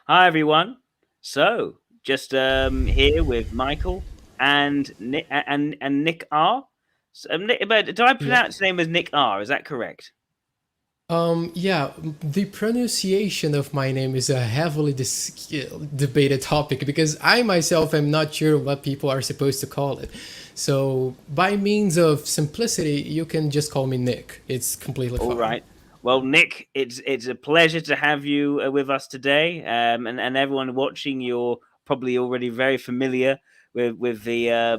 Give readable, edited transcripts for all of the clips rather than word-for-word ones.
Hi everyone. So just here with Michael and NicKr. So, but do I Yeah. pronounce the name as NicKr? Is that correct? Yeah, the pronunciation of my name is a heavily debated topic because I myself am not sure what people are supposed to call it. So, by means of simplicity, you can just call me Nick. It's completely All fine. right. Well, Nick, it's a pleasure to have you with us today, and everyone watching. You're probably already very familiar with the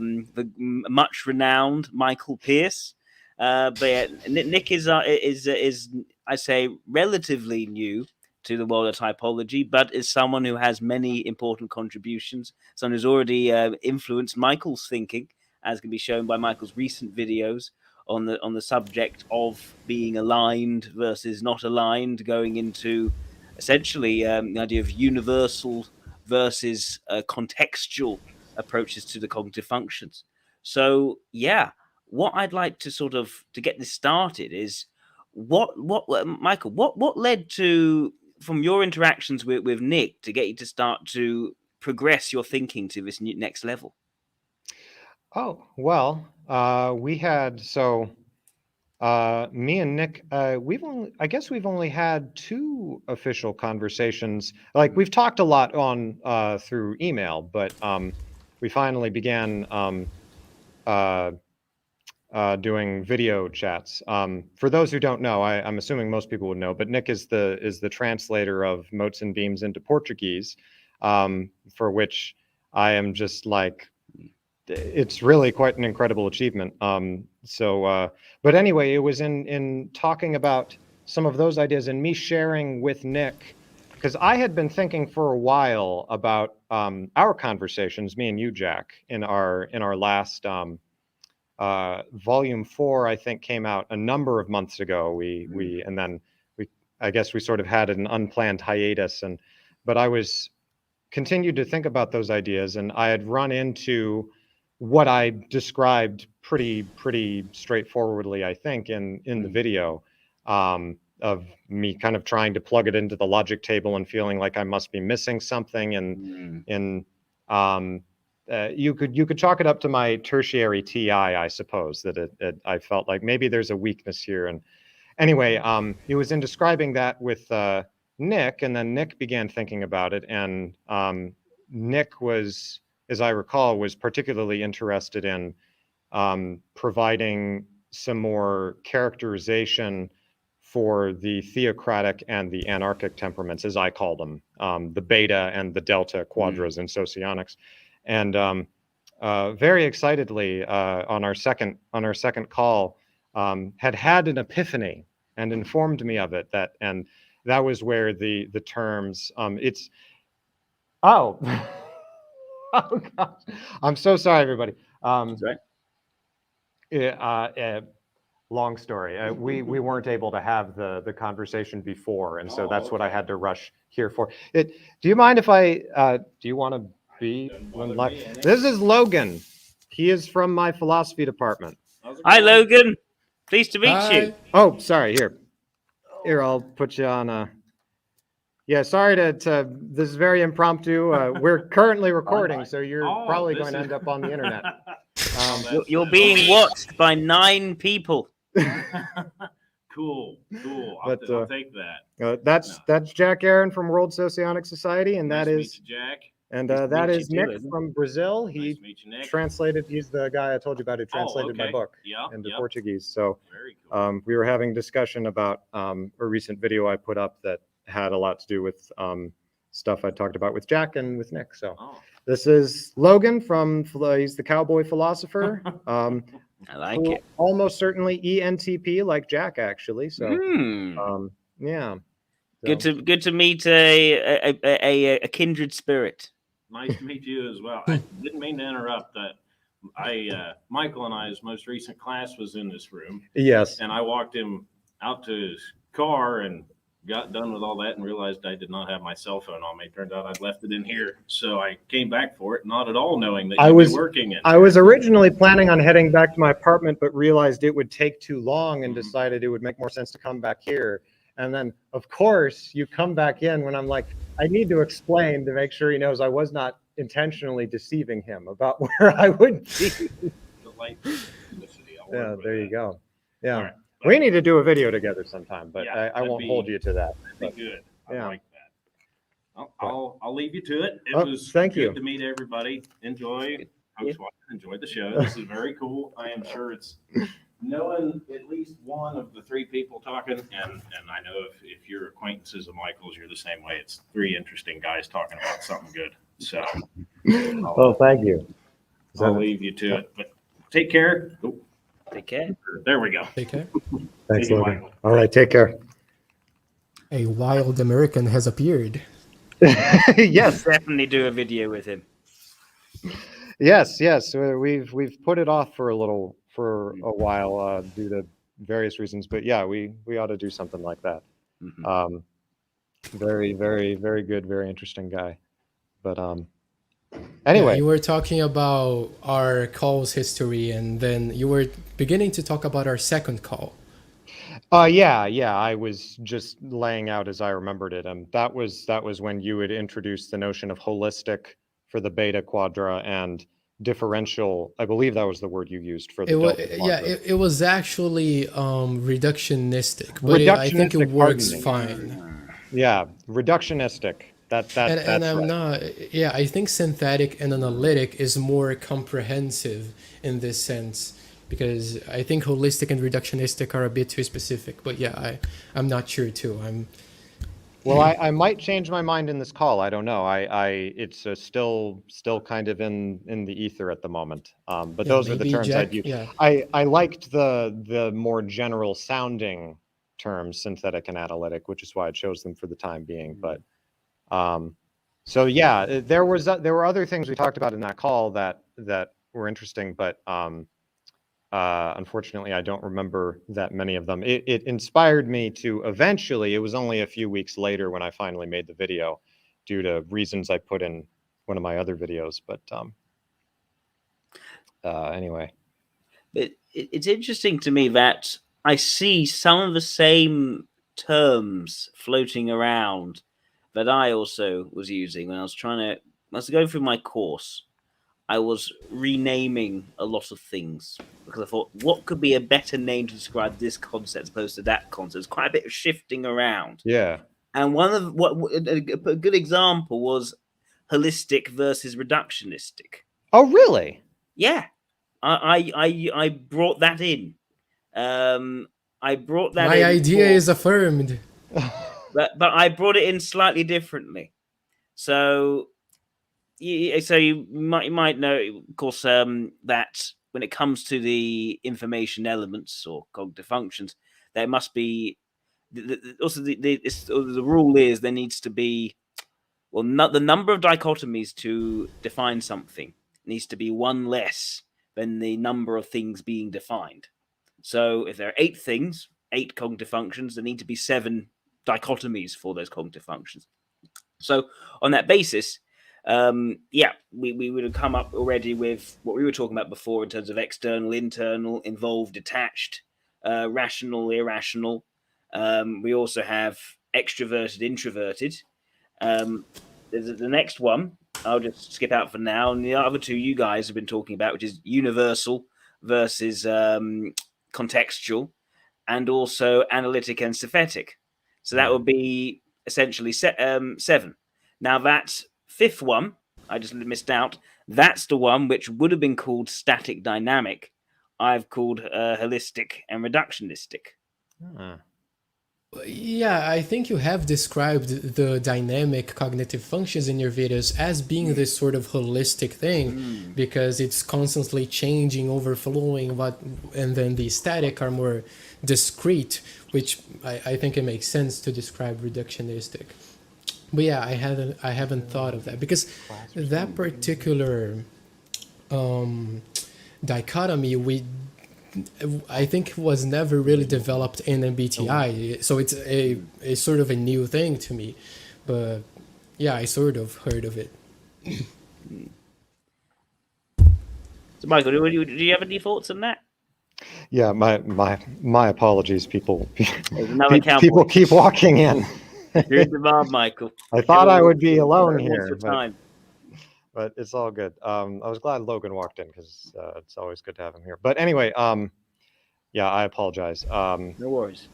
much renowned Michael Pierce. But yeah, Nick is I say relatively new to the world of typology, but is someone who has many important contributions. Someone who's already influenced Michael's thinking, as can be shown by Michael's recent videos on the subject of being aligned versus not aligned, going into essentially the idea of universal versus contextual approaches to the cognitive functions. So yeah, what I'd like to sort of to get this started is what Michael, what led to from your interactions with Nick to get you to start to progress your thinking to this next level. Oh, well, we had me and Nick, I guess we've only had two official conversations. Like we've talked a lot on through email, but we finally began uh, doing video chats. For those who don't know, I'm assuming most people would know, but Nick is the translator of Motes and Beams into Portuguese, for which I am just like it's really quite an incredible achievement. But anyway, it was in talking about some of those ideas and me sharing with Nick, because I had been thinking for a while about our conversations, me and you, Jack, in our last volume 4, I think, came out a number of months ago. We and then we I guess we sort of had an unplanned hiatus, but I was continued to think about those ideas, and I had run into what I described pretty straightforwardly, I think, in the video, of me kind of trying to plug it into the logic table and feeling like I must be missing something, and Mm. in you could chalk it up to my tertiary TI, I suppose, that I felt like maybe there's a weakness here. And anyway, it was in describing that with Nick, and then Nick began thinking about it, and Nick was, as I recall, was particularly interested in providing some more characterization for the theocratic and the anarchic temperaments, as I call them, the beta and the delta quadras in socionics. And very excitedly, on our second call, had an epiphany and informed me of it. That was where the terms it's oh oh gosh, I'm so sorry, everybody. Right. Long story. We weren't able to have the conversation before, and so that's what I had to rush here for. Do you mind if I? Do you want to be one live? This is Logan. He is from my philosophy department. Hi, Logan. Pleased to meet you. Hi. Oh, sorry. Here, I'll put you on. Yeah, sorry to. This is very impromptu. We're currently recording, so you're probably going to end up on the internet. You're being watched by 9 people. Cool. But, I'll take that. That's Jack Aaron from World Socionic Society, and Nice that to is meet you, Jack. and Nice to that meet you is too, Nick Logan. from Brazil. Nice He to meet you, Nick. translated. He's the guy I told you about who translated my okay. book Yeah, into yep. Portuguese. So Very cool. we were having discussion about a recent video I put up that had a lot to do with stuff I talked about with Jack and with Nick. So this is Logan from. He's the cowboy philosopher. I like it. Almost certainly ENTP, like Jack, actually. So yeah. Good to meet a kindred spirit. Nice to meet you as well. I didn't mean to interrupt. Michael and I's most recent class was in this room. Yes. And I walked him out to his car and got done with all that and realized I did not have my cell phone on me. Turned out I'd left it in here. So I came back for it, not at all knowing that you were working in. I was originally planning on heading back to my apartment, but realized it would take too long and decided it would make more sense to come back here. And then, of course, you come back in when I'm like, I need to explain to make sure he knows I was not intentionally deceiving him about where I would be. The light publicity, I'll work Yeah, with there you that. go. Yeah. All right. We need to do a video together sometime, but Yeah, I won't hold you to that. That'd be good. I Yeah. like that. I'll leave you to it. It Oh, was thank good you. to meet everybody. Enjoy. Yeah. Enjoy the show. This is very cool. I am sure it's knowing at least one of the three people talking, and I know if you're acquaintances of Michael's, you're the same way. It's three interesting guys talking about something good. So Oh, thank you. I'll leave you to it. But take care. Oh, Take care. there we go. Take care. Thanks, Thank you, Logan. Michael. All right, take care. A wild American has appeared. Yes, Definitely do a video with him. yes. We've put it off for a while due to various reasons, but yeah, we ought to do something like that. Mhm. Very, very, very good, very interesting guy. But Yeah, anyway, you were talking about our calls history, and then you were beginning to talk about our second call. yeah, I was just laying out as I remembered it, and that was when you had introduced the notion of holistic for the beta quadra and differential. I believe that was the word you used for the It was, delta yeah, quadra. it was actually reductionistic, but I think it Reductionistic works hardening. fine. Yeah, reductionistic. That's And I'm right. not, yeah, I think synthetic and analytic is more comprehensive in this sense, because I think holistic and reductionistic are a bit too specific. But yeah, I'm not sure too. Well, I might change my mind in this call. I don't know. It's still kind of in the ether at the moment. But Yeah, those are the maybe terms I'd Jack. use. Yeah, I liked the more general sounding terms, synthetic and analytic, which is why I chose them for the time being. But so yeah, there were other things we talked about in that call that were interesting, but unfortunately, I don't remember that many of them. It inspired me to eventually, it was only a few weeks later when I finally made the video due to reasons I put in one of my other videos. But anyway. It's interesting to me that I see some of the same terms floating around that I also was using when I was going through my course. I was renaming a lot of things because I thought, what could be a better name to describe this concept as opposed to that concept? There's quite a bit of shifting around. Yeah. And one of a good example was holistic versus reductionistic. Oh, really? Yeah, I brought that in. I brought that my in. idea is affirmed. But I brought it in slightly differently. So you might know, of course, that when it comes to the information elements or cognitive functions, there must be the rule is there needs to be the number of dichotomies to define something needs to be one less than the number of things being defined. So if there are 8 things, 8 cognitive functions, there need to be 7 dichotomies for those cognitive functions. So on that basis, we would have come up already with what we were talking about before in terms of external, internal, involved, detached, rational, irrational. We also have extroverted, introverted. There's the next one. I'll just skip out for now. And the other two you guys have been talking about, which is universal versus contextual, and also analytic and synthetic. So that would be essentially 7. Now that 5th one, I just missed out. That's the one which would have been called static dynamic. I've called holistic and reductionistic. Yeah, I think you have described the dynamic cognitive functions in your videos as being this sort of holistic thing because it's constantly changing, overflowing, and then the static are more discrete, which I think it makes sense to describe reductionistic. But yeah, I haven't thought of that because that particular dichotomy I think was never really developed in MBTI, so it's a sort of a new thing to me. But yeah, I sort of heard of it. So, Michael, do you have any thoughts on that? Yeah, my apologies, people. There's another People keep walking in. You're in demand, Michael. I thought I would be alone Everyone wants here, your but, time. but it's all good. I was glad Logan walked in because it's always good to have him here. But anyway, yeah, I apologize. No worries.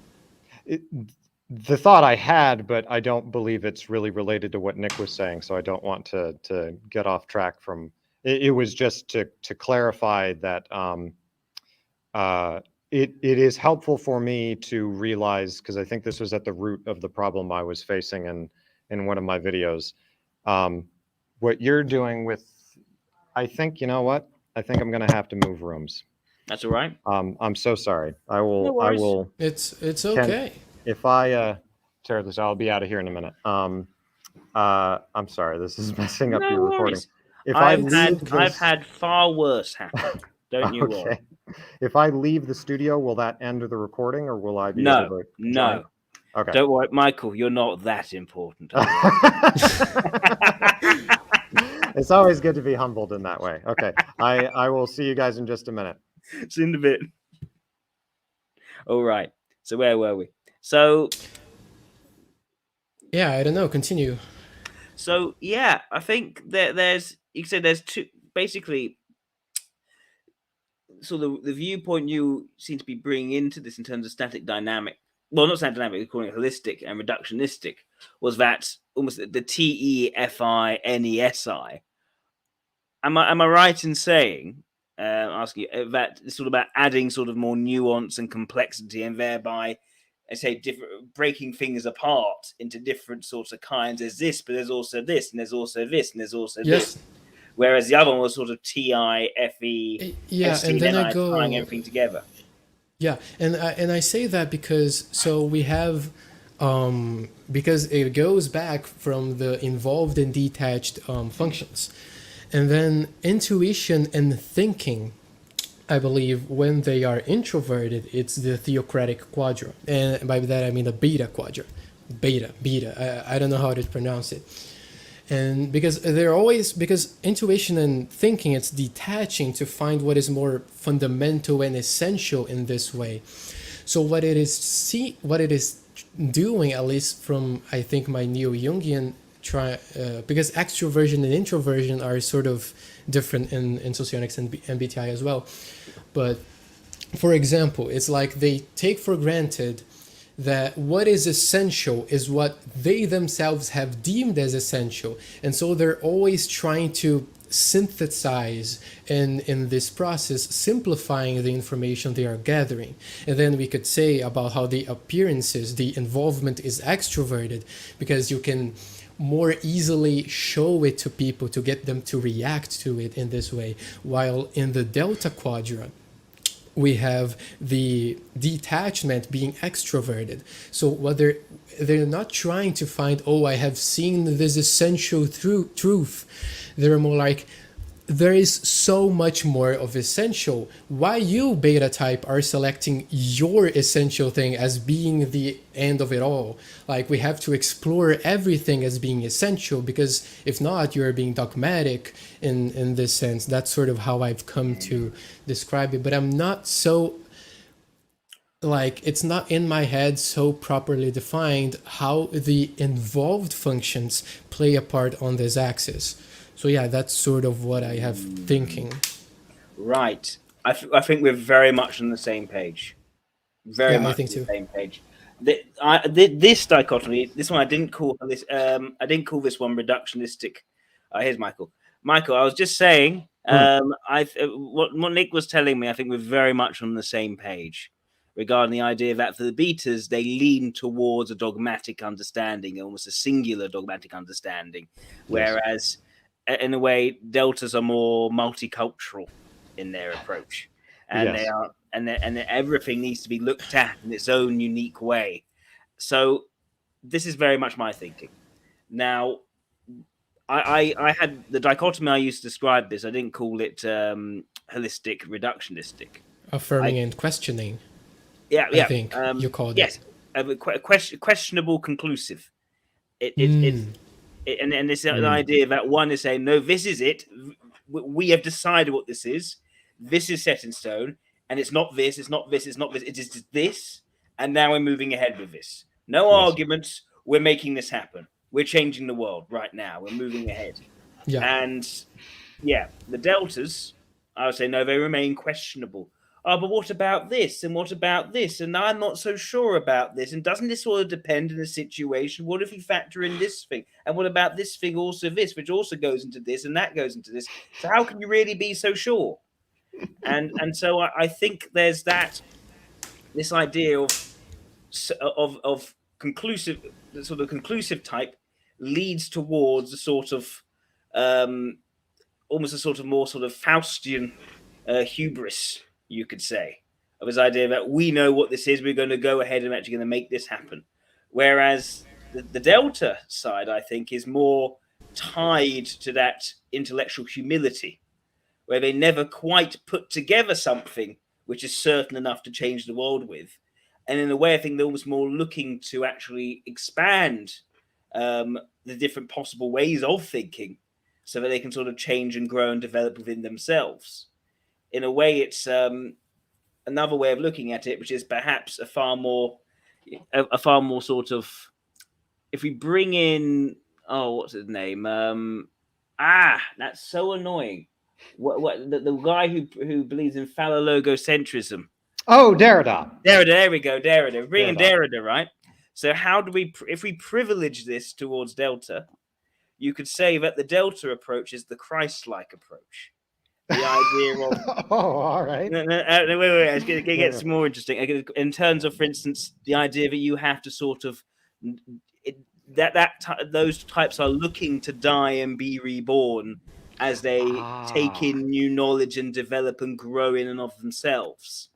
The thought I had, but I don't believe it's really related to what Nick was saying, so I don't want to get off track from. It was just to clarify that it is helpful for me to realize, because I think this was at the root of the problem I was facing in one of my videos. What you're doing with, I think, you know what? I think I'm going to have to move rooms. That's all right. I'm so sorry. I No worries. will. It's okay. If I tear this, I'll be out of here in a minute. I'm sorry. This is messing up No your recording. worries. If I've had far worse happen. Don't you worry. If I leave the studio, will that end the recording, or will I be No, able to no. join? Okay. Don't worry, Michael. You're not that important. It's always good to be humbled in that way. Okay. I will see you guys in just a minute. It's in a bit. All right. So where were we? So Yeah, I don't know. Continue. So yeah, I think that there's, you can say there's two, basically. So the viewpoint you seem to be bringing into this in terms of static dynamic, well, not static dynamic, we're calling it holistic and reductionistic, was that almost the TEFI-NESI. Am I right in saying, asking you, that it's sort of about adding sort of more nuance and complexity, and thereby, I say, different, breaking things apart into different sorts of kinds? There's this, but there's also this, and there's also this, and there's also this. Whereas the other one was sort of TIFE, yeah, and then I go tying everything together. Yeah, and I say that because so we have because it goes back from the involved and detached functions, and then intuition and thinking. I believe when they are introverted, it's the theocratic quadrant, and by that I mean the beta quadrant. Beta. I don't know how to pronounce it. And because because intuition and thinking, it's detaching to find what is more fundamental and essential in this way. So what it is doing, at least from I think my neo-Jungian because extroversion and introversion are sort of different in socionics and MBTI as well. But for example, it's like they take for granted that what is essential is what they themselves have deemed as essential, and so they're always trying to synthesize and in this process simplifying the information they are gathering. And then we could say about how the appearances, the involvement is extroverted because you can more easily show it to people to get them to react to it in this way, while in the delta quadrant we have the detachment being extroverted. So what they're not trying to find, oh, I have seen this essential truth. They're more like, there is so much more of essential. Why you, beta type, are selecting your essential thing as being the end of it all? Like, we have to explore everything as being essential, because if not, you're being dogmatic in this sense. That's sort of how I've come to describe it. But I'm not so, like, it's not in my head so properly defined how the involved functions play a part on this axis. So yeah, that's sort of what I have thinking. Right. I think we're very much on the same page. Very much on the same page. This dichotomy, this one I didn't call this. I didn't call this one reductionistic. Here's Michael. Michael, I was just saying. What Nick was telling me, I think we're very much on the same page regarding the idea that for the betas, they lean towards a dogmatic understanding, almost a singular dogmatic understanding, whereas in a way, deltas are more multicultural in their approach, and they are, and everything needs to be looked at in its own unique way. So this is very much my thinking. Now, I had the dichotomy I used to describe this. I didn't call it holistic, reductionistic. Affirming and questioning. Yeah. I think you called it. Yes, questionable conclusive. And it's an idea that one is saying, no, this is it. We have decided what this is. This is set in stone, and it's not this. It's not this. It's not this. It is this, and now we're moving ahead with this. No arguments. we're making this happen. We're changing the world right now. We're moving ahead. Yeah. And yeah, the deltas, I would say, no, they remain questionable. Oh, but what about this? And what about this? And I'm not so sure about this. And doesn't this sort of depend on the situation? What if you factor in this thing? And what about this thing also this, which also goes into this and that goes into this? So how can you really be so sure? And so I think there's this idea of conclusive, the sort of conclusive type leads towards a sort of almost a sort of more sort of Faustian hubris, you could say, of his idea that we know what this is, we're going to go ahead and actually going to make this happen. Whereas the Delta side, I think, is more tied to that intellectual humility, where they never quite put together something which is certain enough to change the world with. And in a way, I think they're almost more looking to actually expand the different possible ways of thinking so that they can sort of change and grow and develop within themselves. In a way, it's another way of looking at it, which is perhaps a far more sort of, if we bring in, what's his name? That's so annoying. What the guy who believes in phallologocentrism? Oh, Derrida. There we go, Derrida. Bring in Derrida, right? So how do we, if we privilege this towards Delta, you could say that the Delta approach is the Christ-like approach. The idea of all right. No, wait. It's going to get more interesting. In terms of, for instance, the idea that you have to sort of those types are looking to die and be reborn as they take in new knowledge and develop and grow in and of themselves,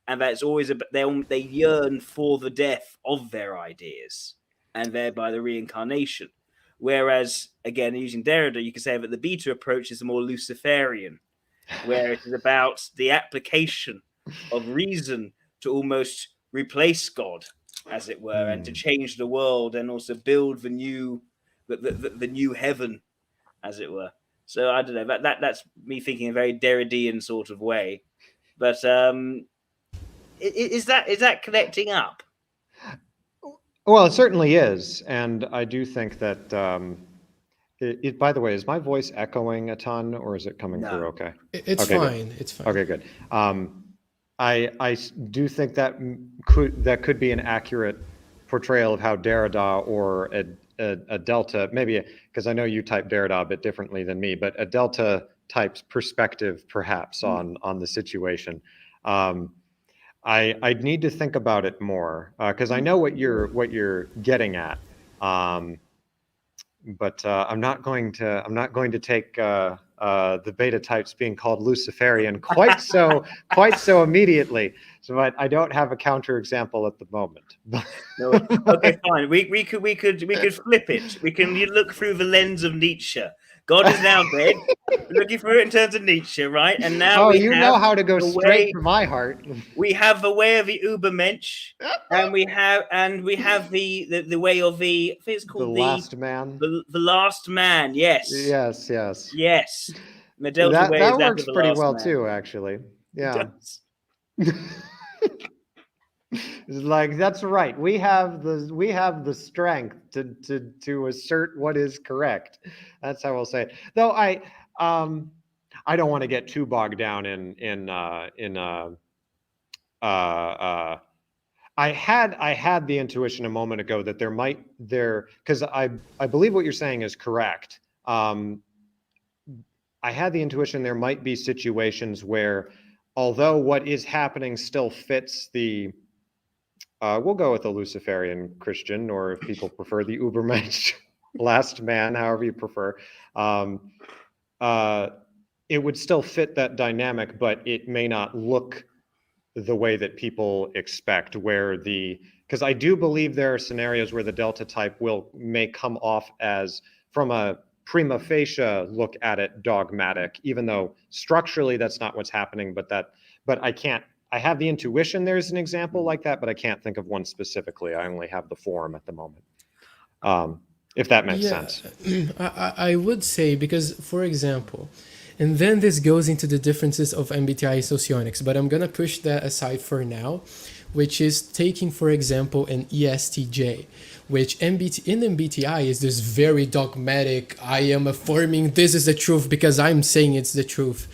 and that's always they yearn for the death of their ideas and thereby the reincarnation. Whereas, again, using Derrida, you could say that the Beta approach is more Luciferian, where it is about the application of reason to almost replace God, as it were, and to change the world and also build the new heaven, as it were. So I don't know, that's me thinking in a very Derridean sort of way. But is that connecting up? Well, it certainly is, and I do think that. By the way, is my voice echoing a ton, or is it coming through okay? It's fine. Good. It's fine. Okay, good. I do think that could be an accurate portrayal of how Derrida or a Delta, maybe because I know you type Derrida a bit differently than me, but a Delta type's perspective, perhaps on the situation. I'd need to think about it more because I know what you're getting at, but I'm not going to take the Beta types being called Luciferian quite so immediately. So I don't have a counterexample at the moment. No, okay, fine. We could flip it. We can look through the lens of Nietzsche. God is now dead. We're looking through it in terms of Nietzsche, right? And now you know how to go straight to my heart. We have the way of the Übermensch, and we have the way of the, I think it's called the last man. The last man. Yes. Yes. The Delta way that is works pretty well man. too, actually. Yeah. It's like, that's right. We have the strength to assert what is correct. That's how we'll say it. Though I don't want to get too bogged down in I had the intuition a moment ago that because I believe what you're saying is correct. I had the intuition there might be situations where, although what is happening still fits the we'll go with the Luciferian Christian, or if people prefer the Übermensch, last man, however you prefer. It would still fit that dynamic, but it may not look the way that people expect, because I do believe there are scenarios where the Delta type may come off as, from a prima facie look at it, dogmatic, even though structurally that's not what's happening, but I have the intuition there's an example like that, but I can't think of one specifically. I only have the form at the moment. If that makes sense. I would say, because, for example, and then this goes into the differences of MBTI socionics, but I'm going to push that aside for now. which is taking, for example, an ESTJ, which in MBTI is this very dogmatic, I am affirming this is the truth because I'm saying it's the truth,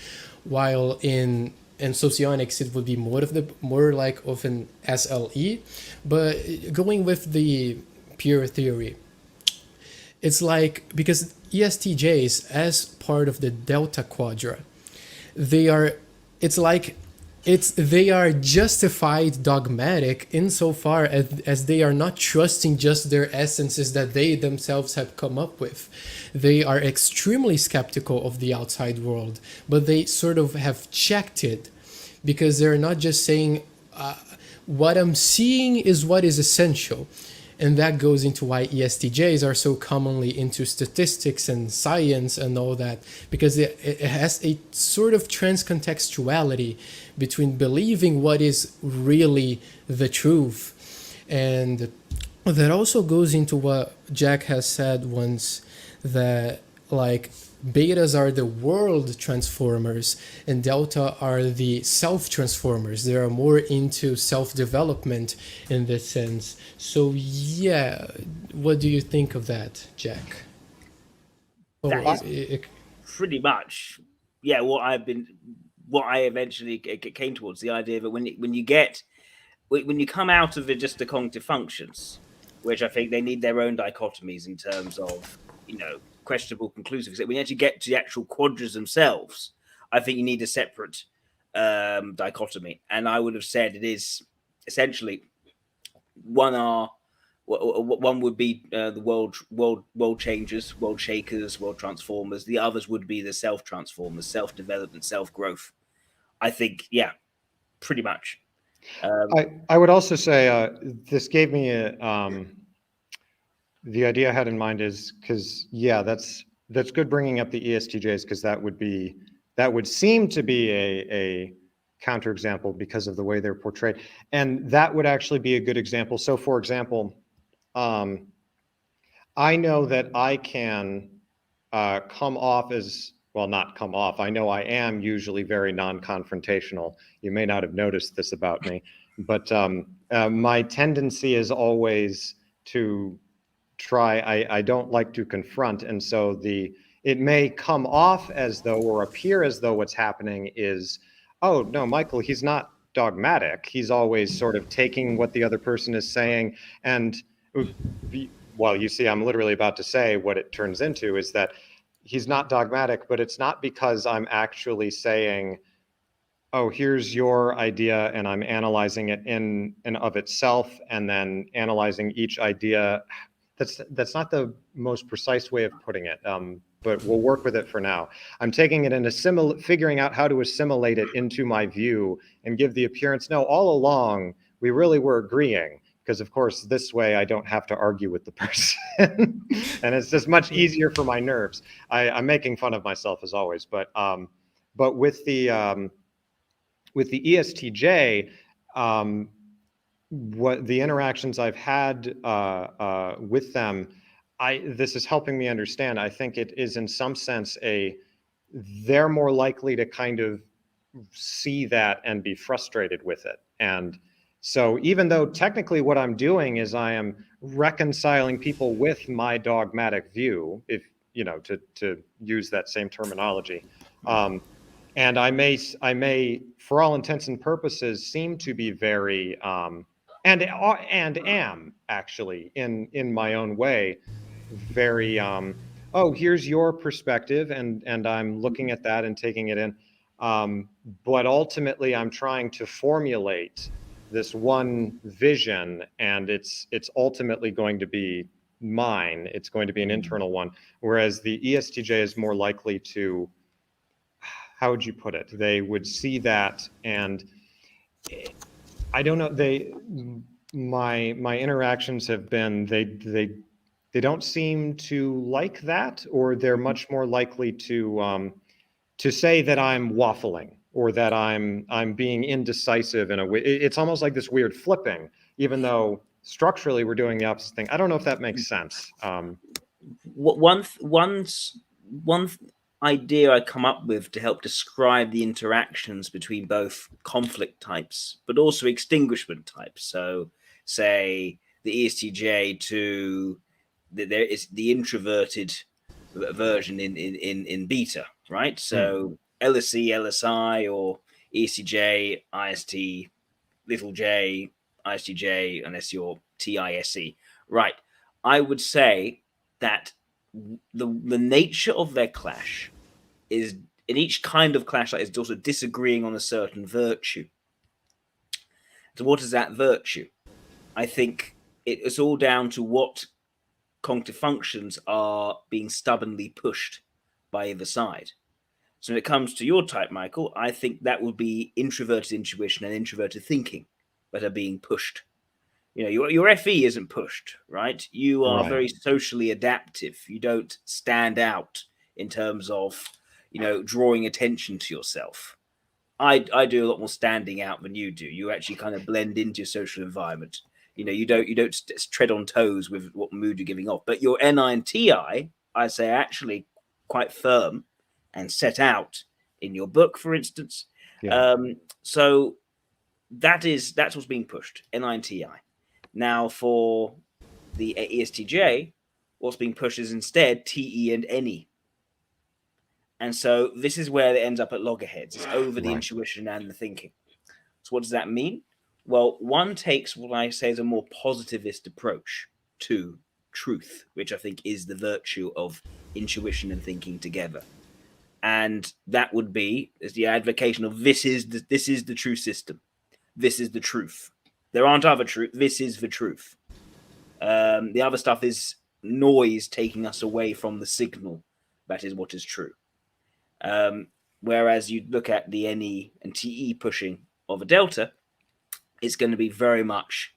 while in socionics it would be more like of an SLE. But going with the pure theory, it's like, because ESTJs, as part of the Delta Quadrant, they are justified dogmatic insofar as they are not trusting just their essences that they themselves have come up with. They are extremely skeptical of the outside world, but they sort of have checked it, because they're not just saying what I'm seeing is what is essential. And that goes into why ESTJs are so commonly into statistics and science and all that, because it has a sort of transcontextuality between believing what is really the truth. And that also goes into what Jack has said once, that like betas are the world transformers and delta are the self transformers. They are more into self-development in this sense. So yeah, what do you think of that, Jack? That is pretty much, yeah, what I eventually came towards, the idea that when you come out of just the cognitive functions, which I think they need their own dichotomies in terms of, questionable conclusive. When you actually get to the actual quadras themselves, I think you need a separate dichotomy. And I would have said it is essentially one would be the world changers, world shakers, world transformers. The others would be the self transformers, self development, self growth. I think, yeah, pretty much. I would also say this gave me the idea I had in mind is because, yeah, that's good bringing up the ESTJs, because that would seem to be a counterexample because of the way they're portrayed, and that would actually be a good example. So, for example, I know that I can come off as, well, not come off. I know I am usually very non-confrontational. You may not have noticed this about me, but my tendency is always to try. I don't like to confront, and so it may come off as though, or appear as though, what's happening is, oh no, Michael, he's not dogmatic. He's always sort of taking what the other person is saying, and well, you see, I'm literally about to say what it turns into is that he's not dogmatic, but it's not because I'm actually saying, oh, here's your idea, and I'm analyzing it in and of itself, and then analyzing each idea. That's not the most precise way of putting it, but we'll work with it for now. I'm taking it and figuring out how to assimilate it into my view and give the appearance, no, all along, we really were agreeing, because of course, this way I don't have to argue with the person. And it's just much easier for my nerves. I'm making fun of myself as always, but with the ESTJ, what the interactions I've had with them, this is helping me understand. I think it is in some sense they're more likely to kind of see that and be frustrated with it. And so even though technically what I'm doing is I am reconciling people with my dogmatic view, if to use that same terminology, and I may, for all intents and purposes, seem to be very and am actually in my own way very oh, here's your perspective, and I'm looking at that and taking it in, but ultimately I'm trying to formulate this one vision, and it's ultimately going to be mine. It's going to be an internal one, whereas the ESTJ is more likely to, how would you put it? They would see that, and I don't know. My interactions have been they don't seem to like that, or they're much more likely to say that I'm waffling, or that I'm being indecisive in a way. It's almost like this weird flipping, even though structurally we're doing the opposite thing. I don't know if that makes sense. idea I come up with to help describe the interactions between both conflict types, but also extinguishment types. So, say the ESTJ to there is the introverted version in beta, right? So LSE, LSI, or ESTJ, IST, little j, ISTJ, unless you're TISE, right? I would say that the nature of their clash is in each kind of clash like is also disagreeing on a certain virtue. So what is that virtue? I think it's all down to what cognitive functions are being stubbornly pushed by either side. So when it comes to your type, Michael, I think that would be introverted intuition and introverted thinking that are being pushed. You know, your FE isn't pushed, right? You are very socially adaptive. You don't stand out in terms of, drawing attention to yourself. I do a lot more standing out than you do. You actually kind of blend into your social environment. You don't tread on toes with what mood you're giving off. But your NI and TI, I say, actually quite firm and set out in your book, for instance. Yeah. So that's what's being pushed, NI and TI. Now for the ESTJ, what's being pushed is instead TE and NE. And so this is where it ends up at loggerheads. It's over the intuition and the thinking. So what does that mean? Well, one takes what I say is a more positivist approach to truth, which I think is the virtue of intuition and thinking together. And that would be is the advocation of this is the true system. This is the truth. There aren't other truth. This is the truth. The other stuff is noise taking us away from the signal. That is what is true. Whereas you look at the NE and TE pushing of a delta, it's going to be very much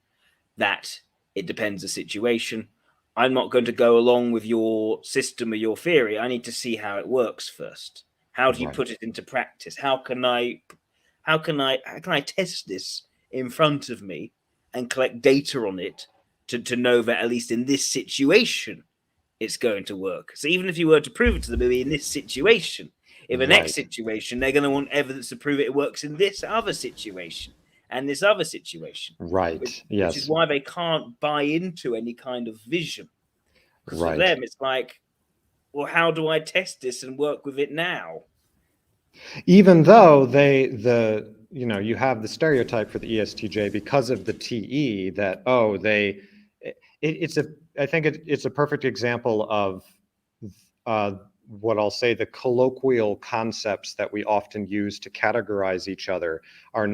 that it depends the situation. I'm not going to go along with your system or your theory. I need to see how it works first. How do you put it into practice? How can I test this in front of me and collect data on it to know that at least in this situation it's going to work. So even if you were to prove it to them in this situation, in the next situation, they're going to want evidence to prove it works in this other situation and this other situation. Which is why they can't buy into any kind of vision. Because for them, it's like, well, how do I test this and work with it now? Even though you have the stereotype for the ESTJ because of the TE that I think it's a perfect example of what I'll say the colloquial concepts that we often use to categorize each other are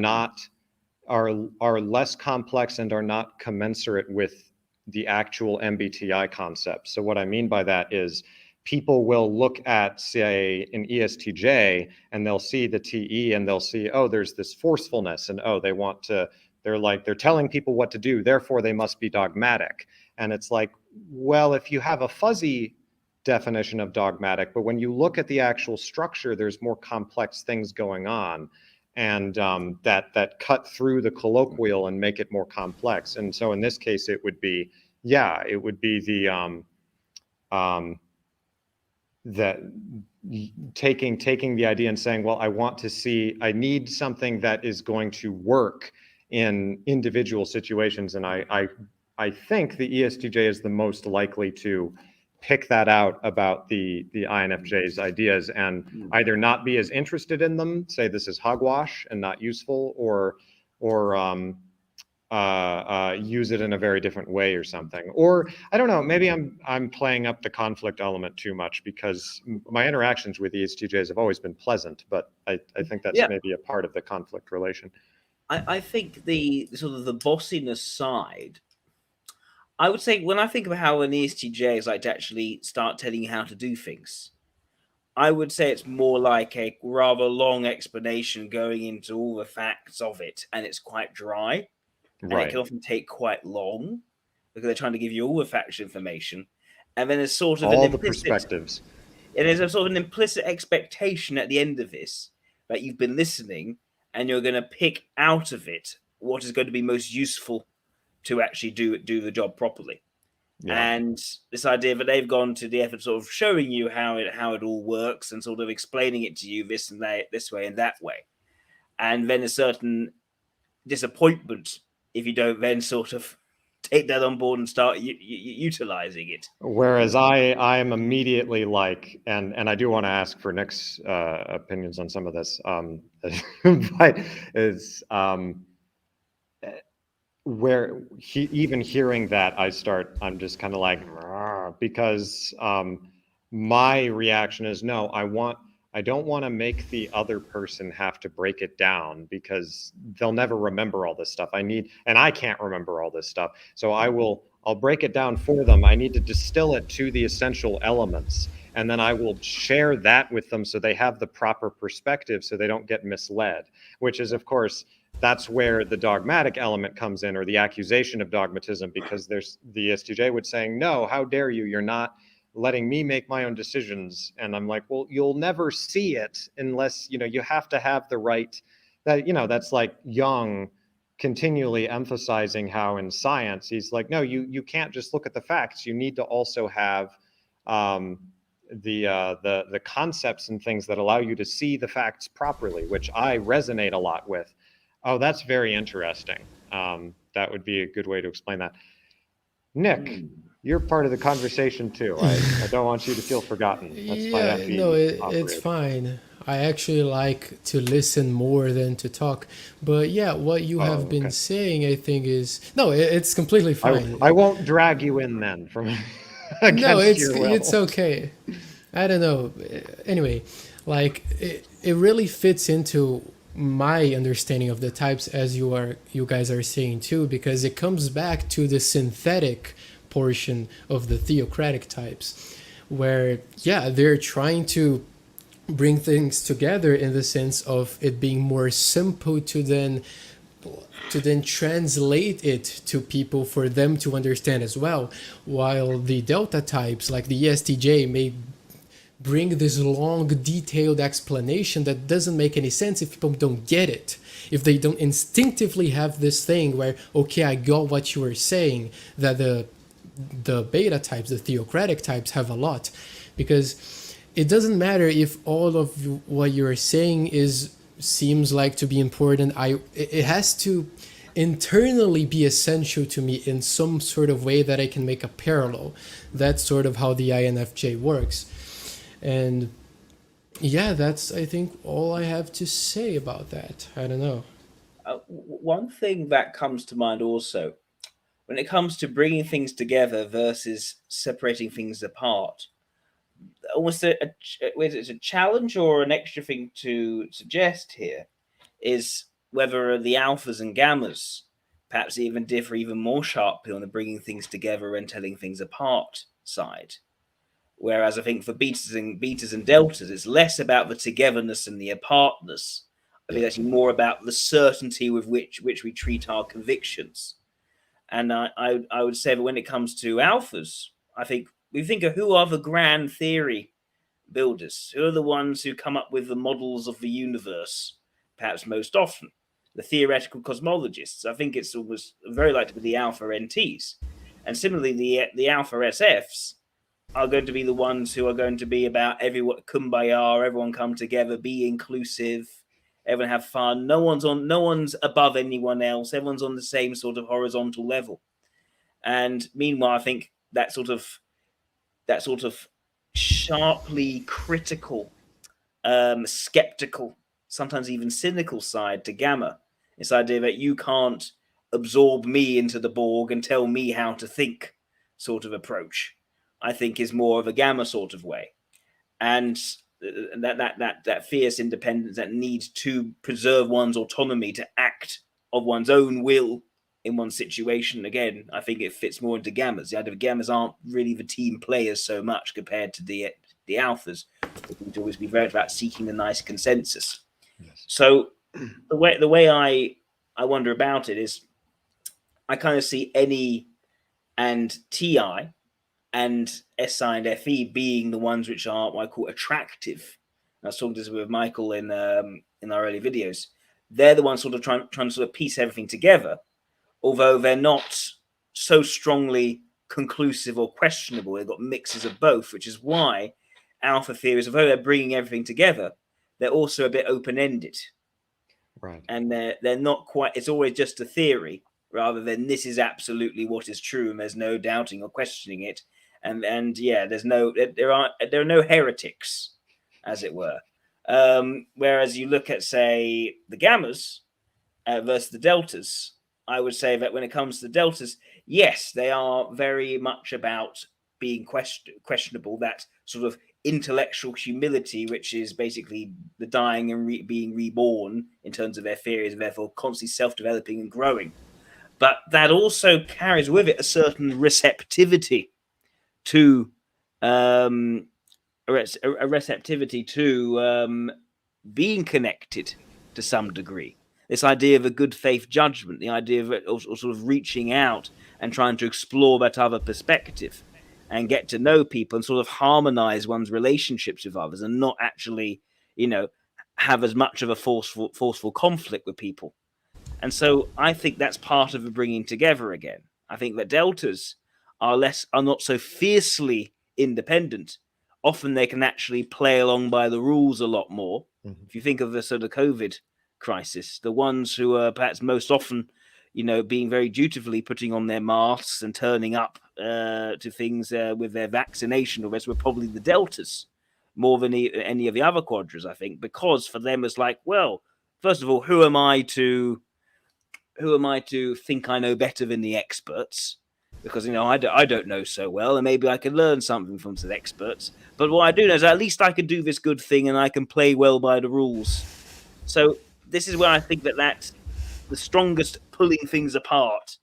less complex and are not commensurate with the actual MBTI concepts. So what I mean by that is people will look at, say, an ESTJ and they'll see the TE and they'll see, oh, there's this forcefulness and they're telling people what to do, therefore they must be dogmatic. And it's like, well, if you have a fuzzy definition of dogmatic, but when you look at the actual structure, there's more complex things going on, and that cut through the colloquial and make it more complex. And so in this case, it would be taking the idea and saying, well, I need something that is going to work in individual situations, and I think the ESTJ is the most likely to pick that out about the INFJ's ideas and either not be as interested in them, say this is hogwash and not useful, or use it in a very different way or something. Or I don't know, maybe I'm playing up the conflict element too much because my interactions with ESTJs have always been pleasant, but I think that's maybe a part of the conflict relation. I think the sort of the bossiness side, I would say when I think of how an ESTJ is like to actually start telling you how to do things, I would say it's more like a rather long explanation going into all the facts of it, and it's quite dry. And it can often take quite long because they're trying to give you all the factual information. And then there's sort of all the perspectives. And there's a sort of an implicit expectation at the end of this that you've been listening and you're going to pick out of it what is going to be most useful to actually do the job properly. And this idea that they've gone to the effort of sort of showing you how it all works and sort of explaining it to you this and that, this way and that way. And then a certain disappointment if you don't then sort of take that on board and start utilizing it. Whereas I am immediately like, and I do want to ask for Nick's opinions on some of this, but is where even hearing that I'm just kind of like, because my reaction is no, I don't want to make the other person have to break it down because they'll never remember all this stuff. And I can't remember all this stuff. So I'll break it down for them. I need to distill it to the essential elements. And then I will share that with them so they have the proper perspective so they don't get misled, which is, of course, that's where the dogmatic element comes in, or the accusation of dogmatism, because there's the ESTJ would saying, no, how dare you? You're not letting me make my own decisions. And I'm like, well, you'll never see it unless, you have to have the right, that, that's like Jung continually emphasizing how in science, he's like, no, you can't just look at the facts. You need to also have the concepts and things that allow you to see the facts properly, which I resonate a lot with. Oh, that's very interesting. That would be a good way to explain that. Nick, you're part of the conversation too. I don't want you to feel forgotten. That's my FE no, it's fine. I actually like to listen more than to talk. But yeah, what you have been saying, I think it's completely fine. I won't drag you in then from against your will. It's okay. I don't know. Anyway, like it really fits into my understanding of the types, as you guys are saying too, because it comes back to the synthetic portion of the theocratic types, where they're trying to bring things together in the sense of it being more simple to then translate it to people for them to understand as well, while the delta types like the ESTJ may bring this long, detailed explanation that doesn't make any sense if people don't get it. If they don't instinctively have this thing where, okay, I got what you were saying, that the beta types, the theocratic types have a lot. Because it doesn't matter if all of what you're saying seems like to be important. It has to internally be essential to me in some sort of way that I can make a parallel. That's sort of how the INFJ works. And that's, I think, all I have to say about that. I don't know. One thing that comes to mind also, when it comes to bringing things together versus separating things apart, almost a challenge or an extra thing to suggest here is whether the alphas and gammas perhaps even differ even more sharply on the bringing things together and telling things apart side. Whereas I think for betas and deltas, it's less about the togetherness and the apartness. I think it's more about the certainty with which we treat our convictions. And I would say that when it comes to alphas, I think we think of who are the grand theory builders, who are the ones who come up with the models of the universe, perhaps most often, the theoretical cosmologists. I think it's almost very likely to be the alpha NTs. And similarly, the alpha SFs are going to be the ones who are going to be about everyone kumbaya, everyone come together, be inclusive, everyone have fun. No one's above anyone else. Everyone's on the same sort of horizontal level. And meanwhile, I think that sort of sharply critical, skeptical, sometimes even cynical side to gamma. This idea that you can't absorb me into the Borg and tell me how to think sort of approach, I think is more of a gamma sort of way. And that fierce independence, that need to preserve one's autonomy, to act of one's own will in one situation, again, I think it fits more into gammas. The idea of gammas aren't really the team players so much compared to the alphas. It would always be very about seeking a nice consensus. Yes. So the way I wonder about it is, I kind of see NE and TI and SI and FE being the ones which are what I call attractive. I was talking to this with Michael in our early videos. They're the ones sort of trying to sort of piece everything together, although they're not so strongly conclusive or questionable. They've got mixes of both, which is why alpha theories, although they're bringing everything together, they're also a bit open-ended. Right. And they're not quite, it's always just a theory rather than this is absolutely what is true and there's no doubting or questioning it. And yeah, there are no heretics, as it were. Whereas you look at, say, the gammas versus the deltas, I would say that when it comes to the deltas, yes, they are very much about being questionable, that sort of intellectual humility, which is basically the dying and being reborn in terms of their theories, therefore constantly self-developing and growing. But that also carries with it a certain receptivity to a receptivity to being connected to some degree. This idea of a good faith judgment, the idea of sort of reaching out and trying to explore that other perspective and get to know people and sort of harmonize one's relationships with others and not actually, have as much of a forceful conflict with people. And so I think that's part of the bringing together again. I think that deltas are not so fiercely independent. Often they can actually play along by the rules a lot more. Mm-hmm. If you think of the sort of COVID crisis, the ones who are perhaps most often, being very dutifully putting on their masks and turning up to things with their vaccination or rest were probably the deltas more than any of the other quadras, I think, because for them it's like, well, first of all, who am I to think I know better than the experts? Because I don't know so well, and maybe I can learn something from some experts. But what I do know is at least I can do this good thing, and I can play well by the rules. So this is where I think that the strongest pulling things apart.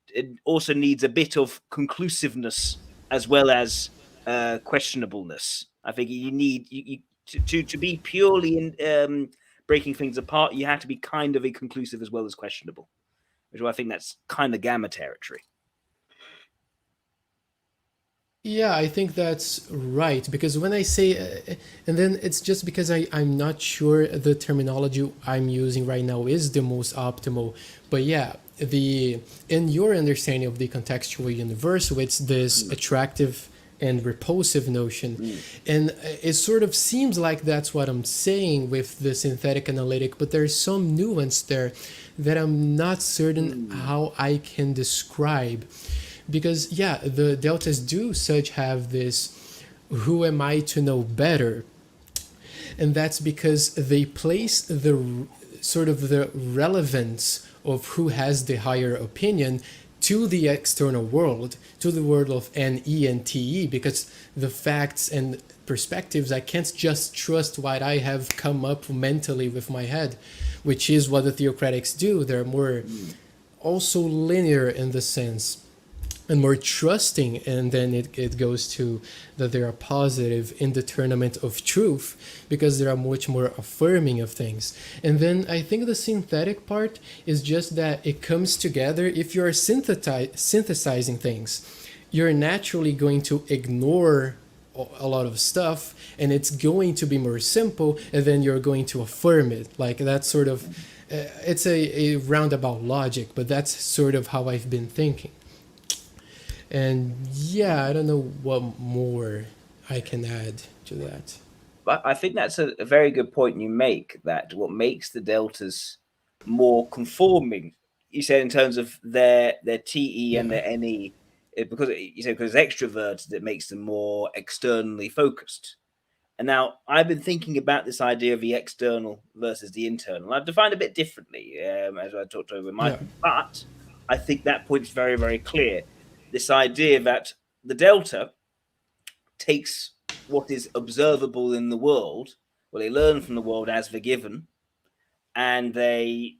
It also needs a bit of conclusiveness as well as questionableness. I think you need to be purely in breaking things apart. You have to be kind of inconclusive as well as questionable, which I think that's kind of gamma territory. Yeah, I think that's right. Because when I say, and then it's just because I'm not sure the terminology I'm using right now is the most optimal. But yeah, in your understanding of the contextual universal, it's this attractive and repulsive notion. And it sort of seems like that's what I'm saying with the synthetic analytic, but there's some nuance there that I'm not certain how I can describe. Because yeah, the deltas do such have this who am I to know better, and that's because they place the sort of the relevance of who has the higher opinion to the external world, to the world of NE and TE, because the facts and perspectives, I can't just trust what I have come up mentally with my head, which is what the Theocratics do. They're more also linear in the sense, and more trusting, and then it goes to that they are positive in the tournament of truth because they are much more affirming of things. And then I think the synthetic part is just that it comes together. If you're synthesizing things, you're naturally going to ignore a lot of stuff, and it's going to be more simple, and then you're going to affirm it. Like that's sort of, it's a roundabout logic, but that's sort of how I've been thinking. And yeah, I don't know what more I can add to that. But I think that's a very good point you make, that what makes the deltas more conforming, you said in terms of their TE and their NE, because you said because it's extroverted, it makes them more externally focused. And now I've been thinking about this idea of the external versus the internal. I've defined a bit differently as I talked over Mike, but I think that point is very, very clear. This idea that the delta takes what is observable in the world, well, they learn from the world as the given, and they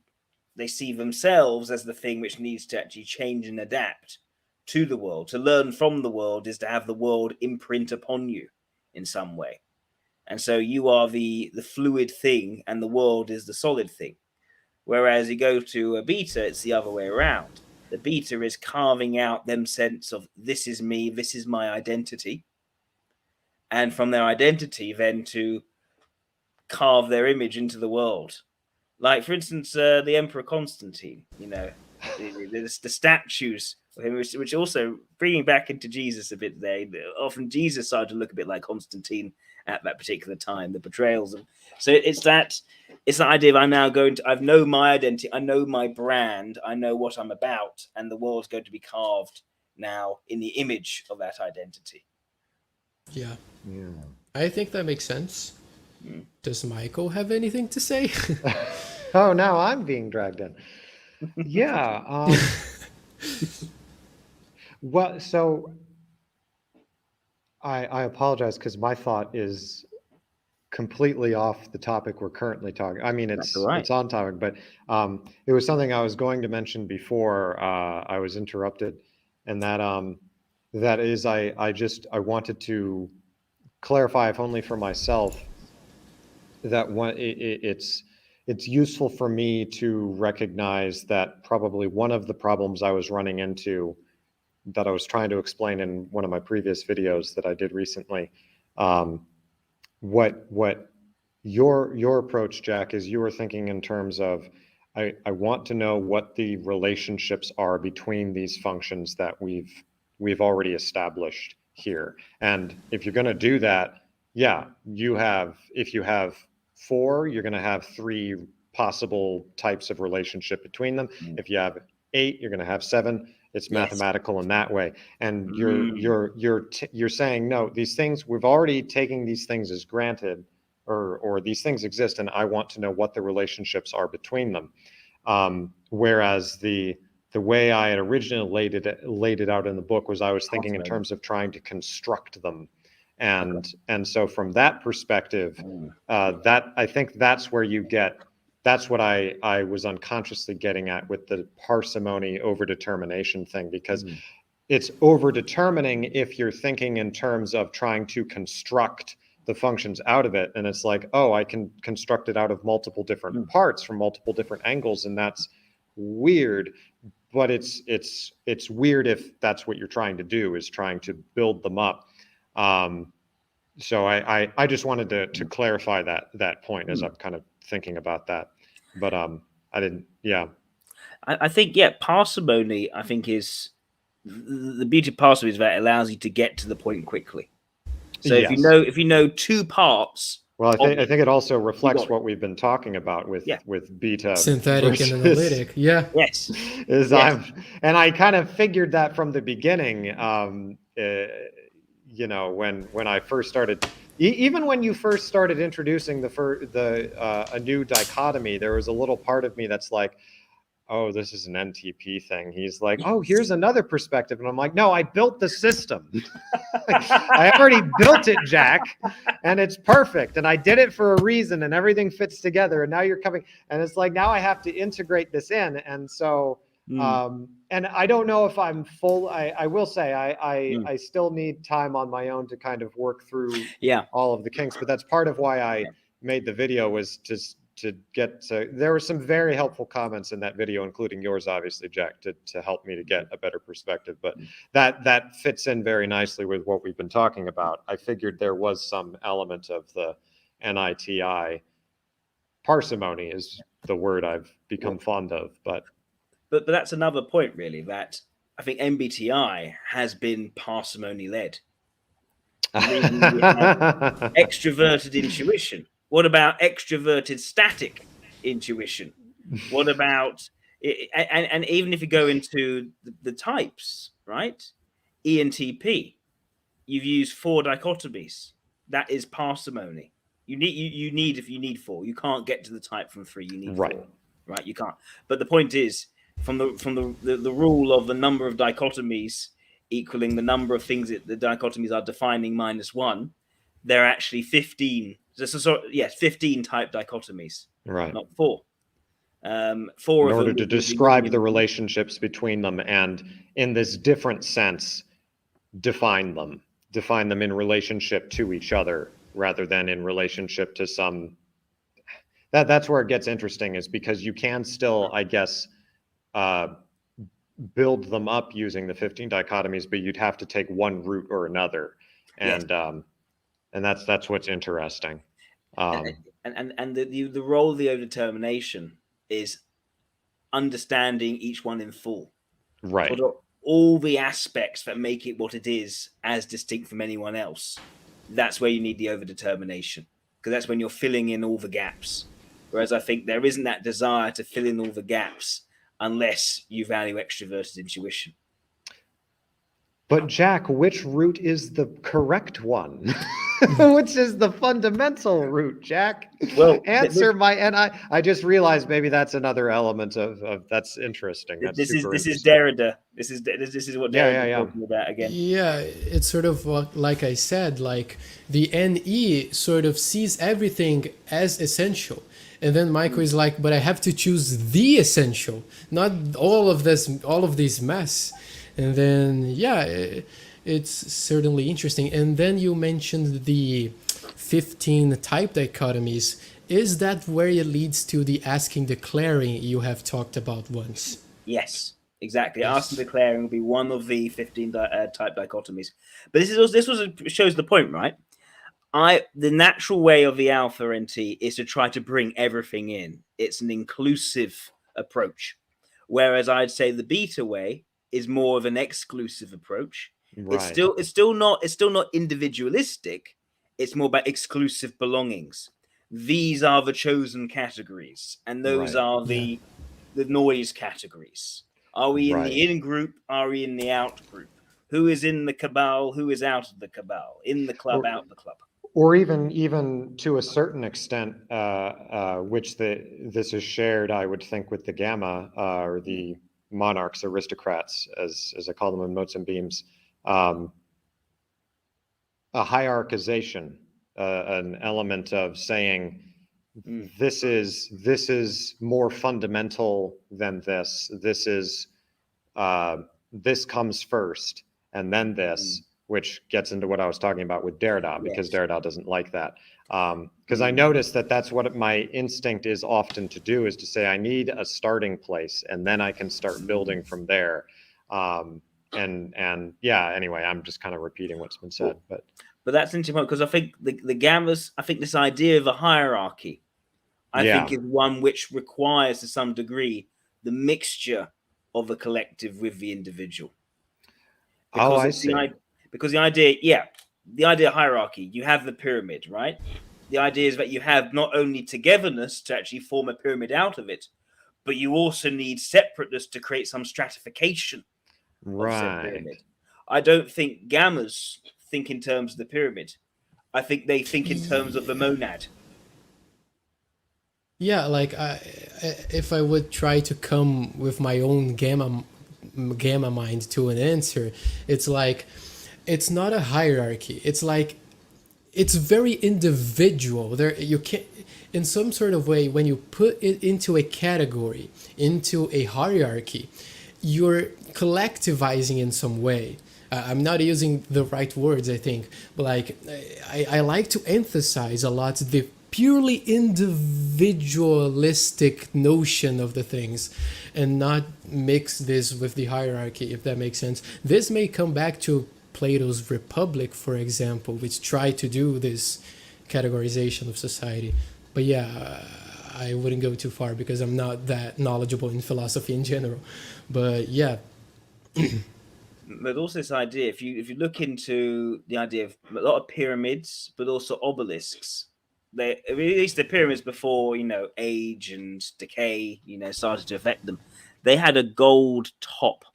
see themselves as the thing which needs to actually change and adapt to the world. To learn from the world is to have the world imprint upon you in some way. And so you are the fluid thing and the world is the solid thing. Whereas you go to a beta, it's the other way around. The beta is carving out them sense of this is me, this is my identity. And from their identity, then to carve their image into the world. Like, for instance, the Emperor Constantine, the statues of him, which also bringing back into Jesus a bit there. Often Jesus started to look a bit like Constantine at that particular time. The portrayals of so it's that idea of I know my identity, I know my brand, I know what I'm about, and the world's going to be carved now in the image of that identity. Yeah. I think that makes sense. Does Michael have anything to say? Oh, now I'm being dragged in. Yeah. Well, so I apologize because my thought is completely off the topic we're currently talking. I mean, it's on topic, but it was something I was going to mention before I was interrupted, and that is I wanted to clarify, if only for myself, that it's useful for me to recognize that probably one of the problems I was running into, that I was trying to explain in one of my previous videos that I did recently, what your approach, Jack, is you were thinking in terms of, I want to know what the relationships are between these functions that we've already established here. And if you're going to do that, yeah, if you have 4, you're going to have 3 possible types of relationship between them. If you have 8, you're going to have 7. It's mathematical in that way. And you're saying, no, these things, we've already taken these things as granted, or these things exist, and I want to know what the relationships are between them. Whereas the way I had originally laid it out in the book was I was thinking in terms of trying to construct them. And so from that perspective, that I think that's where you get, that's what I was unconsciously getting at with the parsimony overdetermination thing, because it's overdetermining if you're thinking in terms of trying to construct the functions out of it. And it's like, oh, I can construct it out of multiple different parts from multiple different angles, and that's weird. But it's weird if that's what you're trying to do, is trying to build them up. So I just wanted to clarify that point as I'm kind of thinking about that. But I didn't. Yeah. I think parsimony, I think, is the beauty of parsimony is that it allows you to get to the point quickly. So if you know 2 parts. Well, I think it also reflects what we've been talking about with beta synthetic and analytic. Yeah. Yes. I kind of figured that from the beginning. When I first started, even when you first started introducing a new dichotomy, there was a little part of me that's like, oh, this is an NTP thing. He's like, oh, here's another perspective. And I'm like, no, I built the system. I already built it, Jack, and it's perfect. And I did it for a reason, and everything fits together. And now you're coming, and it's like, now I have to integrate this in. And so, and I don't know if I'm full. I will say I still need time on my own to kind of work through all of the kinks, but that's part of why I made the video, was to get to, there were some very helpful comments in that video, including yours, obviously, Jack, to help me to get a better perspective. But that fits in very nicely with what we've been talking about. I figured there was some element of the NITI. Parsimony is the word I've become fond of, but that's another point, really, that I think MBTI has been parsimony led. Extroverted intuition. What about extroverted static intuition? What about, and even if you go into the types, right? ENTP, you've used 4 dichotomies. That is parsimony. You need 4. You can't get to the type from 3. You need 4, right? You can't. But the point is, from the rule of the number of dichotomies equaling the number of things that the dichotomies are defining minus 1, there are actually 15. 15 type dichotomies, right? Not 4. 4 in order to describe the relationships between them, and in this different sense, define them in relationship to each other, rather than in relationship to some. That's where it gets interesting, is because you can still, I guess, build them up using the 15 dichotomies, but you'd have to take one route or another, and that's what's interesting. And the role of the overdetermination is understanding each one in full. Right. all the aspects that make it what it is as distinct from anyone else, that's where you need the overdetermination, because that's when you're filling in all the gaps. Whereas I think there isn't that desire to fill in all the gaps unless you value extroverted intuition. But Jack, which route is the correct one? Which is the fundamental route, Jack? Well, answer my, and I just realized maybe that's another element of that's interesting. That's this is interesting. Derrida. This is what Derrida is talking about again. Yeah, it's sort of like I said, like the NE sort of sees everything as essential. And then Michael is like, but I have to choose the essential, not all of these mess. And then, yeah, it's certainly interesting. And then you mentioned the 15 type dichotomies. Is that where it leads to the asking declaring you have talked about once? Yes, exactly. Yes. Asking declaring will be one of the 15 type dichotomies. But this shows the point, right? The natural way of the alpha NT is to try to bring everything in. It's an inclusive approach. Whereas I'd say the beta way is more of an exclusive approach. Right. It's still not individualistic. It's more about exclusive belongings. These are the chosen categories, and those are the noise categories. Are we in the in group? Are we in the out group? Who is in the cabal? Who is out of the cabal? In the club, out of the club. Or even to a certain extent, which this is shared, I would think, with the Gamma or the monarchs, aristocrats, as I call them in Motes and Beams, a hierarchization, an element of saying this is more fundamental than this. This comes first, and then this, which gets into what I was talking about with Derrida, because Derrida doesn't like that. Because I noticed that's what my instinct is often to do, is to say, I need a starting place, and then I can start building from there. And yeah, anyway, I'm just kind of repeating what's been said. But that's interesting, because I think the Gammas, I think this idea of a hierarchy, I think is one which requires to some degree the mixture of the collective with the individual. Because I see. Because the idea of hierarchy, you have the pyramid, right? The idea is that you have not only togetherness to actually form a pyramid out of it, but you also need separateness to create some stratification. Right. I don't think Gammas think in terms of the pyramid. I think they think in terms of the monad. Yeah, like if I would try to come with my own gamma mind to an answer, it's like, it's not a hierarchy. It's like, it's very individual. There, you can't, in some sort of way, when you put it into a category, into a hierarchy, you're collectivizing in some way. I'm not using the right words, I think, but like, I like to emphasize a lot the purely individualistic notion of the things, and not mix this with the hierarchy, if that makes sense. This may come back to Plato's Republic, for example, which tried to do this categorization of society. But yeah, I wouldn't go too far because I'm not that knowledgeable in philosophy in general. But yeah. But also this idea, if you look into the idea of a lot of pyramids, but also obelisks, at least the pyramids before, age and decay, started to affect them, they had a gold top,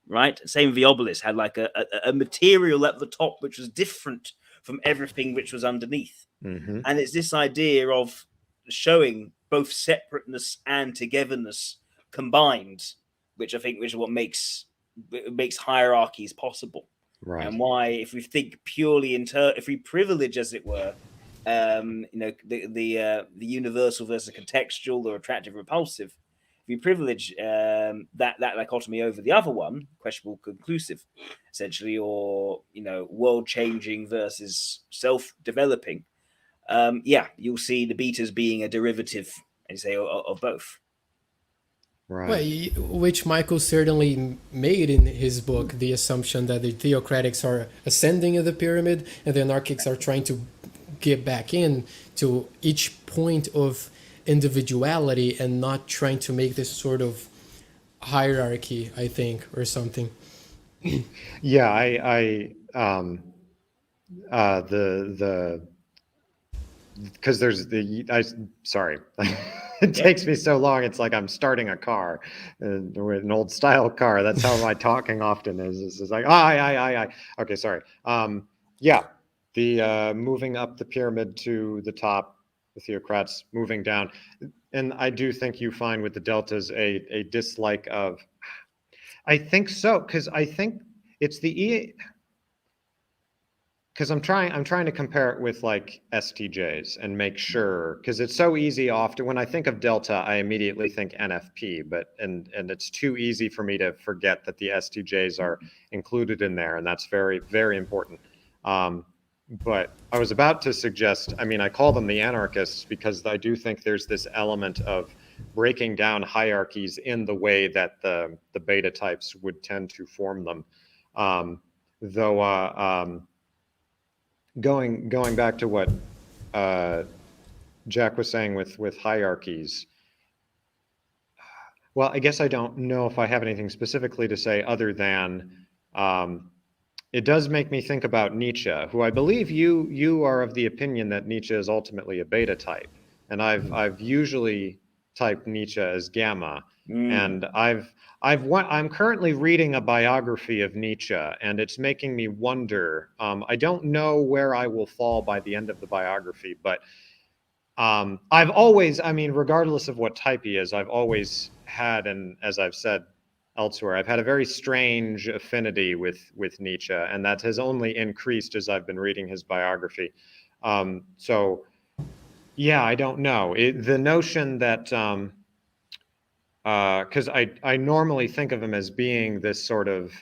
right? Same with the obelisk, had like a material at the top which was different from everything which was underneath. Mm-hmm. And it's this idea of showing both separateness and togetherness combined, which I think is what makes hierarchies possible. Right. And why, if we think purely if we privilege, as it were, the universal versus contextual, or attractive, repulsive, if we privilege that dichotomy over the other one, questionable, conclusive, essentially, or world changing versus self-developing, you'll see the betas being a derivative, as you say, of both. Right. Well, which Michael certainly made in his book, the assumption that the Theocratics are ascending in the pyramid and the anarchics are trying to get back in to each point of individuality and not trying to make this sort of hierarchy, I think, or something. Yeah, the because there's sorry. It takes me so long. It's like I'm starting a car, with an old style car. That's how my talking often is. It's like, I. Okay, sorry. Yeah, the moving up the pyramid to the top, the theocrats moving down. And I do think you find with the deltas a dislike of, I think so, because I think it's the because I'm trying to compare it with like STJs and make sure, because it's so easy often when I think of delta, I immediately think NFP, but and it's too easy for me to forget that the STJs are included in there, and that's very, very important. But I was about to suggest, I mean, I call them the anarchists because I do think there's this element of breaking down hierarchies in the way that the beta types would tend to form them. Though going back to what Jack was saying with hierarchies, well, I guess I don't know if I have anything specifically to say other than it does make me think about Nietzsche, who I believe you are of the opinion that Nietzsche is ultimately a beta type, and I've usually typed Nietzsche as gamma, and I'm currently reading a biography of Nietzsche, and it's making me wonder. I don't know where I will fall by the end of the biography, but I've always, I mean, regardless of what type he is, I've always had, and as I've said elsewhere, I've had a very strange affinity with Nietzsche, and that has only increased as I've been reading his biography. So, yeah, I don't know. The notion that, because I normally think of him as being this sort of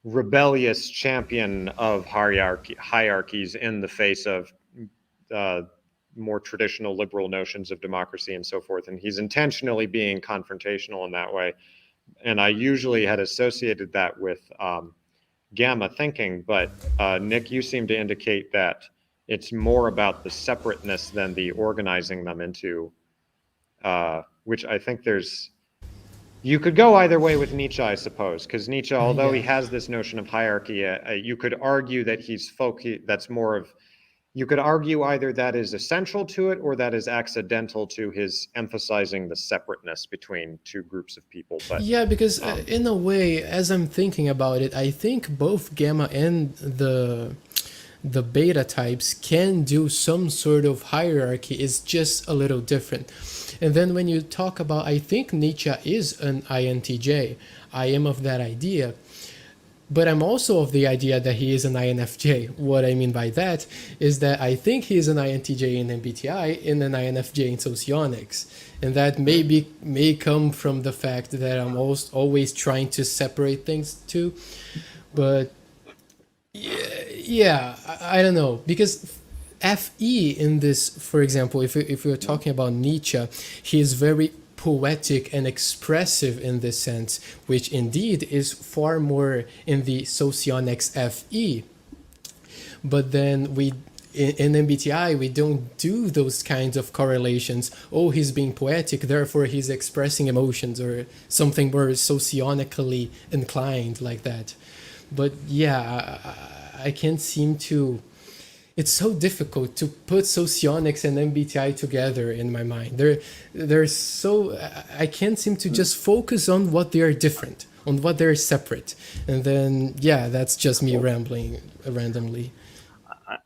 rebellious champion of hierarchies in the face of more traditional liberal notions of democracy and so forth, and he's intentionally being confrontational in that way. And I usually had associated that with gamma thinking, but Nick, you seem to indicate that it's more about the separateness than the organizing them into, which I think you could go either way with Nietzsche, I suppose, because Nietzsche, although he has this notion of hierarchy, you could argue that you could argue either that is essential to it or that is accidental to his emphasizing the separateness between two groups of people. But yeah, because in a way, as I'm thinking about it, I think both gamma and the beta types can do some sort of hierarchy. It's just a little different. And then when you talk about, I think Nietzsche is an INTJ. I am of that idea. But I'm also of the idea that he is an INFJ. What I mean by that is that I think he is an INTJ in MBTI and an INFJ in socionics. And that may come from the fact that I'm always trying to separate things too. But yeah, I don't know. Because FE in this, for example, if we're talking about Nietzsche, he is very poetic and expressive in this sense, which indeed is far more in the socionics FE. But then in MBTI, we don't do those kinds of correlations. Oh, he's being poetic, therefore he's expressing emotions or something more socionically inclined like that. But yeah, I can't seem to... It's so difficult to put socionics and MBTI together in my mind. They're so... I can't seem to just focus on what they are different, on what they're separate. And then, yeah, that's just me rambling randomly.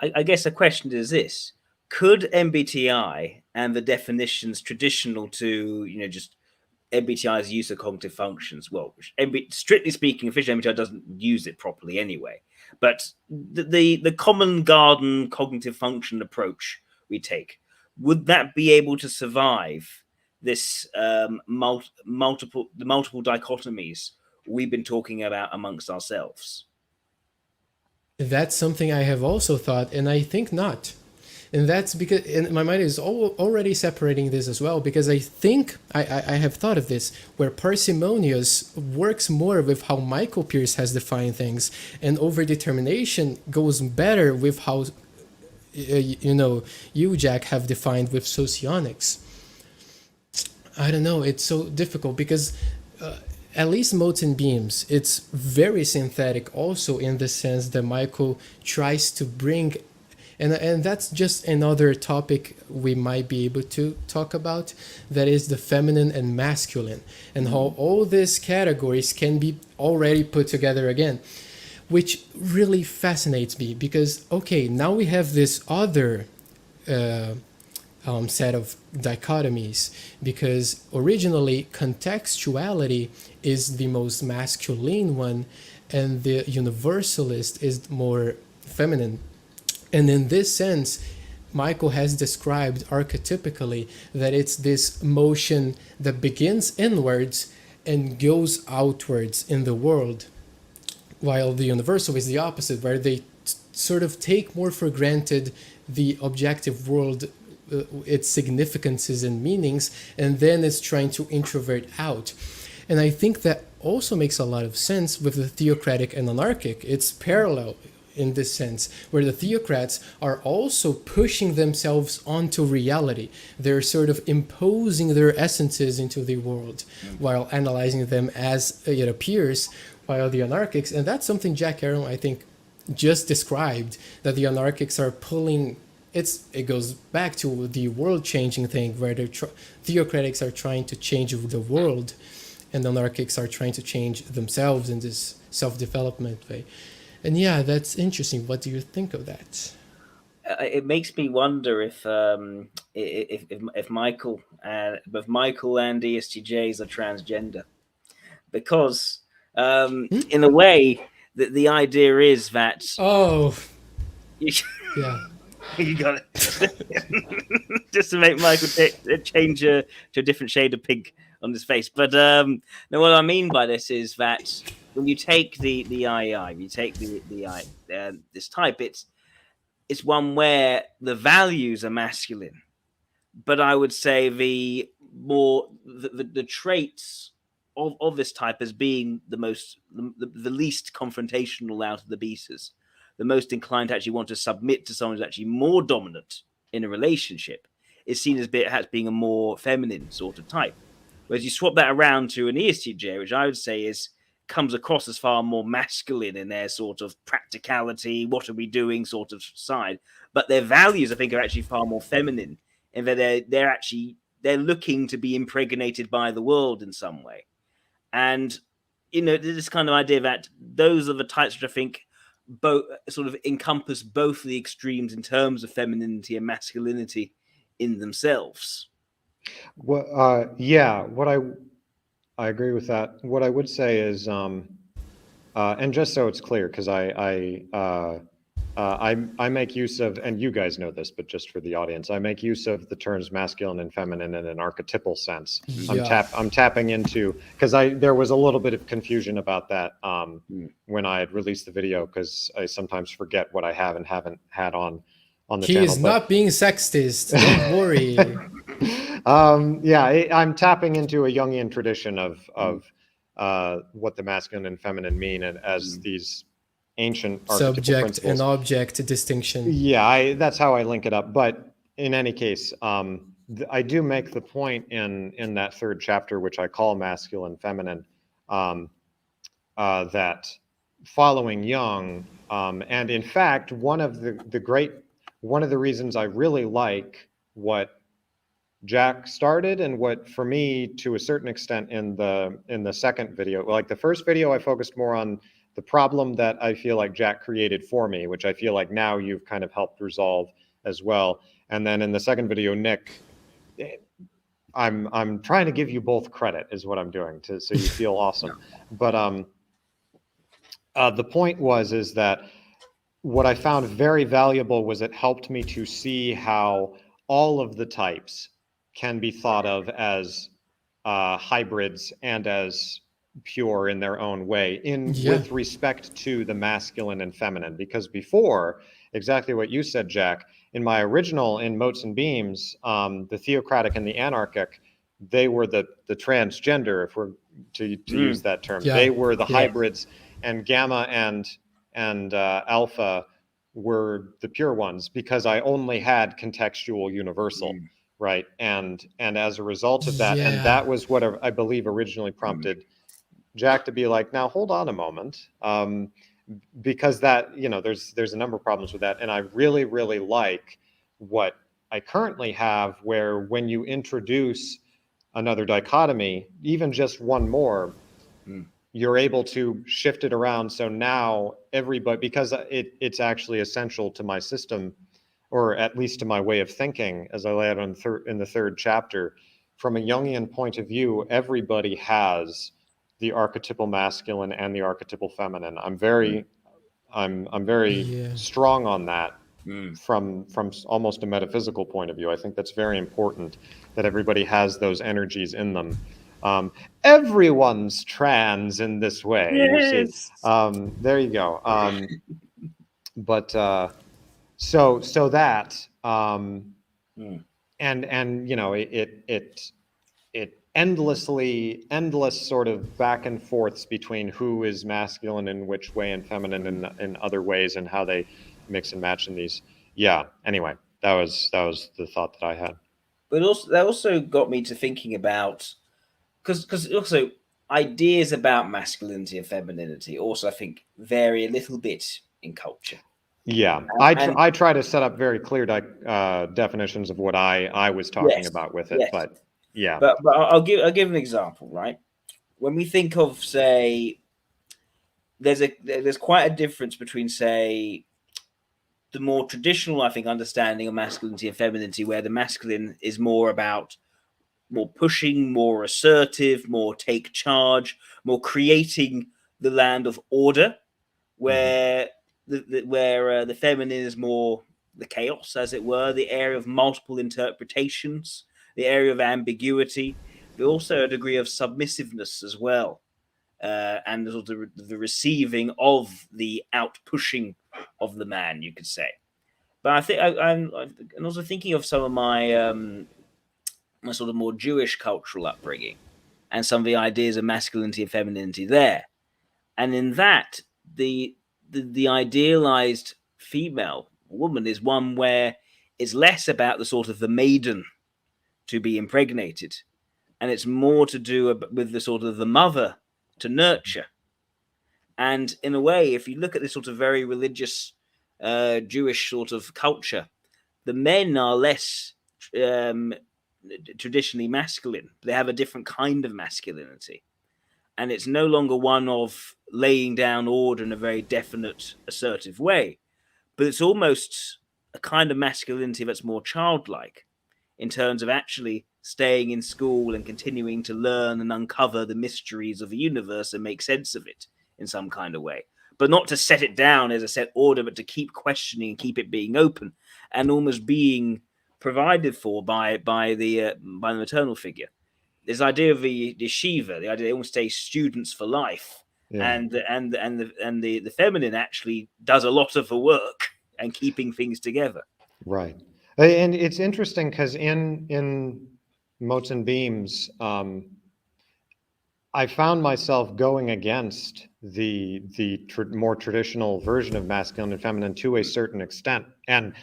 I guess the question is this. Could MBTI and the definitions traditional to, just MBTI's use of cognitive functions, well, strictly speaking, official MBTI doesn't use it properly anyway. But the common garden cognitive function approach we take, would that be able to survive this multiple dichotomies we've been talking about amongst ourselves? That's something I have also thought, and I think not. And that's because my mind is already separating this as well, because I think I have thought of this, where parsimonious works more with how Michael Pierce has defined things, and overdetermination goes better with how you, Jack, have defined with socionics. I don't know, it's so difficult because at least motes and beams, it's very synthetic also in the sense that Michael tries to bring, and that's just another topic we might be able to talk about, that is the feminine and masculine, and how all these categories can be already put together again, which really fascinates me because, okay, now we have this other set of dichotomies, because originally contextuality is the most masculine one and the universalist is more feminine. And in this sense, Michael has described archetypically that it's this motion that begins inwards and goes outwards in the world, while the universal is the opposite, where they sort of take more for granted the objective world, its significances and meanings, and then it's trying to introvert out. And I think that also makes a lot of sense with the theocratic and anarchic. It's parallel in this sense, where the theocrats are also pushing themselves onto reality. They're sort of imposing their essences into the world while analyzing them as it appears, while the anarchics, and that's something Jack Aaron, I think, just described, that the anarchics are pulling, it goes back to the world-changing thing, where the theocratics are trying to change the world, and the anarchics are trying to change themselves in this self-development way. And yeah, that's interesting. What do you think of that? It makes me wonder if Michael both Michael and ESTJs are transgender, because in a way the idea is that Oh, you, yeah. you got it just to make Michael change to a different shade of pink on his face. But no, what I mean by this is that when you take the IEI, you take this type, it's one where the values are masculine, but I would say the traits of this type as being the least confrontational out of the beasts, the most inclined to actually want to submit to someone who's actually more dominant in a relationship, is seen as being a more feminine sort of type. Whereas you swap that around to an ESTJ, which I would say comes across as far more masculine in their sort of practicality, what are we doing sort of side, but their values, I think, are actually far more feminine, in that they're looking to be impregnated by the world in some way. And this kind of idea that those are the types which I think both sort of encompass both the extremes in terms of femininity and masculinity in themselves. Well, yeah, I agree with that. What I would say is, and just so it's clear, because I make use of, and you guys know this, but just for the audience, I make use of the terms masculine and feminine in an archetypal sense. Yeah. I'm tapping into, because there was a little bit of confusion about that when I had released the video, because I sometimes forget what I have and haven't had on the He channel. is not being sexist. Don't worry. Yeah, I'm tapping into a Jungian tradition of what the masculine and feminine mean, and as these ancient archetypal Subject principles. and object distinction. Yeah, that's how I link it up. But in any case, I do make the point in that third chapter, which I call masculine, feminine, that following Jung, and in fact, one of the reasons I really like what Jack started, and what, for me, to a certain extent, in the second video, like the first video, I focused more on the problem that I feel like Jack created for me, which I feel like now you've kind of helped resolve as well. And then in the second video, Nick, I'm trying to give you both credit, is what I'm doing, so you feel awesome. But the point is that what I found very valuable was it helped me to see how all of the types can be thought of as hybrids and as pure in their own way, with respect to the masculine and feminine. Because before, exactly what you said, Jack, in my original, in Motes and Beams, the theocratic and the anarchic, they were the transgender, if we're to use that term. They were the hybrids, and gamma and alpha were the pure ones, because I only had contextual universal, right? And as a result of that, and that was what I believe originally prompted Jack to be like, now hold on a moment, because that, there's a number of problems with that. And I really, really like what I currently have, where when you introduce another dichotomy, even just one more, you're able to shift it around. So now everybody, because it's actually essential to my system, or at least to my way of thinking, as I lay out in the third chapter, from a Jungian point of view, everybody has the archetypal masculine and the archetypal feminine. I'm very Yeah. strong on that from almost a metaphysical point of view. I think that's very important, that everybody has those energies in them. Everyone's trans in this way. Yes. You see, there you go. But so that and it endless sort of back and forths between who is masculine in which way and feminine in other ways, and how they mix and match in these. Yeah. Anyway, that was the thought that I had. But also that also got me to thinking about, because also ideas about masculinity and femininity also, I think, vary a little bit in culture. Yeah, I try to set up very clear definitions of what I was talking about with it, but yeah. But I'll give an example, right? When we think of, say, there's quite a difference between, say, the more traditional, I think, understanding of masculinity and femininity, where the masculine is more about more pushing, more assertive, more take charge, more creating the land of order, where the feminine is more the chaos, as it were, the area of multiple interpretations, the area of ambiguity, but also a degree of submissiveness as well, and the receiving of the out pushing of the man, you could say. But I think I'm also thinking of some of my my sort of more Jewish cultural upbringing, and some of the ideas of masculinity and femininity there. And in that, the idealized female woman is one where it's less about the sort of the maiden to be impregnated, and it's more to do with the sort of the mother to nurture. And in a way, if you look at this sort of very religious Jewish sort of culture, the men are less traditionally masculine. They have a different kind of masculinity. And it's no longer one of laying down order in a very definite, assertive way, but it's almost a kind of masculinity that's more childlike, in terms of actually staying in school and continuing to learn and uncover the mysteries of the universe and make sense of it in some kind of way. But not to set it down as a set order, but to keep questioning and keep it being open and almost being provided for by the maternal figure. This idea of the yeshiva, the idea they almost say students for life, and the feminine actually does a lot of the work and keeping things together. Right. And it's interesting because in Motes and Beams, I found myself going against the more traditional version of masculine and feminine to a certain extent, and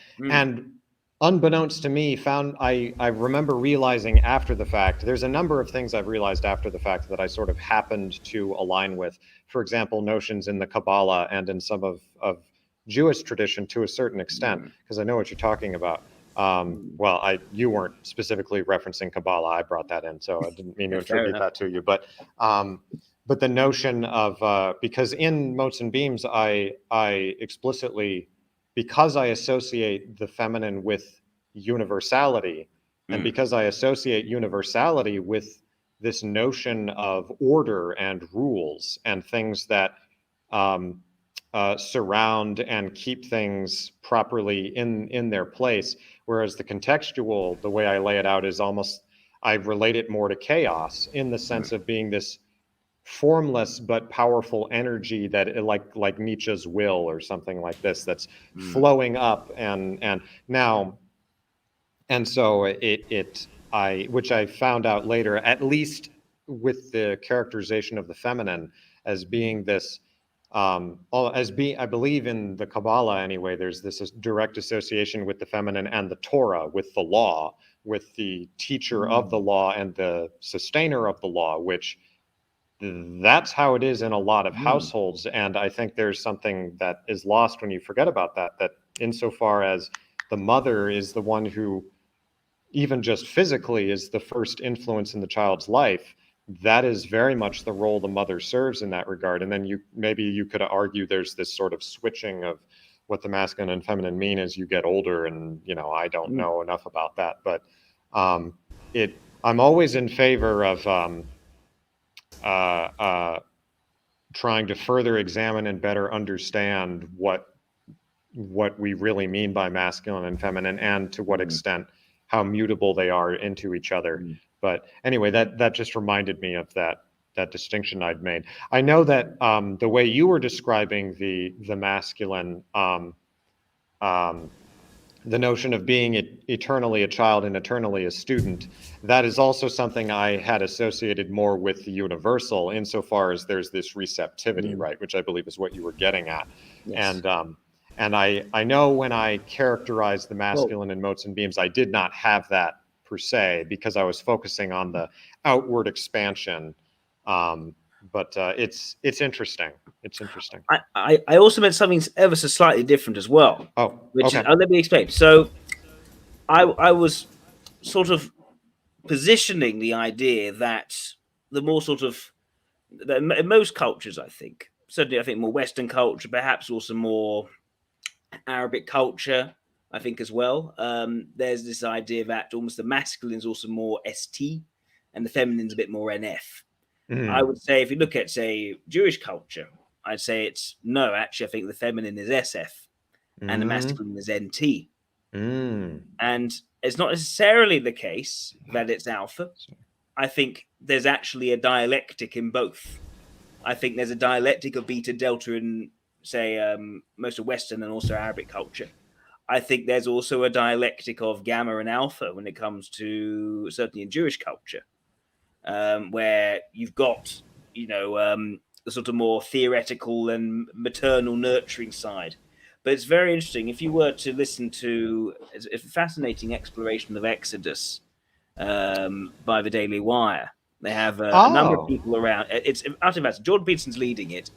unbeknownst to me, I remember realizing after the fact, there's a number of things I've realized after the fact that I sort of happened to align with. For example, notions in the Kabbalah and in some of Jewish tradition to a certain extent, because I know what you're talking about. Well, you weren't specifically referencing Kabbalah. I brought that in, so I didn't mean to attribute that to you. But the notion of because in Motes and Beams, I explicitly, because I associate the feminine with universality, and because I associate universality with this notion of order and rules and things that surround and keep things properly in their place, whereas the contextual, the way I lay it out, is almost, I relate it more to chaos in the sense of being this formless but powerful energy that like Nietzsche's will or something like this, that's flowing up and now, and so which I found out later, at least with the characterization of the feminine as being this I believe in the Kabbalah anyway, there's this direct association with the feminine and the Torah, with the law, with the teacher of the law and the sustainer of the law, which that's how it is in a lot of households. And I think there's something that is lost when you forget about that insofar as the mother is the one who, even just physically, is the first influence in the child's life, that is very much the role the mother serves in that regard. And then maybe you could argue there's this sort of switching of what the masculine and feminine mean as you get older. And, I don't know enough about that, but I'm always in favor of trying to further examine and better understand what we really mean by masculine and feminine, and to what extent how mutable they are into each other. But anyway, that just reminded me of that distinction I'd made. I know that the way you were describing the masculine, the notion of being eternally a child and eternally a student, that is also something I had associated more with the universal, insofar as there's this receptivity, right, which I believe is what you were getting at. Yes. And I know when I characterized the masculine in motes and beams, I did not have that per se, because I was focusing on the outward expansion. But it's interesting. It's interesting. I also meant something ever so slightly different as well. Oh, which okay. is, let me explain. So I was sort of positioning the idea that the more sort of, in most cultures, I think, certainly I think more Western culture, perhaps also more Arabic culture, I think as well, there's this idea that almost the masculine is also more ST and the feminine's a bit more NF. I would say if you look at, say, Jewish culture, I'd say actually I think the feminine is SF and the masculine is NT. And it's not necessarily the case that it's alpha. I think there's actually a dialectic in both. I think there's a dialectic of beta delta in, say, most of Western and also Arabic culture. I think there's also a dialectic of gamma and alpha when it comes to, certainly in Jewish culture, where you've got, the sort of more theoretical and maternal nurturing side. But it's very interesting. If you were to listen to a fascinating exploration of Exodus by the Daily Wire, they have a number of people around. It's Archetypal. Jordan Peterson's leading it,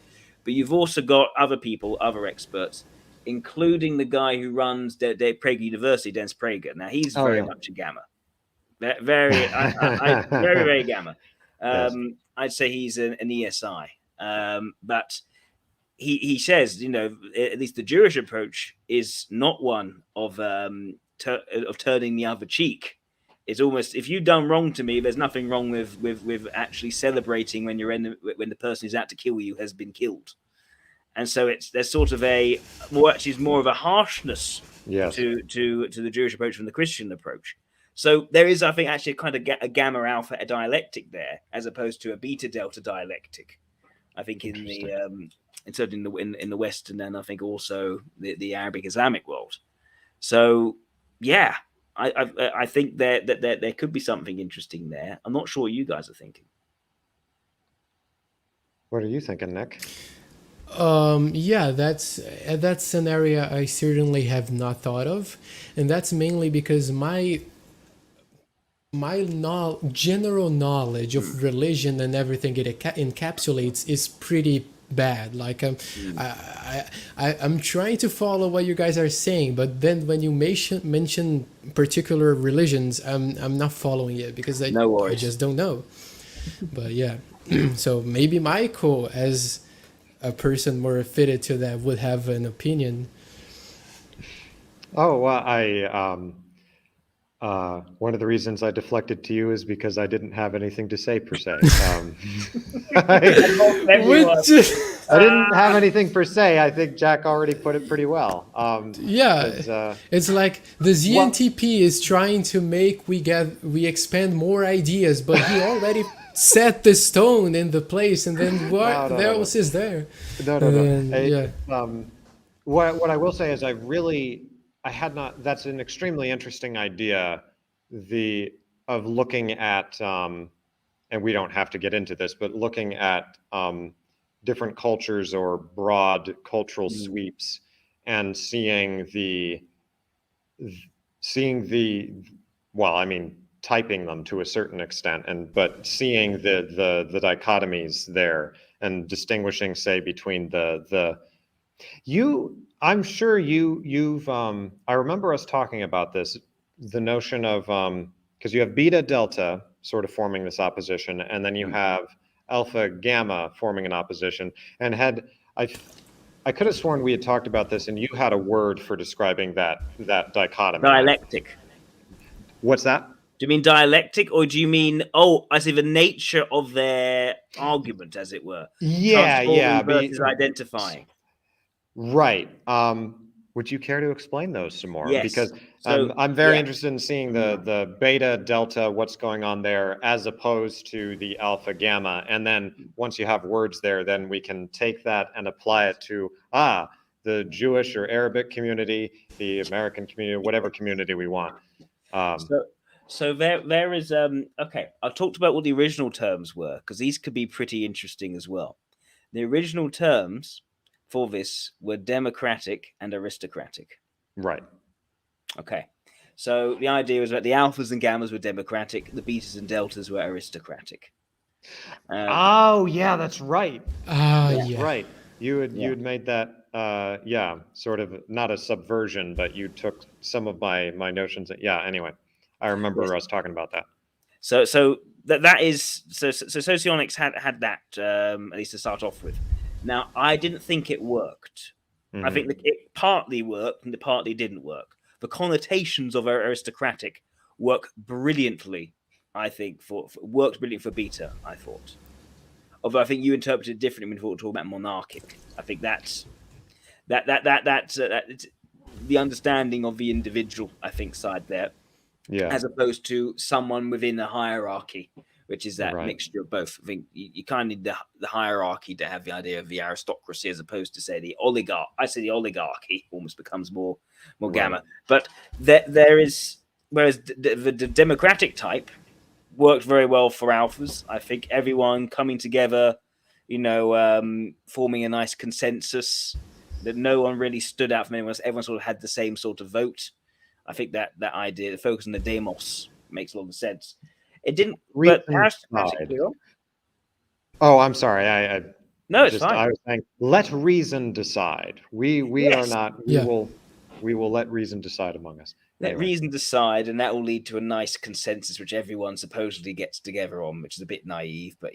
but you've also got other people, other experts, including the guy who runs Prager University, Dennis Prager. Now he's very much a gamma, very, very gamma. Yes. I'd say he's an ESI, but he says, at least the Jewish approach is not one of turning the other cheek. It's almost, if you've done wrong to me, there's nothing wrong with actually celebrating when when the person who's out to kill you has been killed. And so there's sort of more of a harshness to the Jewish approach from the Christian approach. So there is, I think, actually kind of a gamma alpha dialectic there, as opposed to a beta delta dialectic. I think in certainly in the Western, and I think also the Arabic Islamic world. So yeah, I think that there could be something interesting there. I'm not sure what you guys are thinking. What are you thinking, Nick? Yeah, that's an area I certainly have not thought of, and that's mainly because my general knowledge of religion and everything it encapsulates is pretty bad. Like I'm trying to follow what you guys are saying, but then when you mention particular religions, I'm not following it because I just don't know. But yeah, so maybe Michael, as a person more fitted to that, would have an opinion. Oh, well, one of the reasons I deflected to you is because I didn't have anything to say per se. I didn't have anything per se. I think Jack already put it pretty well. It's like the ZNTP is trying to make we expand more ideas, but he already set the stone in the place, and then what else is there? What I will say is that's an extremely interesting idea, of looking at, and we don't have to get into this, but looking at different cultures or broad cultural sweeps and seeing the typing them to a certain extent, but seeing the dichotomies there and distinguishing, say, between I'm sure you've I remember us talking about this, the notion of because you have beta delta sort of forming this opposition, and then you have alpha gamma forming an opposition, and I could have sworn we had talked about this, and you had a word for describing that dichotomy. Dialectic. What's that? Do you mean dialectic, or do you mean, I see, the nature of their argument, as it were? Yeah. Versus identifying. Right. Would you care to explain those some more? Yes. Because So, I'm very interested in seeing the beta, delta, what's going on there, as opposed to the alpha, gamma. And then once you have words there, then we can take that and apply it to, the Jewish or Arabic community, the American community, whatever community we want. So there is, okay, I've talked about what the original terms were, because these could be pretty interesting as well. The original terms for this were democratic and aristocratic. Right. Okay. So the idea was that the alphas and gammas were democratic, the betas and deltas were aristocratic. Yeah, that's right. Yeah. Right. You had made that sort of not a subversion, but you took some of my notions. Anyway, I remember us talking about that. So that is socionics had that at least to start off with. Now, I didn't think it worked. I think that it partly worked and it partly didn't work. The connotations of aristocratic work brilliantly, I think, worked brilliantly for beta, I thought. Although I think you interpreted it differently when you were talking about monarchic. I think that's the understanding of the individual, I think, side there. Yeah. As opposed to someone within a hierarchy, which is that mixture of both. I think you kind of need the hierarchy to have the idea of the aristocracy, as opposed to, say, the oligarch. I say the oligarchy almost becomes more gamma. But there is, whereas the democratic type worked very well for alphas. I think everyone coming together, forming a nice consensus, that no one really stood out from anyone else. Everyone sort of had the same sort of vote. I think that idea, the focus on the demos, makes a lot of sense. It didn't. But I'm sorry. No, it's fine. I was saying, let reason decide. We are not. We will let reason decide among us. Let reason decide, and that will lead to a nice consensus, which everyone supposedly gets together on, which is a bit naive, but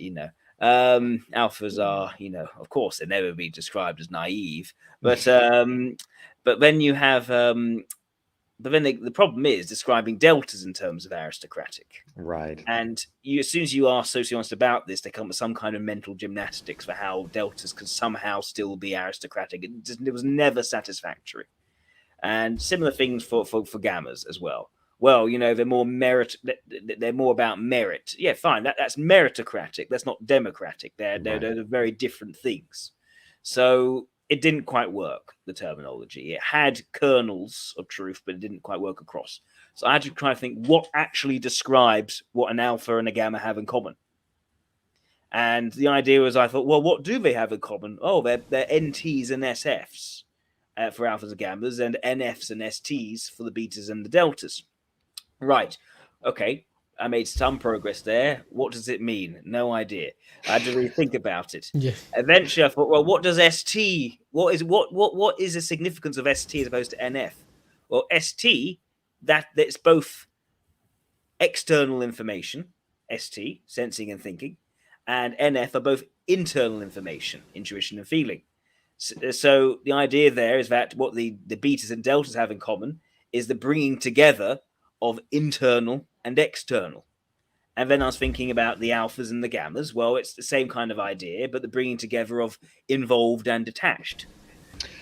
alphas are, of course, they'll never be described as naive, but then you have. But then the problem is describing deltas in terms of aristocratic. Right. And as soon as you ask sociologists about this, they come with some kind of mental gymnastics for how deltas can somehow still be aristocratic. It was never satisfactory. And similar things for gammas as well. Well, they're more they're more about merit. Yeah, fine. That's meritocratic. That's not democratic. They're very different things. So it didn't quite work, the terminology. It had kernels of truth, but it didn't quite work across. So I had to try to think what actually describes what an alpha and a gamma have in common. And the idea was, I thought, well, what do they have in common? Oh, they're NTs and SFs for alphas and gammas, and NFs and STs for the betas and the deltas. Right. Okay. I made some progress there. What does it mean? No idea. I had to really think about it. Yeah. Eventually, I thought, well, what does ST? What is the significance of ST as opposed to NF? Well, ST, that's both external information, ST, sensing and thinking, and NF are both internal information, intuition and feeling. So the idea there is that what the betas and deltas have in common is the bringing together of internal and external. And then I was thinking about the alphas and the gammas. Well, it's the same kind of idea, but the bringing together of involved and detached.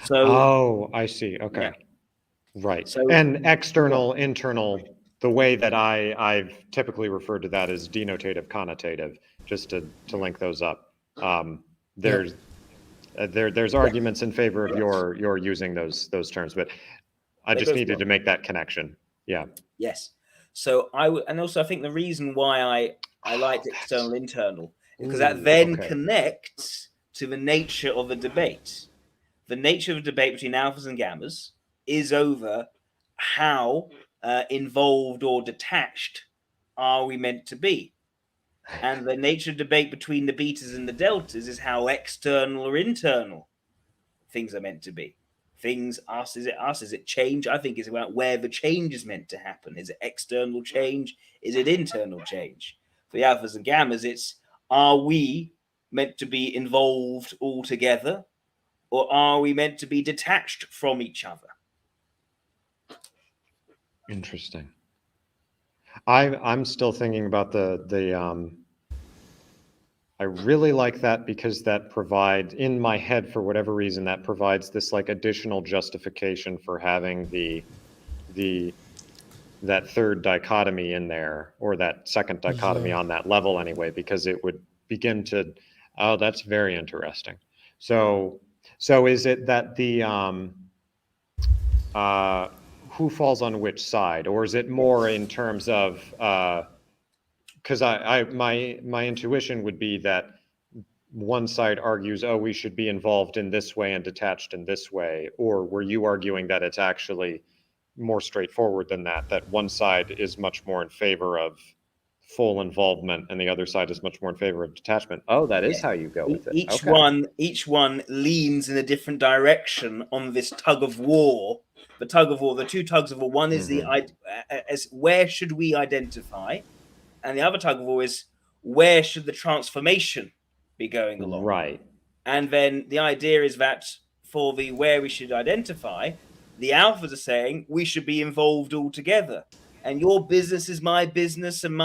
So, I see. Okay. Yeah. Right. So, and external, internal, the way that I've typically referred to that as denotative, connotative, just to link those up. There's arguments in favor of your using those terms, but I just needed to make that connection. Yeah. Yes. So I think the reason why I liked external internal is because that then connects to the nature of a debate. The nature of a debate between alphas and gammas is over how involved or detached are we meant to be? And the nature of debate between the betas and the deltas is how external or internal things are meant to be. Things, us, is it us? Is it change? I think it's about where the change is meant to happen. Is it external change? Is it internal change? For the alphas and gammas, it's, are we meant to be involved all together, or are we meant to be detached from each other? Interesting. I'm still thinking about the I really like that because that provides, in my head, for whatever reason, that provides this like additional justification for having that third dichotomy in there, or that second dichotomy on that level anyway, because it would begin to, oh, that's very interesting. So is it that the who falls on which side, or is it more in terms of because my intuition would be that one side argues, oh, we should be involved in this way and detached in this way, or were you arguing that it's actually more straightforward than that, that one side is much more in favor of full involvement and the other side is much more in favor of detachment? Oh, that is how you go with it. Each Okay. each one leans in a different direction on this tug of war. The tug of war, the two tugs of war. One is the as where should we identify, and the other tug of war is where should the transformation be going along. Right. And then the idea is that for the where we should identify, the alphas are saying we should be involved all together. And your business is my business, and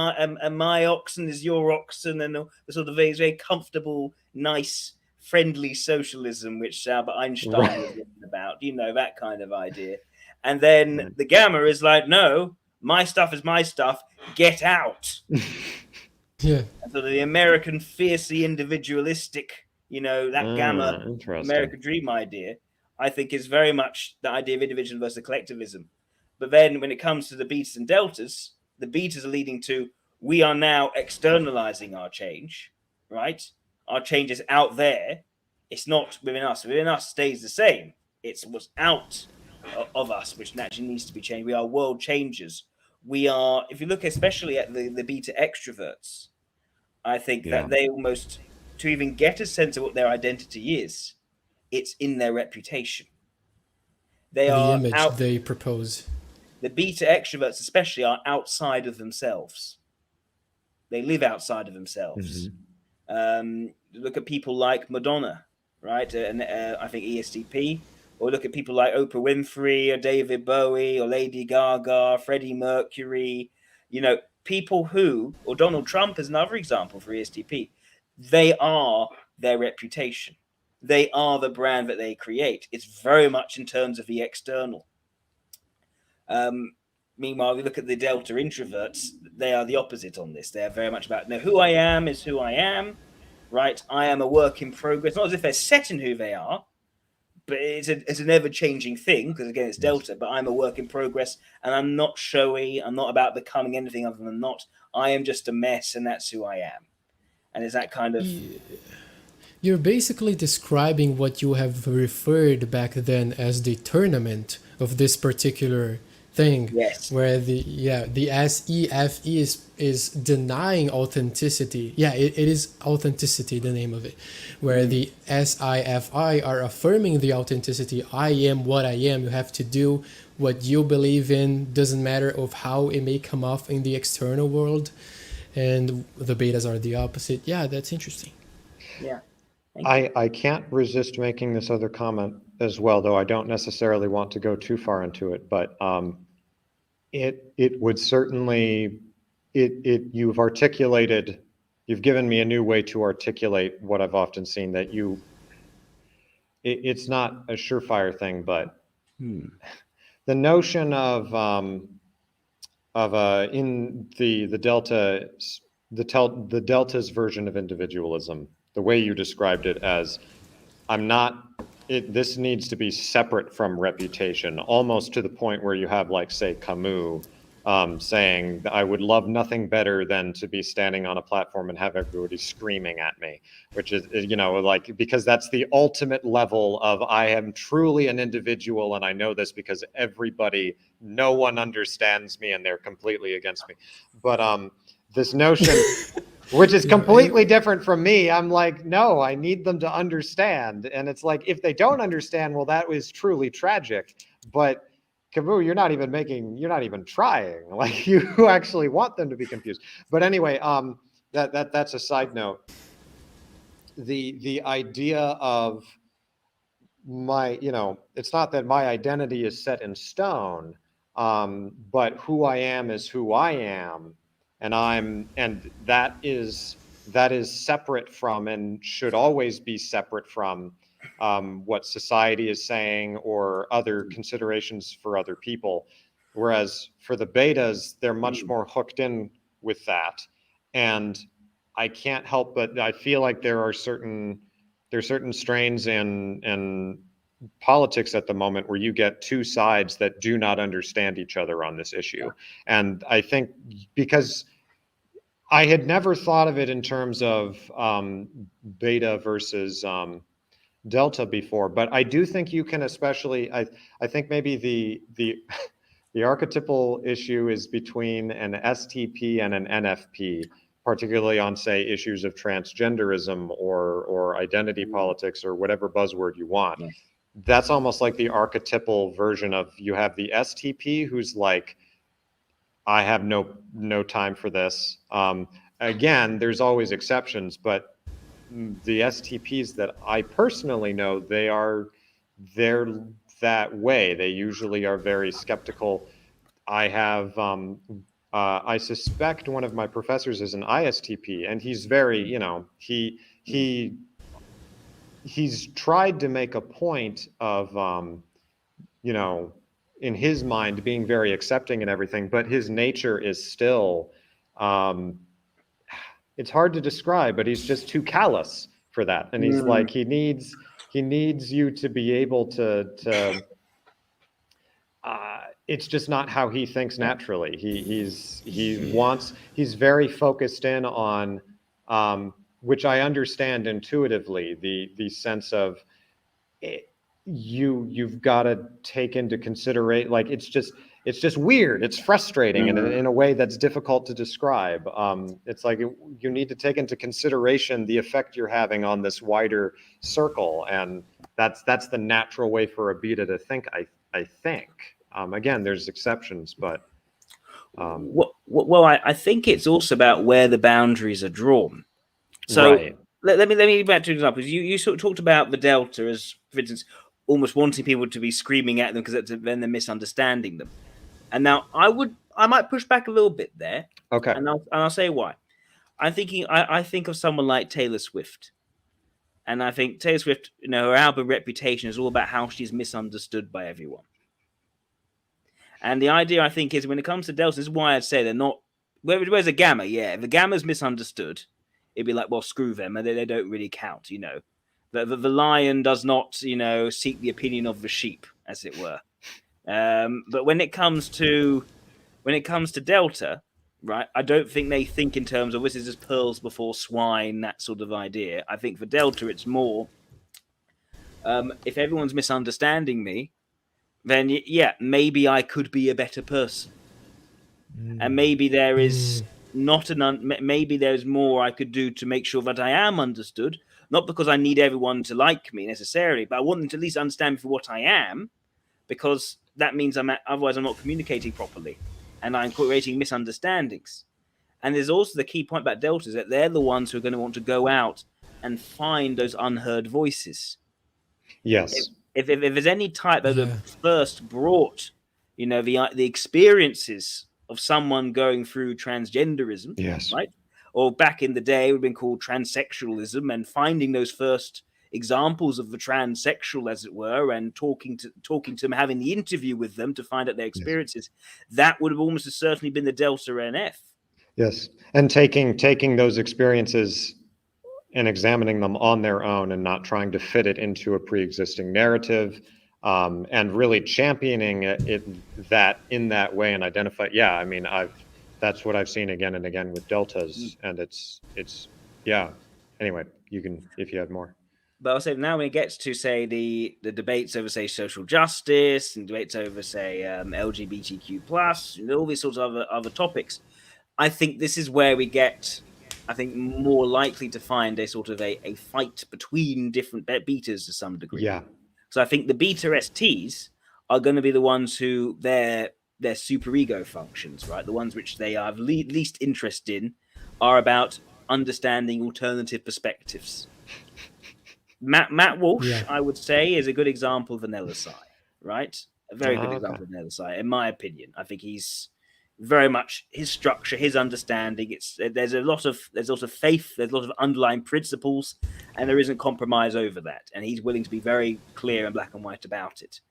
my oxen is your oxen, and the sort of very comfortable, nice, friendly socialism, which Albert Einstein was written about, you know, that kind of idea. And then the gamma is like, no, my stuff is my stuff, get out. Yeah. And so the American fiercely individualistic, you know, that gamma American dream idea, I think is very much the idea of individualism versus collectivism. But then when it comes to the betas and deltas, the betas are leading to, we are now externalizing our change, right? Our change is out there. It's not within us. Within us stays the same. It's what's out of us, which naturally needs to be changed. We are world changers. We are, if you look especially at the beta extroverts, I think that they almost, to even get a sense of what their identity is, it's in their reputation. They The are image out. they propose. The beta extroverts especially are outside of themselves. They live outside of themselves. Look at people like Madonna, right? And I think ESTP. Or look at people like Oprah Winfrey or David Bowie or Lady Gaga, Freddie Mercury. You know, people who, or Donald Trump is another example for ESTP. They are their reputation. They are the brand that they create. It's very much in terms of the external. Meanwhile, we look at the Delta introverts, they are the opposite on this. They're very much about, no, who I am is who I am, right? I am a work in progress. Not as if they're set in who they are, but it's an ever-changing thing, because again, it's Delta, but I'm a work in progress, and I'm not showy. I'm not about becoming anything other than not. I am just a mess, and that's who I am. And is that kind of... You're basically describing what you have referred back then as the tournament of this particular thing. Yes. Where the SEFE is denying authenticity. Yeah, it is authenticity, the name of it. Where the SIFI are affirming the authenticity. I am what I am. You have to do what you believe in. Doesn't matter of how it may come off in the external world. And the betas are the opposite. Yeah, that's interesting. Yeah. I can't resist making this other comment as well, though I don't necessarily want to go too far into it, but it would certainly, you've articulated, you've given me a new way to articulate what I've often seen, that it's not a surefire thing, but the notion of in the Delta's version of individualism, the way you described it as, this needs to be separate from reputation, almost to the point where you have, like, say, Camus, saying I would love nothing better than to be standing on a platform and have everybody screaming at me, which is, you know, like, because that's the ultimate level of I am truly an individual and I know this because no one understands me and they're completely against me. But this notion, which is completely different from me, I'm like, no, I need them to understand. And it's like, if they don't understand, well, that was truly tragic. But Camus, you're not even trying. Like, you actually want them to be confused. But anyway, that's a side note. The idea of my, you know, it's not that my identity is set in stone, but who I am is who I am, and that is separate from and should always be separate from what society is saying or other considerations for other people. Whereas for the betas, they're much more hooked in with that. And I can't help but I feel like there's certain strains in politics at the moment where you get two sides that do not understand each other on this issue. And I think because I had never thought of it in terms of beta versus delta before, but I do think you can, especially, I think maybe the archetypal issue is between an STP and an NFP, particularly on, say, issues of transgenderism or identity politics or whatever buzzword you want. Yes. That's almost like the archetypal version of, you have the STP who's like, I have no time for this. Again, there's always exceptions, but the STPs that I personally know, they're that way. They usually are very skeptical. I have, I suspect one of my professors is an ISTP, and he's very, you know, he's tried to make a point of, you know, in his mind being very accepting and everything, but his nature is still, it's hard to describe, but he's just too callous for that. And he's like, he needs you to be able to it's just not how he thinks naturally. He's very focused in on, which I understand intuitively, the sense of you've got to take into consideration, like, it's just weird. It's frustrating in a way that's difficult to describe. It's like you need to take into consideration the effect you're having on this wider circle, and that's the natural way for a beta to think. I think. Again, there's exceptions, but well, I think it's also about where the boundaries are drawn. So right. let me back to examples. You sort of talked about the delta as, for instance, almost wanting people to be screaming at them because then they're misunderstanding them. And now I might push back a little bit there. Okay. And I'll say why. I think of someone like Taylor Swift. And I think Taylor Swift, you know, her album Reputation is all about how she's misunderstood by everyone. And the idea, I think, is when it comes to delta, this is why I'd say they're not. Where's a gamma? Yeah, if the gamma's misunderstood, it'd be like, well, screw them, and they don't really count, you know. The lion does not, you know, seek the opinion of the sheep, as it were. But when it comes to delta, right, I don't think they think in terms of this is just pearls before swine, that sort of idea. I think for delta, it's more, if everyone's misunderstanding me, then yeah, maybe I could be a better person, and maybe there is maybe there's more I could do to make sure that I am understood. Not because I need everyone to like me necessarily, but I want them to at least understand me for what I am, because that means otherwise I'm not communicating properly, and I'm creating misunderstandings. And there's also the key point about deltas, that they're the ones who are going to want to go out and find those unheard voices. Yes. If there's any type that have first brought, you know, the experiences of someone going through transgenderism, yes, right? Or back in the day, it would have been called transsexualism, and finding those first examples of the transsexual, as it were, and talking to them, having the interview with them to find out their experiences, that would have almost certainly been the delta NF. Yes, and taking those experiences and examining them on their own and not trying to fit it into a pre-existing narrative, and really championing that in that way and identify. Yeah, I mean, that's what I've seen again and again with deltas, and it's yeah. Anyway, you can, if you have more. But I'll say now when it gets to, say, the debates over, say, social justice and debates over, say, LGBTQ plus, all these sorts of other topics, I think this is where we get, I think, more likely to find a sort of a fight between different betas to some degree. Yeah. So I think the beta STs are going to be the ones who their superego functions, right? The ones which they are least interested in are about understanding alternative perspectives. Matt Walsh, I would say, is a good example of Vanilla Psi, right? A very good example of Vanilla Psi, in my opinion. I think he's very much his structure, his understanding. There's a lot of faith, there's a lot of underlying principles, and there isn't compromise over that. And he's willing to be very clear and black and white about it.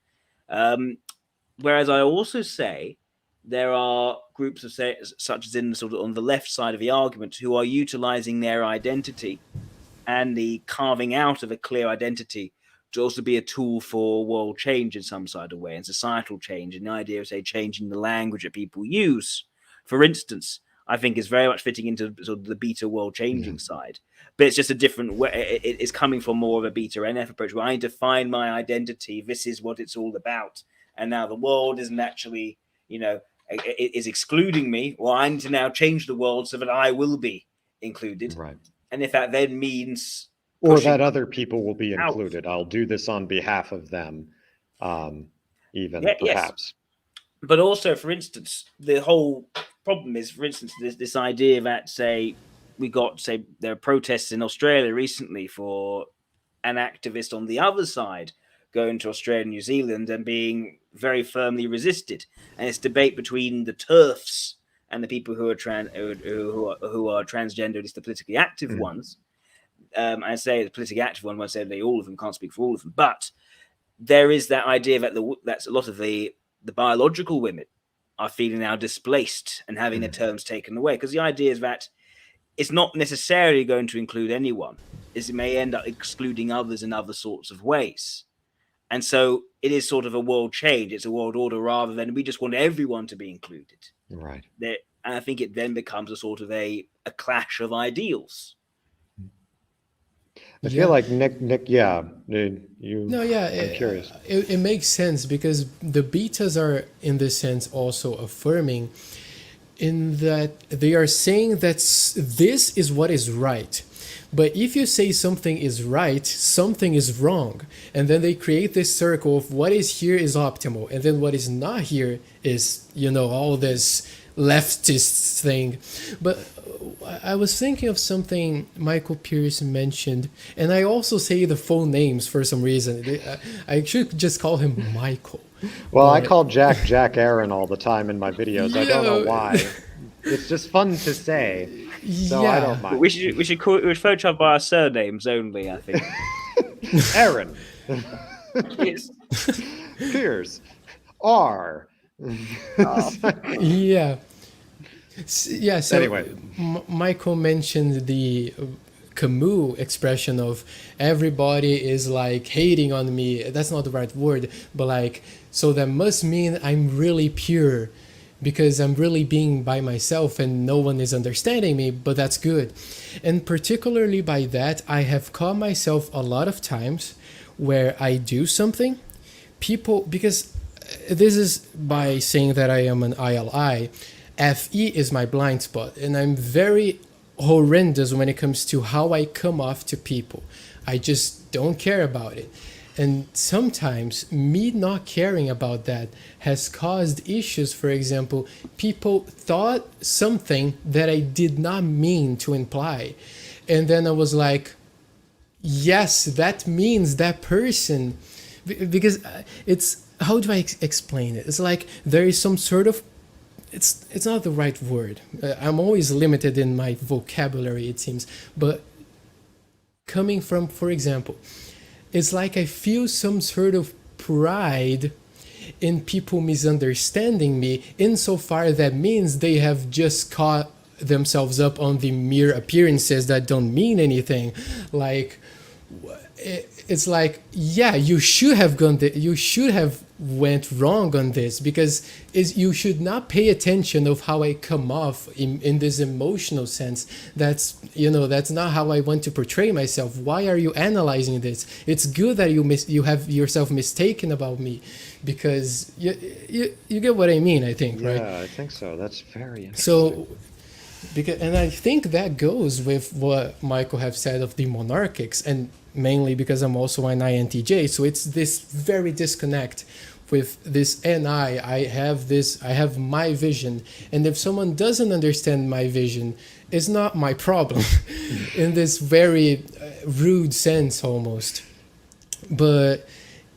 Whereas I also say there are groups of such as in sort of on the left side of the argument who are utilizing their identity and the carving out of a clear identity to also be a tool for world change in some sort of way and societal change. And the idea of, say, changing the language that people use, for instance, I think is very much fitting into sort of the beta world changing side. But it's just a different way. It's coming from more of a beta NF approach where I define my identity. This is what it's all about. And now the world isn't actually, it is excluding me. Well, I need to now change the world so that I will be included. Right. And if that then means... Or that other people will be included. I'll do this on behalf of them, perhaps. Yes. But also, for instance, the whole problem is, for instance, this idea that, say, there are protests in Australia recently for an activist on the other side going to Australia and New Zealand and being very firmly resisted. And it's debate between the TERFs and the people who are transgender, at least the politically active ones. I say the politically active one won't say they all of them, can't speak for all of them, but there is that idea that that's a lot of the biological women are feeling now displaced and having their terms taken away, because the idea is that it's not necessarily going to include anyone. It may end up excluding others in other sorts of ways. And so it is sort of a world change. It's a world order rather than we just want everyone to be included. Right. And I think it then becomes a sort of a clash of ideals. I feel like Nick, I'm curious. It makes sense because the betas are, in this sense, also affirming in that they are saying that this is what is right. But if you say something is right, something is wrong. And then they create this circle of what is here is optimal. And then what is not here is, all this leftist thing. But I was thinking of something Michael Pierce mentioned, and I also say the full names for some reason. I should just call him Michael. Well, I call Jack Aaron all the time in my videos. I don't know why. It's just fun to say, so I don't mind. We should refer to by our surnames only, I think. Aaron. Yes. Pierce. R. Yeah. So anyway, Michael mentioned the Camus expression of everybody is like hating on me. That's not the right word, but so that must mean I'm really pure because I'm really being by myself and no one is understanding me, but that's good. And particularly by that, I have caught myself a lot of times where I do something, because this is by saying that I am an ILI, FE is my blind spot, and I'm very horrendous when it comes to how I come off to people. I just don't care about it. And sometimes me not caring about that has caused issues. For example, people thought something that I did not mean to imply. And then I was like, yes, that means that person, because it's, how do I explain it? It's like there is some sort of, it's not the right word. I'm always limited in my vocabulary, it seems. But coming from, for example, it's like I feel some sort of pride in people misunderstanding me, insofar that means they have just caught themselves up on the mere appearances that don't mean anything. Like, it's like, yeah, you should have you should have went wrong on this, because you should not pay attention of how I come off in this emotional sense. That's, that's not how I want to portray myself. Why are you analyzing this? It's good that you have yourself mistaken about me, because you get what I mean, I think, right? Yeah, I think so. That's very interesting. So, and I think that goes with what Michael have said of the monarchics, and mainly because I'm also an INTJ, so it's this very disconnect with this NI. I have my vision, and if someone doesn't understand my vision, it's not my problem, in this very rude sense almost. But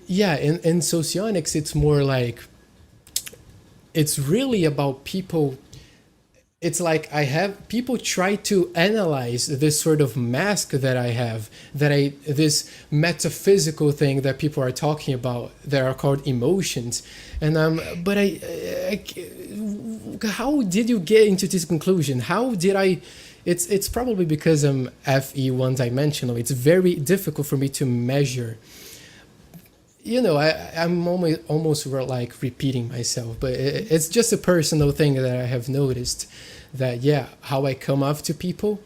yeah, in socionics, it's more like, it's really about people. It's like people try to analyze this sort of mask that I have, this metaphysical thing that people are talking about that are called emotions. And but how did you get into this conclusion? How did I? It's probably because I'm FE one dimensional. It's very difficult for me to measure. I'm almost like repeating myself, but it's just a personal thing that I have noticed, that, yeah, how I come off to people,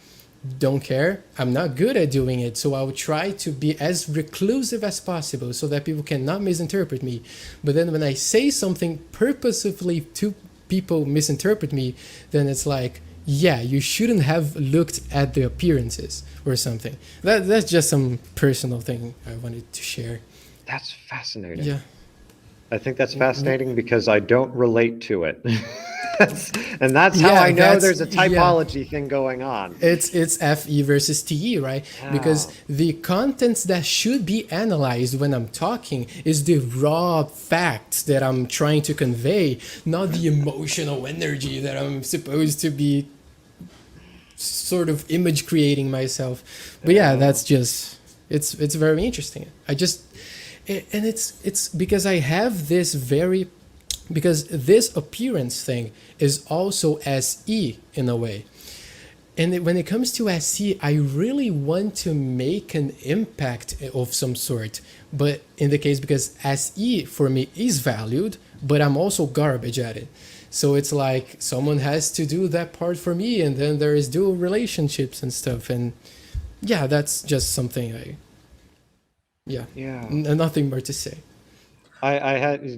don't care. I'm not good at doing it, so I will try to be as reclusive as possible so that people cannot misinterpret me. But then when I say something purposefully to people misinterpret me, then it's like, yeah, you shouldn't have looked at the appearances or something. That's just some personal thing I wanted to share. That's fascinating. Yeah. I think that's fascinating because I don't relate to it. That's how I know there's a typology thing going on. It's FE versus TE, right? Oh. Because the contents that should be analyzed when I'm talking is the raw facts that I'm trying to convey, not the emotional energy that I'm supposed to be sort of image creating myself. But yeah, that's just, it's very interesting. And it's because I have this because this appearance thing is also SE in a way. And when it comes to SE, I really want to make an impact of some sort. But in the case, because SE for me is valued, but I'm also garbage at it. So it's like someone has to do that part for me, and then there is dual relationships and stuff. And yeah, that's just something nothing more to say. I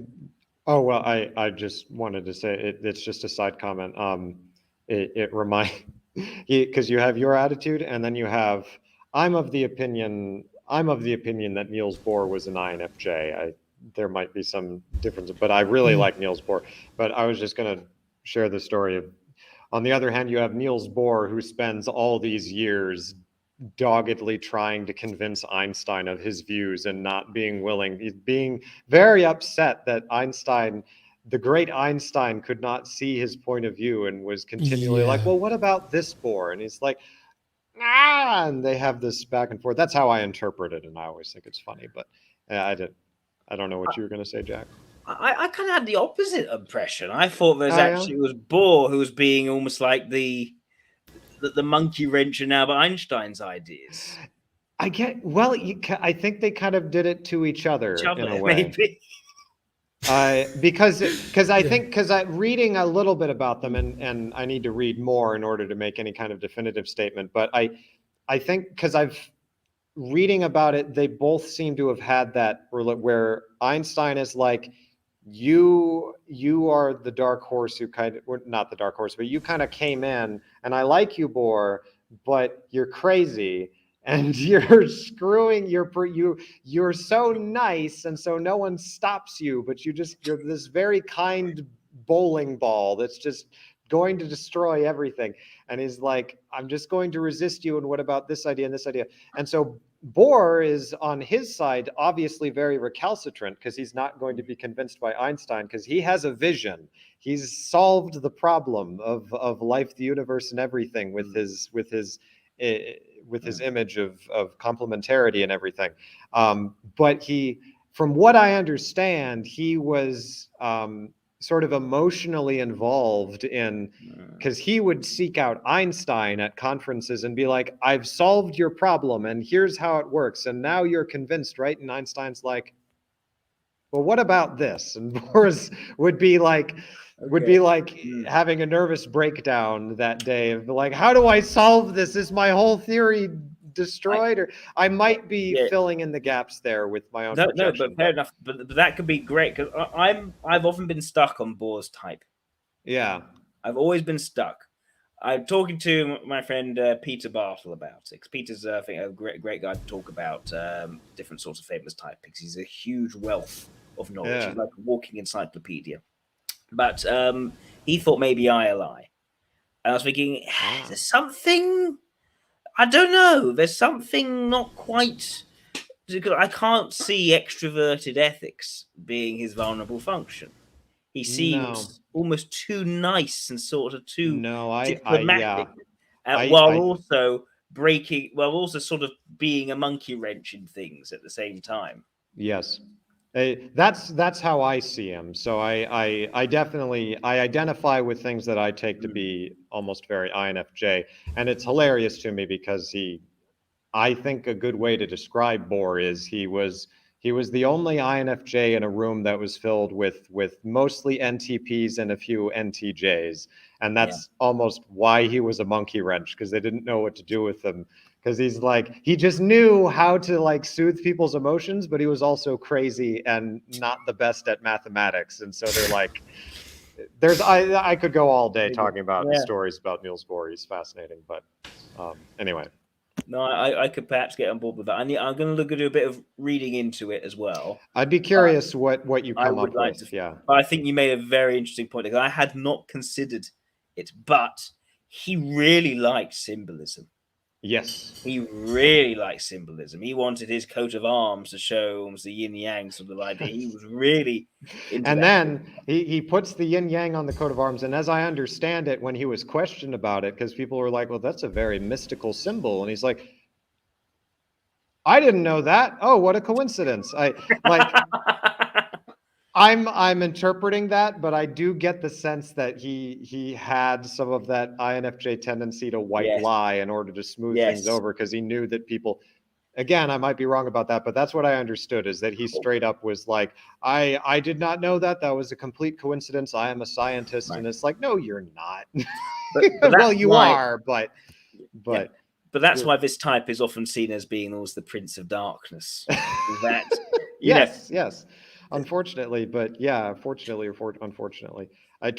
just wanted to say it's just a side comment. It reminds, because you have your attitude, and then you have, I'm of the opinion that Niels Bohr was an INFJ. There might be some difference, but I really like Niels Bohr. But I was just going to share the story of, on the other hand, you have Niels Bohr, who spends all these years doggedly trying to convince Einstein of his views and not being willing. He's being very upset that Einstein, the great Einstein, could not see his point of view, and was continually like, well, what about this Bohr? And he's like, and they have this back and forth. That's how I interpret it, and I always think it's funny. But I don't know what you were going to say, Jack. I kind of had the opposite impression. I thought it was Bohr who was being almost like the monkey wrench in Albert Einstein's ideas. I think they kind of did it to each other in a way. Maybe. Because reading a little bit about them, and I need to read more in order to make any kind of definitive statement. But I think because I've reading about it, they both seem to have had that where Einstein is like, you are the dark horse who not the dark horse, but you kind of came in, and I like you, Bohr, but you're crazy and you're screwing, you're so nice, and so no one stops you, but you're this very kind bowling ball that's just going to destroy everything. And he's like, I'm just going to resist you, and what about this idea and this idea? And so Bohr is on his side obviously very recalcitrant, because he's not going to be convinced by Einstein, because he has a vision. He's solved the problem of life, the universe, and everything with his image of complementarity and everything. But from what I understand, he was sort of emotionally involved in, because he would seek out Einstein at conferences and be like, I've solved your problem and here's how it works. And now you're convinced, right? And Einstein's like, well, what about this? And Boris would be like having a nervous breakdown that day of like, how do I solve this? Is my whole theory destroyed? Or I might be filling in the gaps there with my own projection. No, but fair enough. But that could be great, because I've often been stuck on Bohr's type. Yeah. I've always been stuck. I'm talking to my friend Peter Bartle about it. Peter's, I think, a great guy to talk about different sorts of famous type, because he's a huge wealth of knowledge. Yeah. He's like a walking encyclopedia. But he thought maybe ILI. And I was thinking, there's something, I don't know, there's something not quite, I can't see extroverted ethics being his vulnerable function. He seems almost too nice and sort of too diplomatic, while also sort of being a monkey wrench in things at the same time. Yes. That's how I see him. So I definitely identify with things that I take to be almost very INFJ, and it's hilarious to me because I think a good way to describe Bohr is he was the only INFJ in a room that was filled with mostly NTPs and a few NTJs, and that's almost why he was a monkey wrench, because they didn't know what to do with him. Because he just knew how to like soothe people's emotions, but he was also crazy and not the best at mathematics. And so they're like, I could go all day talking about stories about Niels Bohr. He's fascinating, but anyway. No, I could perhaps get on board with that. I'm going to do a bit of reading into it as well. I'd be curious what you come up with. But I think you made a very interesting point, because I had not considered it, but he really liked symbolism. Yes. He really liked symbolism. He wanted his coat of arms to show almost the yin yang sort of idea. He was really into and then he puts the yin yang on the coat of arms. And as I understand it, when he was questioned about it, because people were like, well, that's a very mystical symbol. And he's like, I didn't know that. Oh, what a coincidence. I'm interpreting that, but I do get the sense that he had some of that INFJ tendency to white lie in order to smooth things over, because he knew that people, again, I might be wrong about that, but that's what I understood, is that he straight up was like, I did not know that. That was a complete coincidence. I am a scientist. Right. And it's like, no, you're not. But well, you are, but that's why this type is often seen as being always the Prince of Darkness. That yes. Unfortunately, but fortunately or unfortunately, I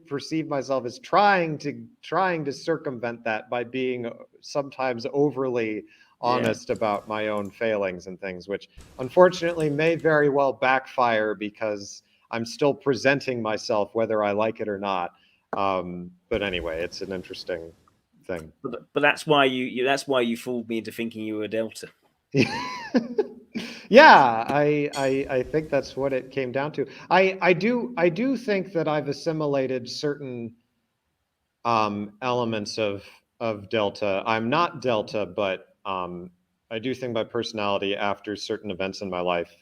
perceive myself as trying to circumvent that by being sometimes overly honest about my own failings and things, which unfortunately may very well backfire, because I'm still presenting myself whether I like it or not. But anyway, it's an interesting thing. But that's why you fooled me into thinking you were a Delta. Yeah, I think that's what it came down to. I do think that I've assimilated certain elements of Delta. I'm not Delta, but I do think my personality after certain events in my life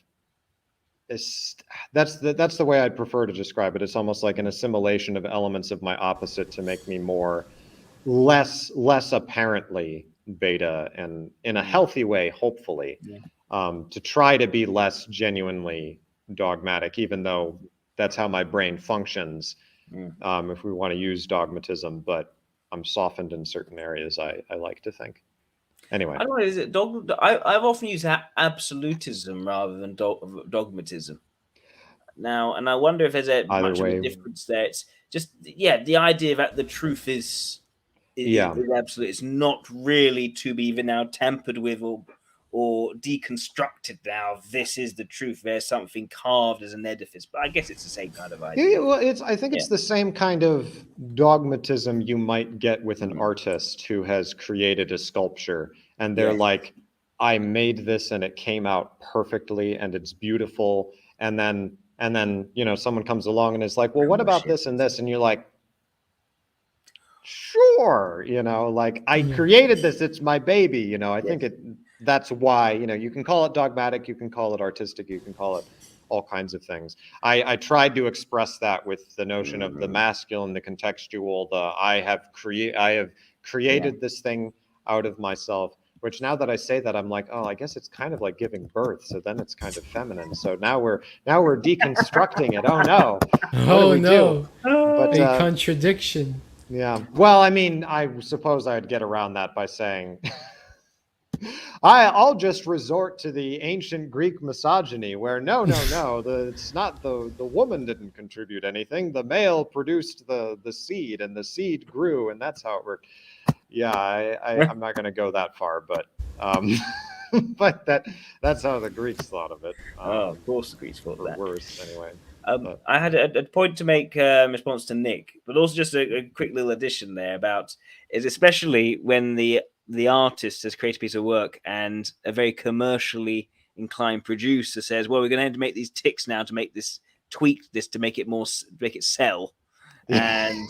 that's the way I'd prefer to describe it. It's almost like an assimilation of elements of my opposite to make me less apparently beta, and in a healthy way, hopefully. To try to be less genuinely dogmatic, even though that's how my brain functions, if we want to use dogmatism, but I'm softened in certain areas, I like to think. Anyway. I don't know, is it I've often used absolutism rather than dogmatism. Now, and I wonder if there's much of a difference there. It's just, the idea that the truth is absolute. It's not really to be even now tampered with or deconstructed. Now this is the truth. There's something carved as an edifice, but I guess it's the same kind of idea. Yeah, well, I think it's the same kind of dogmatism you might get with an artist who has created a sculpture, and they're like, I made this and it came out perfectly and it's beautiful, and then someone comes along and is like, well, what about this and this, and you're like, sure, I created this, it's my baby. I think that's why, you can call it dogmatic, you can call it artistic, you can call it all kinds of things. I tried to express that with the notion of the masculine, the contextual, the I have created this thing out of myself, which now that I say that, I'm like, oh, I guess it's kind of like giving birth. So then it's kind of feminine. So now we're deconstructing it. Oh no. What do Oh we no, do? But a contradiction. yeah. Well, I mean, I suppose I'd get around that by saying I'll just resort to the ancient Greek misogyny where no, it's not the woman didn't contribute anything. The male produced the seed and the seed grew, and that's how it worked. Yeah, I'm not going to go that far, but but that's how the Greeks thought of it. Of course, the Greeks thought or that. worse, anyway. I had a point to make in response to Nick, but also just a quick little addition there about is especially when the artist has created a piece of work and a very commercially inclined producer says, "Well, we're going to have to make these ticks now to make this tweak this to make it sell." And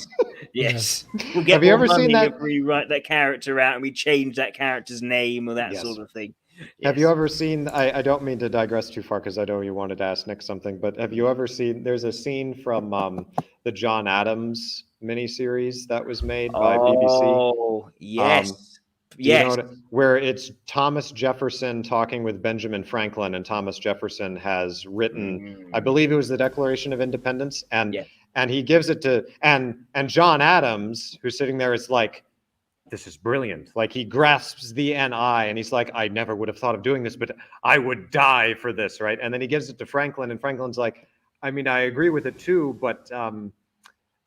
yes, we'll get Have you more ever money seen that? if we write that character out and we change that character's name or that Yes. sort of thing. Have you ever seen, I don't mean to digress too far because I know you wanted to ask Nick something, but have you ever seen, there's a scene from the John Adams miniseries that was made by BBC. Oh, yes. Do you know where it's Thomas Jefferson talking with Benjamin Franklin, and Thomas Jefferson has written, I believe it was the Declaration of Independence, and he gives it to, and John Adams, who's sitting there, is like, this is brilliant. Like, he grasps the NI and he's like, I never would have thought of doing this, but I would die for this, right? And then he gives it to Franklin, and Franklin's like, I mean, I agree with it too, but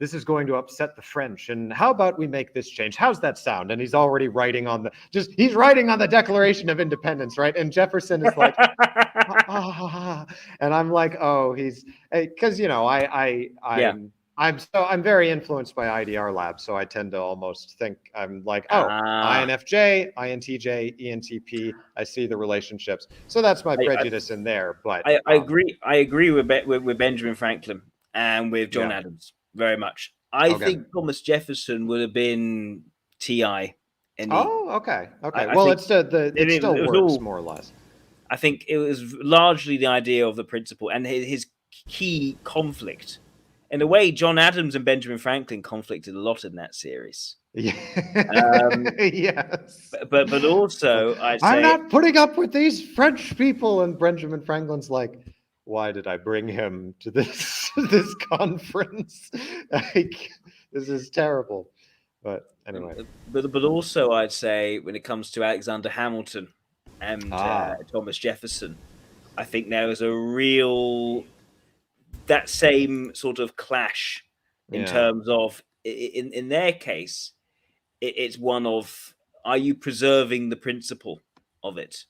this is going to upset the French. And how about we make this change? How's that sound? And he's already writing on he's writing on the Declaration of Independence, right? And Jefferson is like, and I'm like, oh, he's, because, you know, I'm very influenced by IDR Labs, so I tend to almost think I'm like, oh, INFJ, INTJ, ENTP. I see the relationships, so that's my prejudice in there. But I agree. I agree with Benjamin Franklin and with John Adams very much. I think Thomas Jefferson would have been TI. Okay. Well, it still works more or less. I think it was largely the idea of the principle and his key conflict. In a way, John Adams and Benjamin Franklin conflicted a lot in that series. Yes. But also, I'd say, I'm not putting up with these French people. And Benjamin Franklin's like, why did I bring him to this conference? Like, this is terrible. But anyway. But also, I'd say, when it comes to Alexander Hamilton and Thomas Jefferson, I think there was a real that same sort of clash in terms of in their case, it's one of, are you preserving the principle of it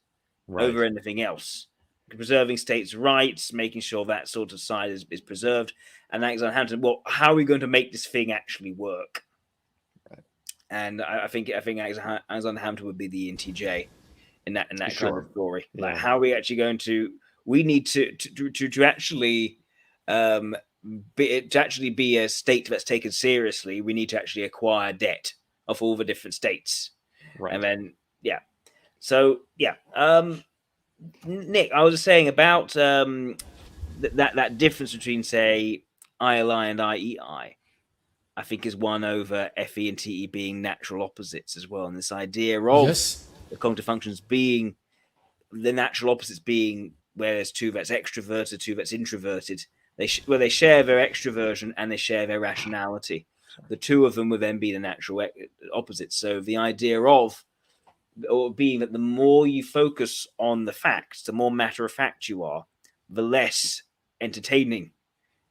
over anything else? Preserving states' rights, making sure that sort of side is preserved. And Alexander Hamilton, well, how are we going to make this thing actually work? And I think Alexander Hamilton would be the ENTJ in that kind of story. Like, how are we actually going to? We need to actually. To actually be a state that's taken seriously, we need to actually acquire debt of all the different states, and then Nick, I was saying about that difference between, say, ILI and IEI, I think is one over FE and TE being natural opposites as well, and this idea of the cognitive functions being the natural opposites being where there's two that's extroverted, two that's introverted. They share their extroversion and they share their rationality. The two of them will then be the natural opposites. So the idea of, or being that the more you focus on the facts, the more matter of fact you are, the less entertaining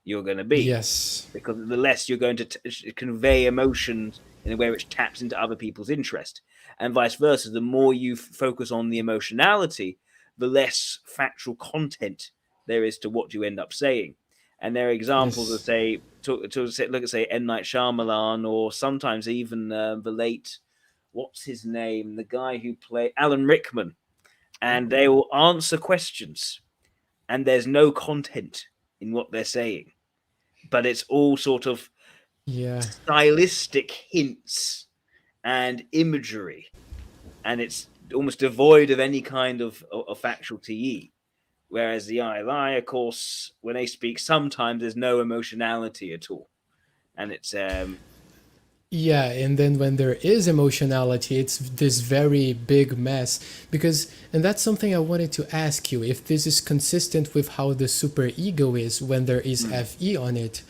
you're going to be. Yes. Because the less you're going to convey emotions in a way which taps into other people's interest. And vice versa, the more you focus on the emotionality, the less factual content there is to what you end up saying. And there are examples of, say, look at, say, M. Night Shyamalan, or sometimes even the late, what's his name? The guy who played Alan Rickman. And they will answer questions, and there's no content in what they're saying. But it's all sort of stylistic hints and imagery. And it's almost devoid of any kind of factual TE. Whereas the ILI, of course, when they speak, sometimes there's no emotionality at all. And it's Yeah, and then when there is emotionality, it's this very big mess. And that's something I wanted to ask you, if this is consistent with how the superego is when there is FE on it,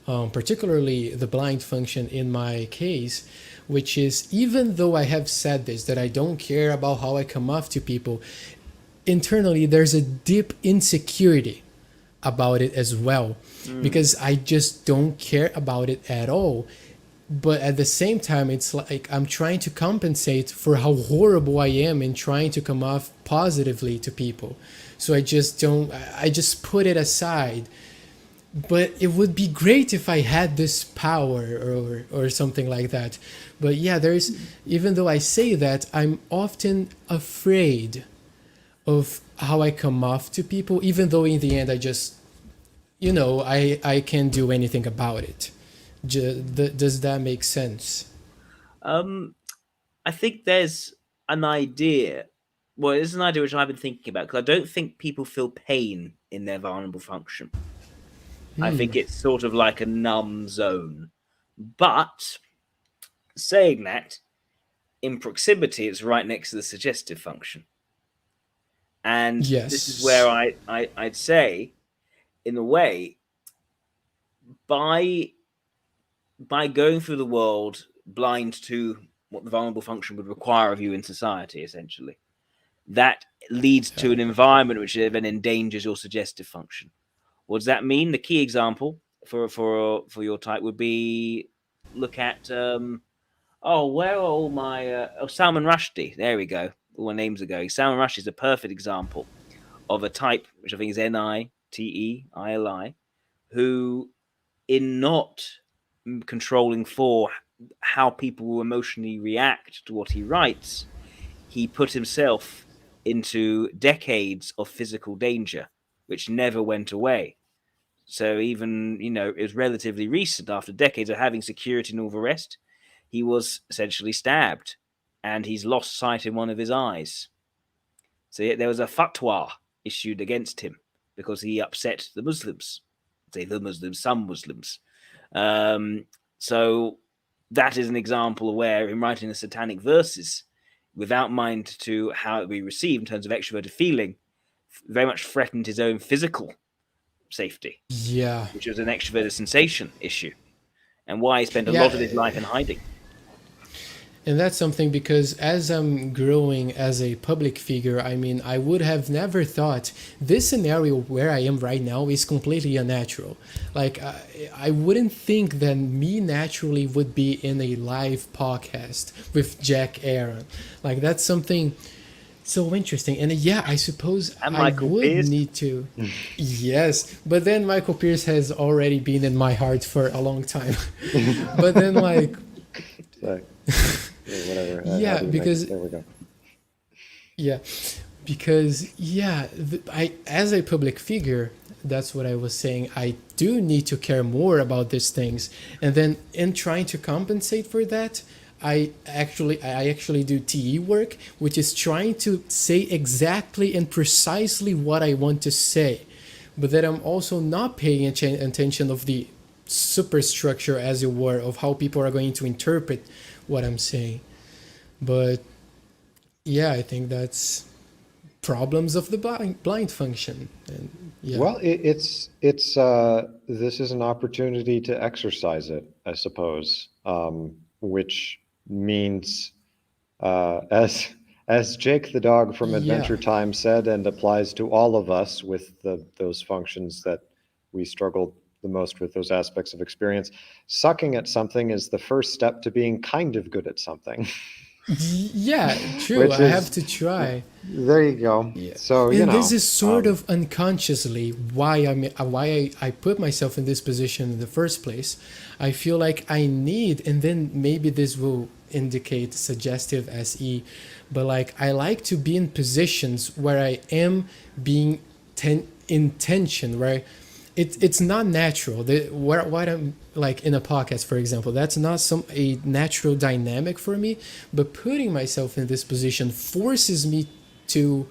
particularly the blind function in my case, which is, even though I have said this, that I don't care about how I come off to people, internally there's a deep insecurity about it as well, because I just don't care about it at all. But at the same time, it's like I'm trying to compensate for how horrible I am in trying to come off positively to people. So I just put it aside. But it would be great if I had this power or something like that. But yeah, even though I say that, I'm often afraid of how I come off to people, even though in the end I just, I can't do anything about it. Does that make sense? I think there's an idea. Well, there's an idea which I've been thinking about, because I don't think people feel pain in their vulnerable function. I think it's sort of like a numb zone. But saying that, in proximity, it's right next to the suggestive function. And this is where I'd say, in a way, by going through the world blind to what the vulnerable function would require of you in society, essentially, that leads to an environment which then endangers your suggestive function. What does that mean? The key example for your type would be, look at where are all my Salman Rushdie? There we go. All my names are going. Salman Rushdie is a perfect example of a type which I think is NITEILI, who, in not controlling for how people will emotionally react to what he writes, he put himself into decades of physical danger, which never went away. So even, it was relatively recent, after decades of having security and all the rest, he was essentially stabbed and he's lost sight in one of his eyes. So there was a fatwa issued against him because he upset the Muslims. Say the Muslims, some Muslims. So that is an example where, in writing the satanic verses, without mind to how it would be received in terms of extroverted feeling, very much threatened his own physical safety. Yeah. Which was an extroverted sensation issue. And why he spent a lot of his life in hiding. And that's something, because as I'm growing as a public figure, I would have never thought this scenario where I am right now is completely unnatural. Like, I wouldn't think that me naturally would be in a live podcast with Jack Aaron. Like, that's something so interesting. And I suppose I would Pierce. Need to. Yes. But then Michael Pierce has already been in my heart for a long time. But then, like... whatever. Because there we go. Because as a public figure, that's what I was saying, I do need to care more about these things, and then in trying to compensate for that, I actually do TE work, which is trying to say exactly and precisely what I want to say, but that I'm also not paying attention of the superstructure, as it were, of how people are going to interpret what I'm saying. But I think that's problems of the blind function. And well, it's this is an opportunity to exercise it, I suppose, which means as Jake the dog from Adventure Time said, and applies to all of us with those functions that we struggle the most with, those aspects of experience. Sucking at something is the first step to being kind of good at something. Yeah, true. I have to try. There you go. Yeah. So this is sort of unconsciously why I put myself in this position in the first place. I feel like I need, and then maybe this will indicate suggestive SE, but like I like to be in positions where I am being in tension, where it's not natural. What I'm like in a podcast, for example, that's not a natural dynamic for me. But putting myself in this position forces me to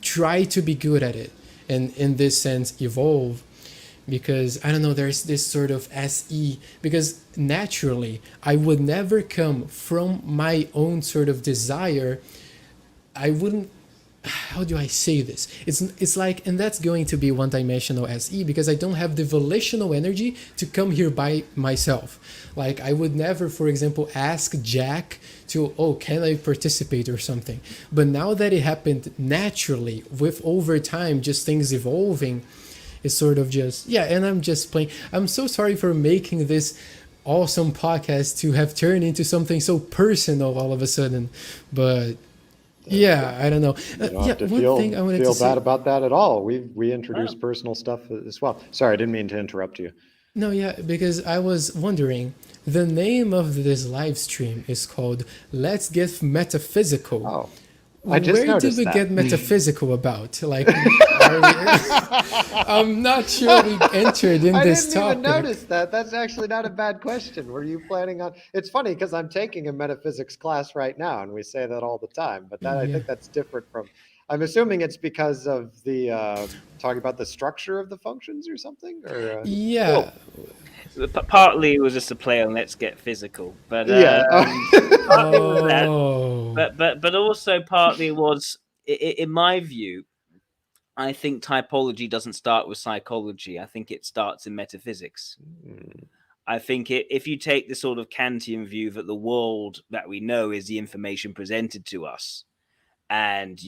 try to be good at it. and in this sense evolve. Because I don't know, there's this sort of SE, because naturally I would never come from my own sort of desire. I wouldn't, how do I say this? It's like, and that's going to be one-dimensional SE, because I don't have the volitional energy to come here by myself. Like I would never, for example, ask Jack to, oh, can I participate or something? But now that it happened naturally, with over time, just things evolving, it's sort of just, yeah, and I'm just playing. I'm so sorry for making this awesome podcast to have turned into something so personal all of a sudden, but yeah, I don't know. You don't have to feel bad about that at all. We introduce personal stuff as well. Sorry, I didn't mean to interrupt you. No, yeah, because I was wondering, the name of this live stream is called Let's Get Metaphysical. Oh, I just Where did noticed we that. get metaphysical about? Like, I'm not sure we entered in this topic. I didn't even notice that. That's actually not a bad question. Were you planning on? It's funny because I'm taking a metaphysics class right now, and we say that all the time. But that I think that's different from. I'm assuming it's because of the talking about the structure of the functions or something. Or yeah. Partly it was just a play on Let's Get Physical, but partly it was that, but also partly it was, in my view, I think typology doesn't start with psychology. I think it starts in metaphysics. I think if you take the sort of Kantian view that the world that we know is the information presented to us, and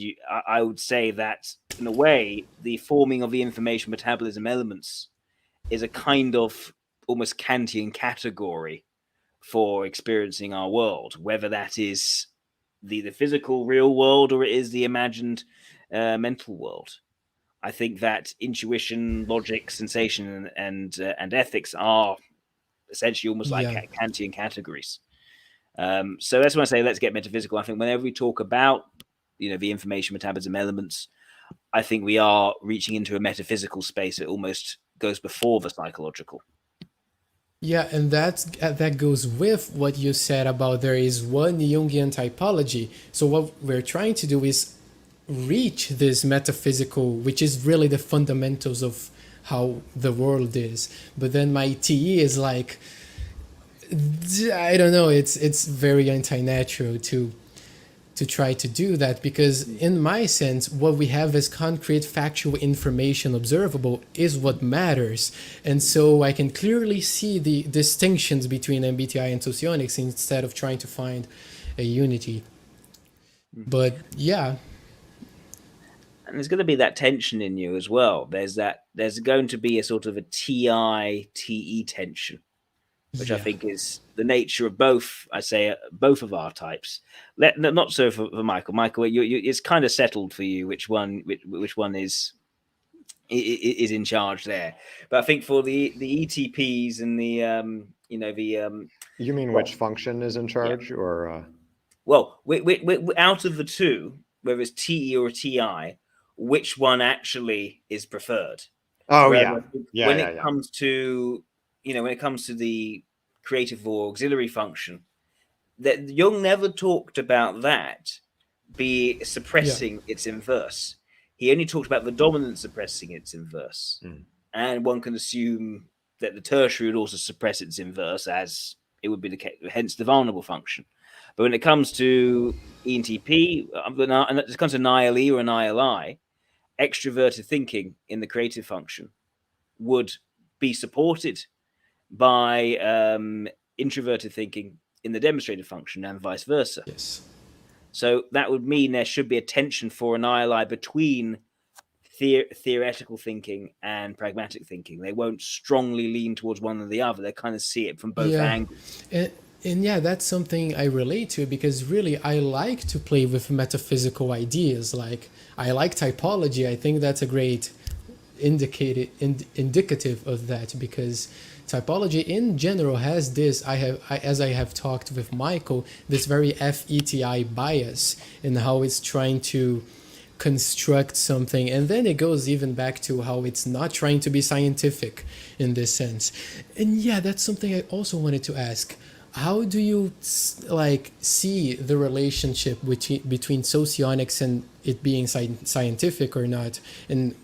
I would say that in a way, the forming of the information metabolism elements is a kind of almost Kantian category for experiencing our world, whether that is the physical real world or it is the imagined mental world. I think that intuition, logic, sensation, and ethics are essentially almost like Kantian categories. So that's when I say let's get metaphysical. I think whenever we talk about the information metabolism elements, I think we are reaching into a metaphysical space. It almost goes before the psychological. Yeah, and that goes with what you said about there is one Jungian typology. So what we're trying to do is reach this metaphysical, which is really the fundamentals of how the world is. But then my TE is like, I don't know, it's very anti-natural to try to do that, because in my sense, what we have as concrete factual information observable is what matters. And so I can clearly see the distinctions between MBTI and socionics instead of trying to find a unity. But yeah. And there's going to be that tension in you as well. There's going to be a sort of a TI-TE tension, which I think is the nature of both. I say both of our types. Not so for Michael. Michael, it's kind of settled for you which one is in charge there. But I think for the ETPs and the You mean which function is in charge, or? Well, we out of the two, whether it's TE or TI, which one actually is preferred? Oh, when it comes to the creative or auxiliary function, that Jung never talked about that be suppressing its inverse. He only talked about the dominant suppressing its inverse. And one can assume that the tertiary would also suppress its inverse, as it would be the case, hence the vulnerable function. But when it comes to ENTP, and it comes to NILE or NILI, extroverted thinking in the creative function would be supported by introverted thinking in the demonstrated function, and vice versa. Yes. So that would mean there should be a tension for an ILI between theoretical thinking and pragmatic thinking. They won't strongly lean towards one or the other. They kind of see it from both angles. And yeah, that's something I relate to, because really I like to play with metaphysical ideas. Like, I like typology. I think that's a great indicative of that, because typology in general has this, as I have talked with Michael, this very FETI bias in how it's trying to construct something, and then it goes even back to how it's not trying to be scientific in this sense. And yeah, that's something I also wanted to ask. how do you like see the relationship between socionics and it being scientific or not, and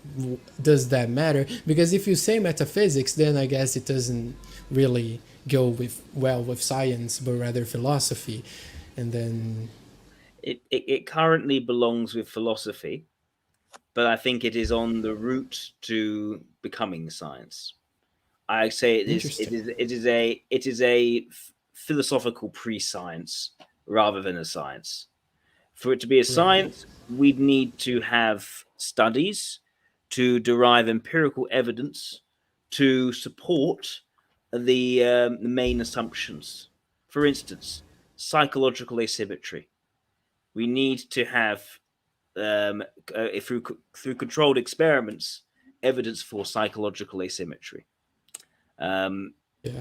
does that matter? Because if you say metaphysics, then I guess it doesn't really go with science, but rather philosophy, and then it currently belongs with philosophy, but I think it is on the route to becoming science. I say interesting. it is a philosophical pre-science rather than a science. For it to be a Right. science, we'd need to have studies to derive empirical evidence to support the main assumptions. For instance, psychological asymmetry. We need to have through controlled experiments evidence for psychological asymmetry. Yeah.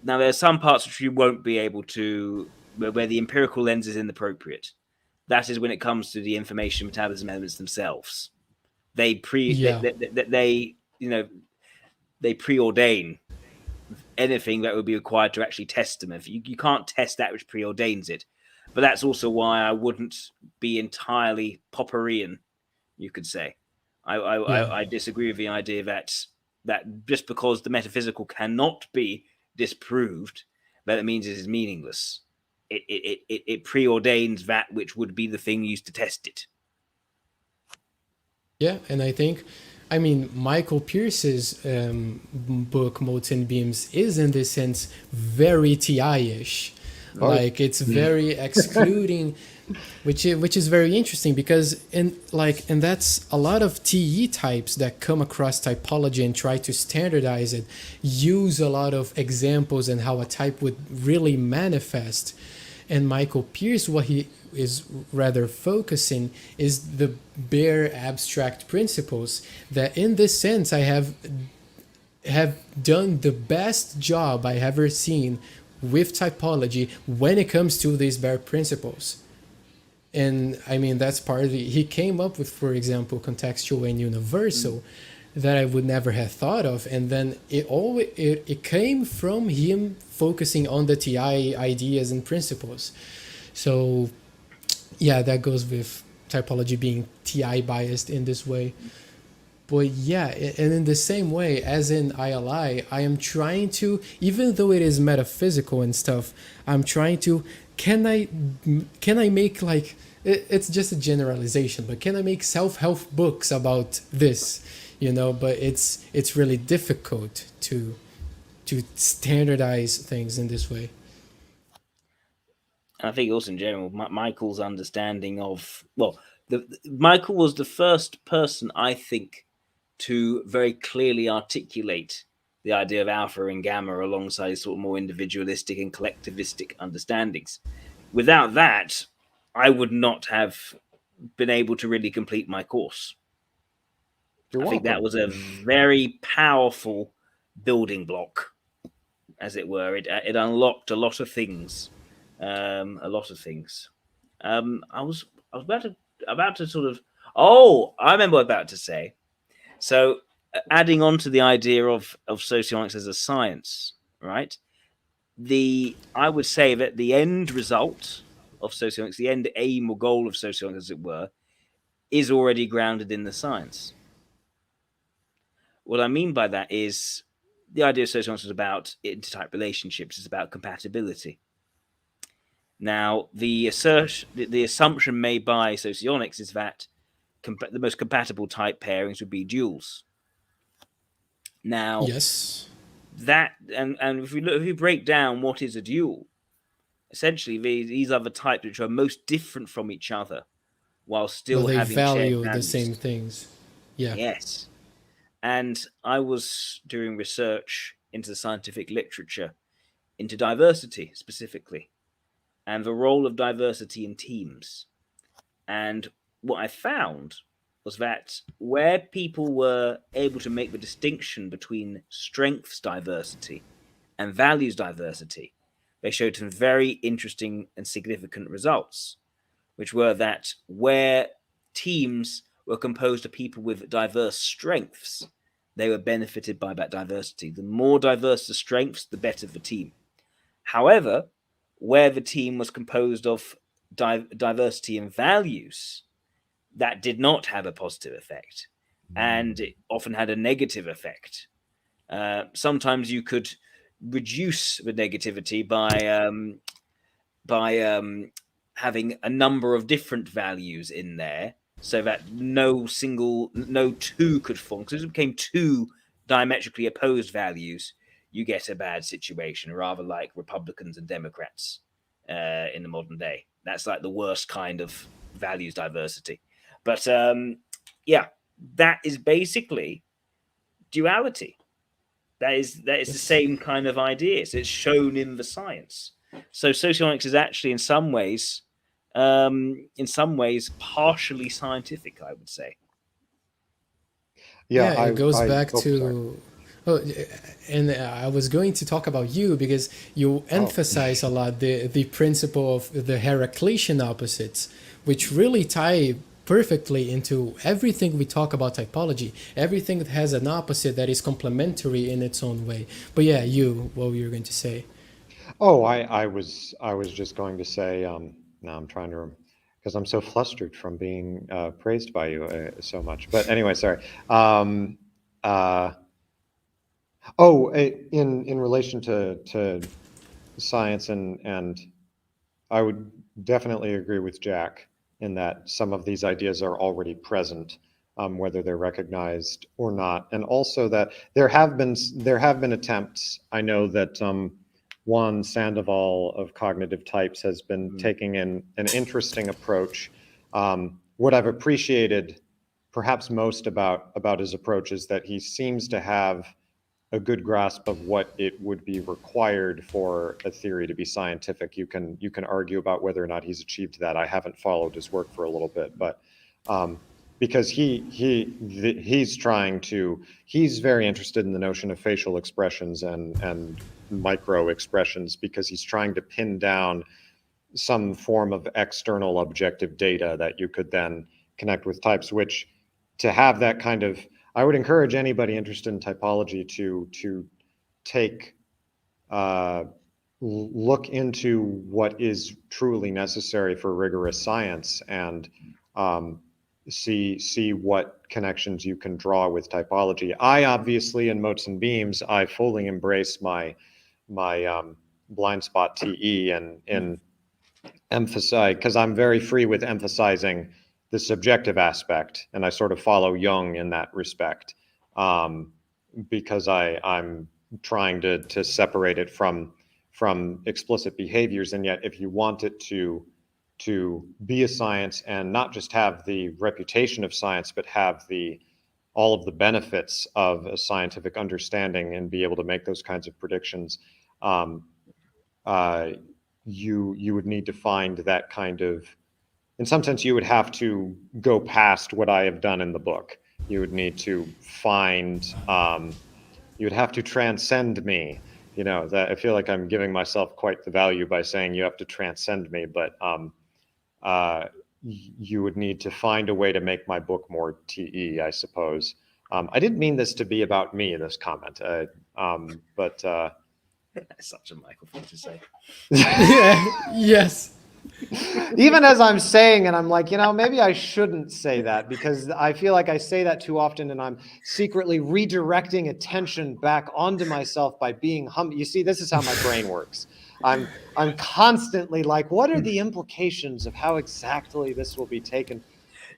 Now, there are some parts which you won't be able to, where the empirical lens is inappropriate. That is when it comes to the information metabolism elements themselves. They Yeah. they preordain anything that would be required to actually test them. If you can't test that which preordains it, but that's also why I wouldn't be entirely Popperian, you could say. Yeah. I disagree with the idea that just because the metaphysical cannot be disproved, that it means it is meaningless. It preordains that which would be the thing used to test it. Yeah, and I think, I mean, Michael Pierce's book Motes and Beams is in this sense very TI-ish. Oh, Like it's very excluding, which is very interesting because and that's a lot of TE types that come across typology and try to standardize it, use a lot of examples and how a type would really manifest. And Michael Pierce, what he is rather focusing is the bare abstract principles that in this sense I have done the best job I ever seen with typology when it comes to these bare principles. And I mean, that's part of he came up with, for example, contextual and universal that I would never have thought of. And then it came from him focusing on the TI ideas and principles. So yeah, that goes with typology being TI biased in this way. But yeah, and in the same way as in ILI, I am trying to, even though it is metaphysical and stuff, I'm trying to, can I make like, it's just a generalization, but can I make self-help books about this? You know, but it's really difficult to standardize things in this way. And I think also in general, Michael's understanding of Michael was the first person I think to very clearly articulate the idea of alpha and gamma alongside sort of more individualistic and collectivistic understandings. Without that, I would not have been able to really complete my course. you're I think welcome. that was a very powerful building block, as it were. It unlocked a lot of things, a lot of things. I was about to sort of. Oh, I remember what I was about to say. So, adding on to the idea of socioeconomics as a science, right? I would say that the end result of socioeconomics, the end aim or goal of socioeconomics, as it were, is already grounded in the science. What I mean by that is the idea of socioeconomics is about intertype relationships, it's about compatibility. Now, the assumption made by socioeconomics is that the most compatible type pairings would be duals. Now, Yes. that and if you break down what is a dual, essentially these are the types which are most different from each other while But still they having shared value the same values. things. Yeah. Yes. And I was doing research into the scientific literature, into diversity specifically, and the role of diversity in teams. And what I found was that where people were able to make the distinction between strengths diversity and values diversity, they showed some very interesting and significant results, which were that where teams were composed of people with diverse strengths, they were benefited by that diversity. The more diverse the strengths, the better the team. However, where the team was composed of diversity in values, that did not have a positive effect, and it often had a negative effect. Sometimes you could reduce the negativity by having a number of different values in there, so that no two could form. Because it became two diametrically opposed values, you get a bad situation, rather like Republicans and Democrats in the modern day. That's like the worst kind of values diversity. But yeah, that is basically duality. That is the same kind of idea. So it's shown in the science. So socioeconomics is actually in some ways partially scientific, I would say. Yeah, it goes back to. Oh, and I was going to talk about you because you emphasize a lot the principle of the Heraclitean opposites, which really tie perfectly into everything we talk about typology. Everything that has an opposite that is complementary in its own way. But yeah, what were you going to say? Oh, I was just going to say. Now I'm trying to, because I'm so flustered from being praised by you so much. But anyway, sorry. In relation to science and I would definitely agree with Jack in that some of these ideas are already present, whether they're recognized or not, and also that there have been attempts. I know that Juan Sandoval of Cognitive Types has been taking an interesting approach. What I've appreciated perhaps most about his approach is that he seems to have a good grasp of what it would be required for a theory to be scientific. You can argue about whether or not he's achieved that. I haven't followed his work for a little bit, but because he's very interested in the notion of facial expressions and micro expressions, because he's trying to pin down some form of external objective data that you could then connect with types, which to have that kind of, I would encourage anybody interested in typology to take look into what is truly necessary for rigorous science and see what connections you can draw with typology. I obviously, in Motes and Beams, I fully embrace my blind spot TE and emphasize, because I'm very free with emphasizing the subjective aspect, and I sort of follow Jung in that respect, because I'm trying to separate it from explicit behaviors. And yet, if you want it to be a science and not just have the reputation of science, but have all of the benefits of a scientific understanding and be able to make those kinds of predictions, you would need to find that kind of, in some sense, you would have to go past what I have done in the book. You would need to find, you would have to transcend me. You know, that I feel like I'm giving myself quite the value by saying you have to transcend me, but you would need to find a way to make my book more TE, I suppose. I didn't mean this to be about me, this comment, but that's such a Michael thing to say. Yes. Even as I'm saying it, I'm like, maybe I shouldn't say that, because I feel like I say that too often and I'm secretly redirecting attention back onto myself by being humble. You see, this is how my brain works. I'm constantly like, what are the implications of how exactly this will be taken?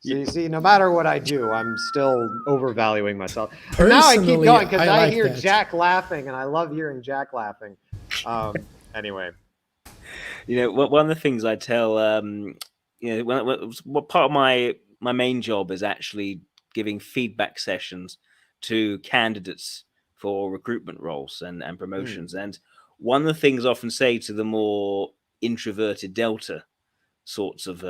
So you see, no matter what I do, I'm still overvaluing myself. And now I keep going because I hear Jack laughing, and I love hearing Jack laughing. Anyway. One of the things I tell, what part of my main job is actually giving feedback sessions to candidates for recruitment roles and promotions. And one of the things I often say to the more introverted Delta sorts of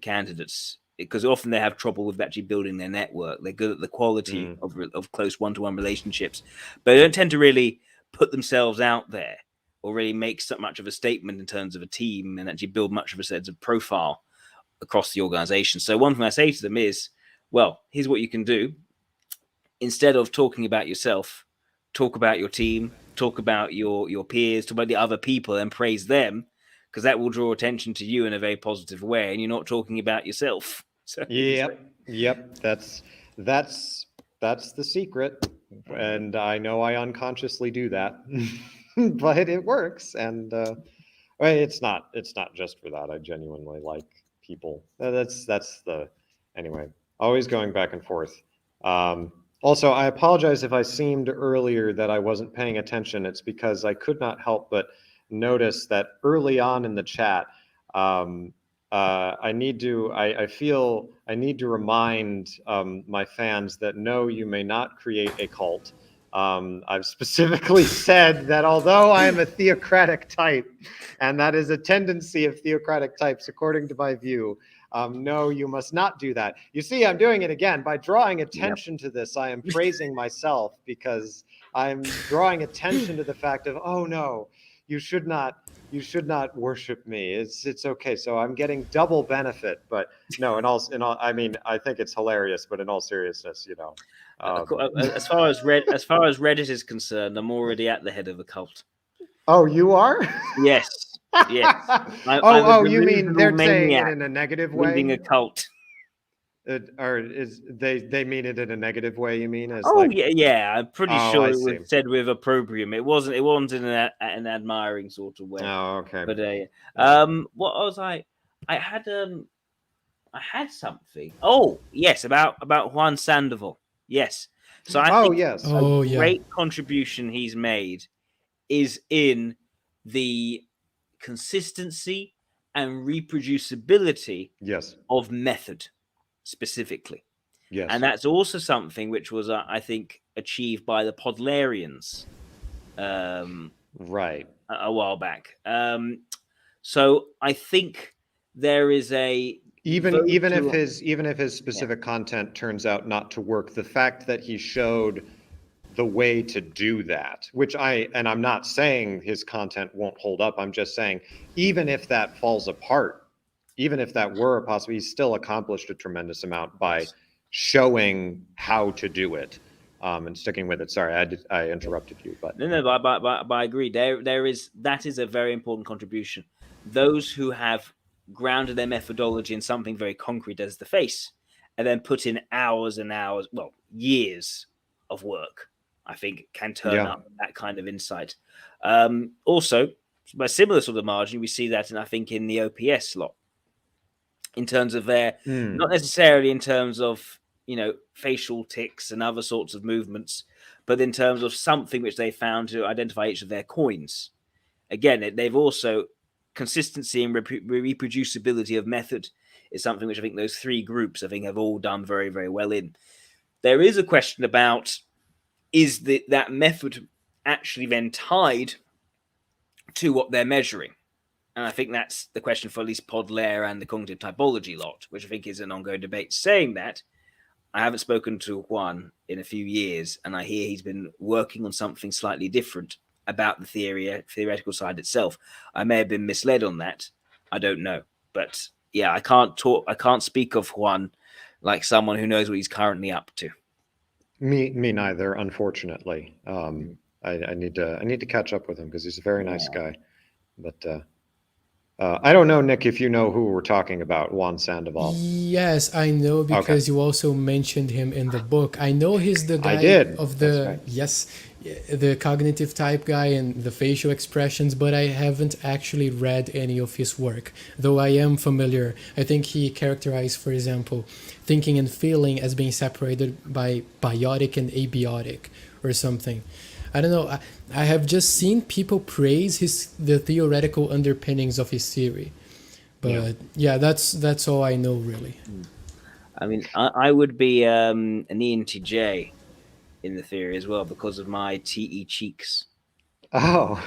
candidates, because often they have trouble with actually building their network. They're good at the quality of close one-to-one relationships, but they don't tend to really put themselves out there or really make so much of a statement in terms of a team and actually build much of a sense of profile across the organization. So one thing I say to them is, well, here's what you can do. Instead of talking about yourself, talk about your team, talk about your peers, talk about the other people and praise them. because that will draw attention to you in a very positive way, and you're not talking about yourself. So Yep. That's the secret, and I know I unconsciously do that, but it works. And well, it's not just for that. I genuinely like people. That's the anyway. Always going back and forth. Also, I apologize if I seemed earlier that I wasn't paying attention. It's because I could not help but notice that early on in the chat, I feel I need to remind my fans that no, you may not create a cult. I've specifically said that although I am a theocratic type, and that is a tendency of theocratic types, according to my view, no, you must not do that. You see, I'm doing it again. By drawing attention to this, I am praising myself, because I'm drawing attention to the fact of, oh no, you should not worship me. It's okay. So I'm getting double benefit. But no, in all, I mean, I think it's hilarious. But in all seriousness, as far as Reddit is concerned, I'm already at the head of the cult. Oh, you are? Yes. Yes. I'm you mean they're saying it in a negative way? Leading a cult. Or is they mean it in a negative way? You mean as yeah. I'm pretty sure I it see. was said with opprobrium. It wasn't in an admiring sort of way. Oh, okay. But what was I had something. Oh, yes, about Juan Sandoval. Yes. So I think a great contribution he's made is in the consistency and reproducibility of method specifically. Yes. And that's also something which was, I think, achieved by the Podlarians right a while back. So I think there is a even if his specific content turns out not to work, the fact that he showed the way to do that, which I'm not saying his content won't hold up. I'm just saying, even if that falls apart, even if that were a possibility, he's still accomplished a tremendous amount by showing how to do it and sticking with it. Sorry, I interrupted you, but but I agree. That is a very important contribution. Those who have grounded their methodology in something very concrete as the face, and then put in hours and hours, well, years of work, I think can turn up that kind of insight. Also, by similar sort of margin, we see that, I think, in the OPS lot, in terms of their, not necessarily in terms of, facial tics and other sorts of movements, but in terms of something which they found to identify each of their coins. Again, they've also, consistency and reproducibility of method is something which I think those three groups, have all done very, very well in. There is a question about, is that method actually then tied to what they're measuring? And I think that's the question for at least Podlair and the cognitive typology lot, which I think is an ongoing debate. Saying that, I haven't spoken to Juan in a few years, and I hear he's been working on something slightly different about the theoretical side itself. I may have been misled on that. I don't know. But yeah, I can't speak of Juan like someone who knows what he's currently up to. Me neither, unfortunately. I need to catch up with him, because he's a very nice guy. But I don't know, Nick, if you know who we're talking about, Juan Sandoval. Yes, I know, because you also mentioned him in the book. I know he's the guy of the the cognitive type guy and the facial expressions, but I haven't actually read any of his work, though I am familiar. I think he characterized, for example, thinking and feeling as being separated by biotic and abiotic or something. I don't know. I have just seen people praise the theoretical underpinnings of his theory, but that's all I know, really. I mean, I would be an ENTJ in the theory as well, because of my TE cheeks. Oh,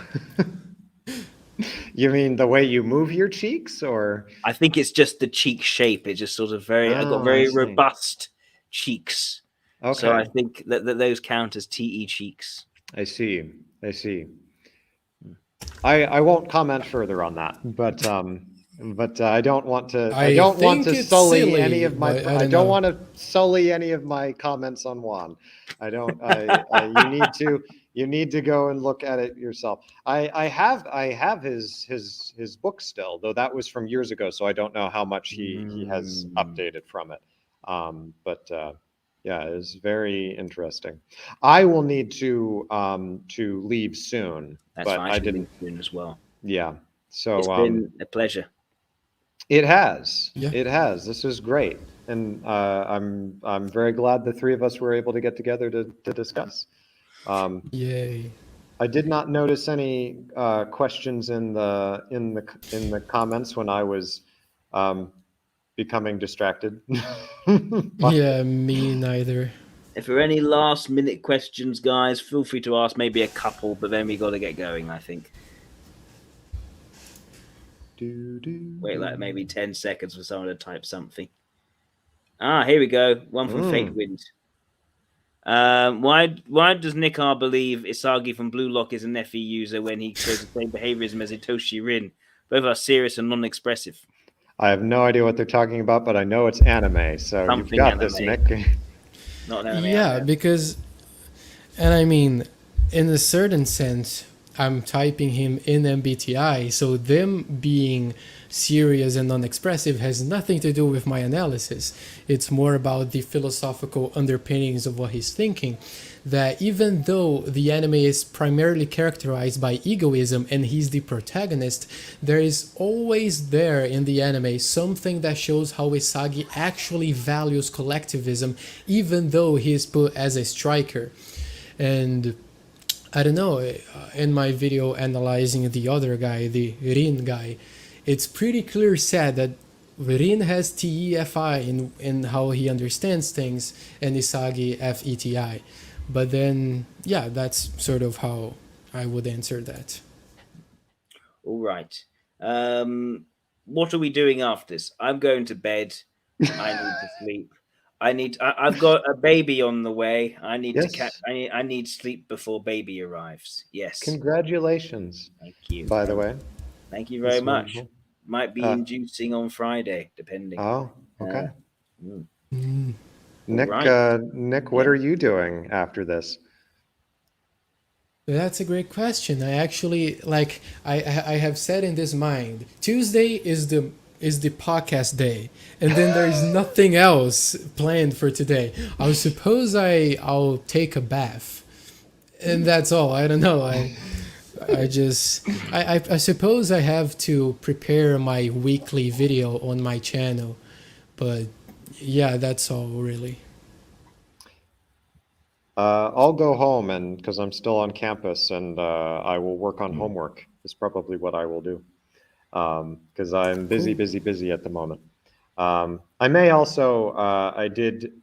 you mean the way you move your cheeks, or? I think it's just the cheek shape. It's just sort of I've got very robust cheeks. Okay. So I think that those count as TE cheeks. I see. I won't comment further on that, but I don't want to. I don't want to sully any of my. I don't want to sully any of my comments on Juan. I don't. You You need to go and look at it yourself. I have his book still, though that was from years ago, so I don't know how much he has updated from it. But yeah, it's very interesting. I will need to leave soon. That's but fine. I should didn't. leave soon as well. Yeah. So It's been a pleasure. it has. Yeah. It has. This is great, and I'm very glad the three of us were able to get together to discuss. Yay. I did not notice any questions in the comments when I was becoming distracted. Yeah, me neither. If there are any last minute questions, guys, feel free to ask. Maybe a couple, but then we got to get going, I think. Wait, like maybe 10 seconds for someone to type something. Here we go. One from Fate Wind. Why does NicKr believe Isagi from Blue Lock is a Nephi user when he shows the same behaviorism as Hitoshi Rin? Both are serious and non-expressive. I have no idea what they're talking about, but I know it's anime, so Something you've got anime. this, Nick. Not an anime. Yeah, because, and I mean, in a certain sense, I'm typing him in MBTI, so them being serious and non-expressive has nothing to do with my analysis. It's more about the philosophical underpinnings of what he's thinking. That even though the anime is primarily characterized by egoism and he's the protagonist, there is always there in the anime something that shows how Isagi actually values collectivism, even though he is put as a striker. And I don't know, in my video analyzing the other guy, the Rin guy, it's pretty clear said that Rin has TEFI in how he understands things, and Isagi FETI. But then, yeah, that's sort of how I would answer that. All right. What are we doing after this? I'm going to bed. I need to sleep. I've got a baby on the way. I need to I need sleep before baby arrives. Yes. Congratulations. Thank you. By the way. Thank you very That's much. wonderful. Might be inducing on Friday, depending. Oh, okay. Mm. Nick, what are you doing after this? That's a great question. I actually I have said in this mind, Tuesday is the podcast day, and then there's nothing else planned for today. I suppose I'll take a bath, and that's all. I don't know. I suppose I have to prepare my weekly video on my channel, but yeah, that's all really. I'll go home and because I'm still on campus, and I will work on homework. Is probably what I will do because I'm busy at the moment. I may also I did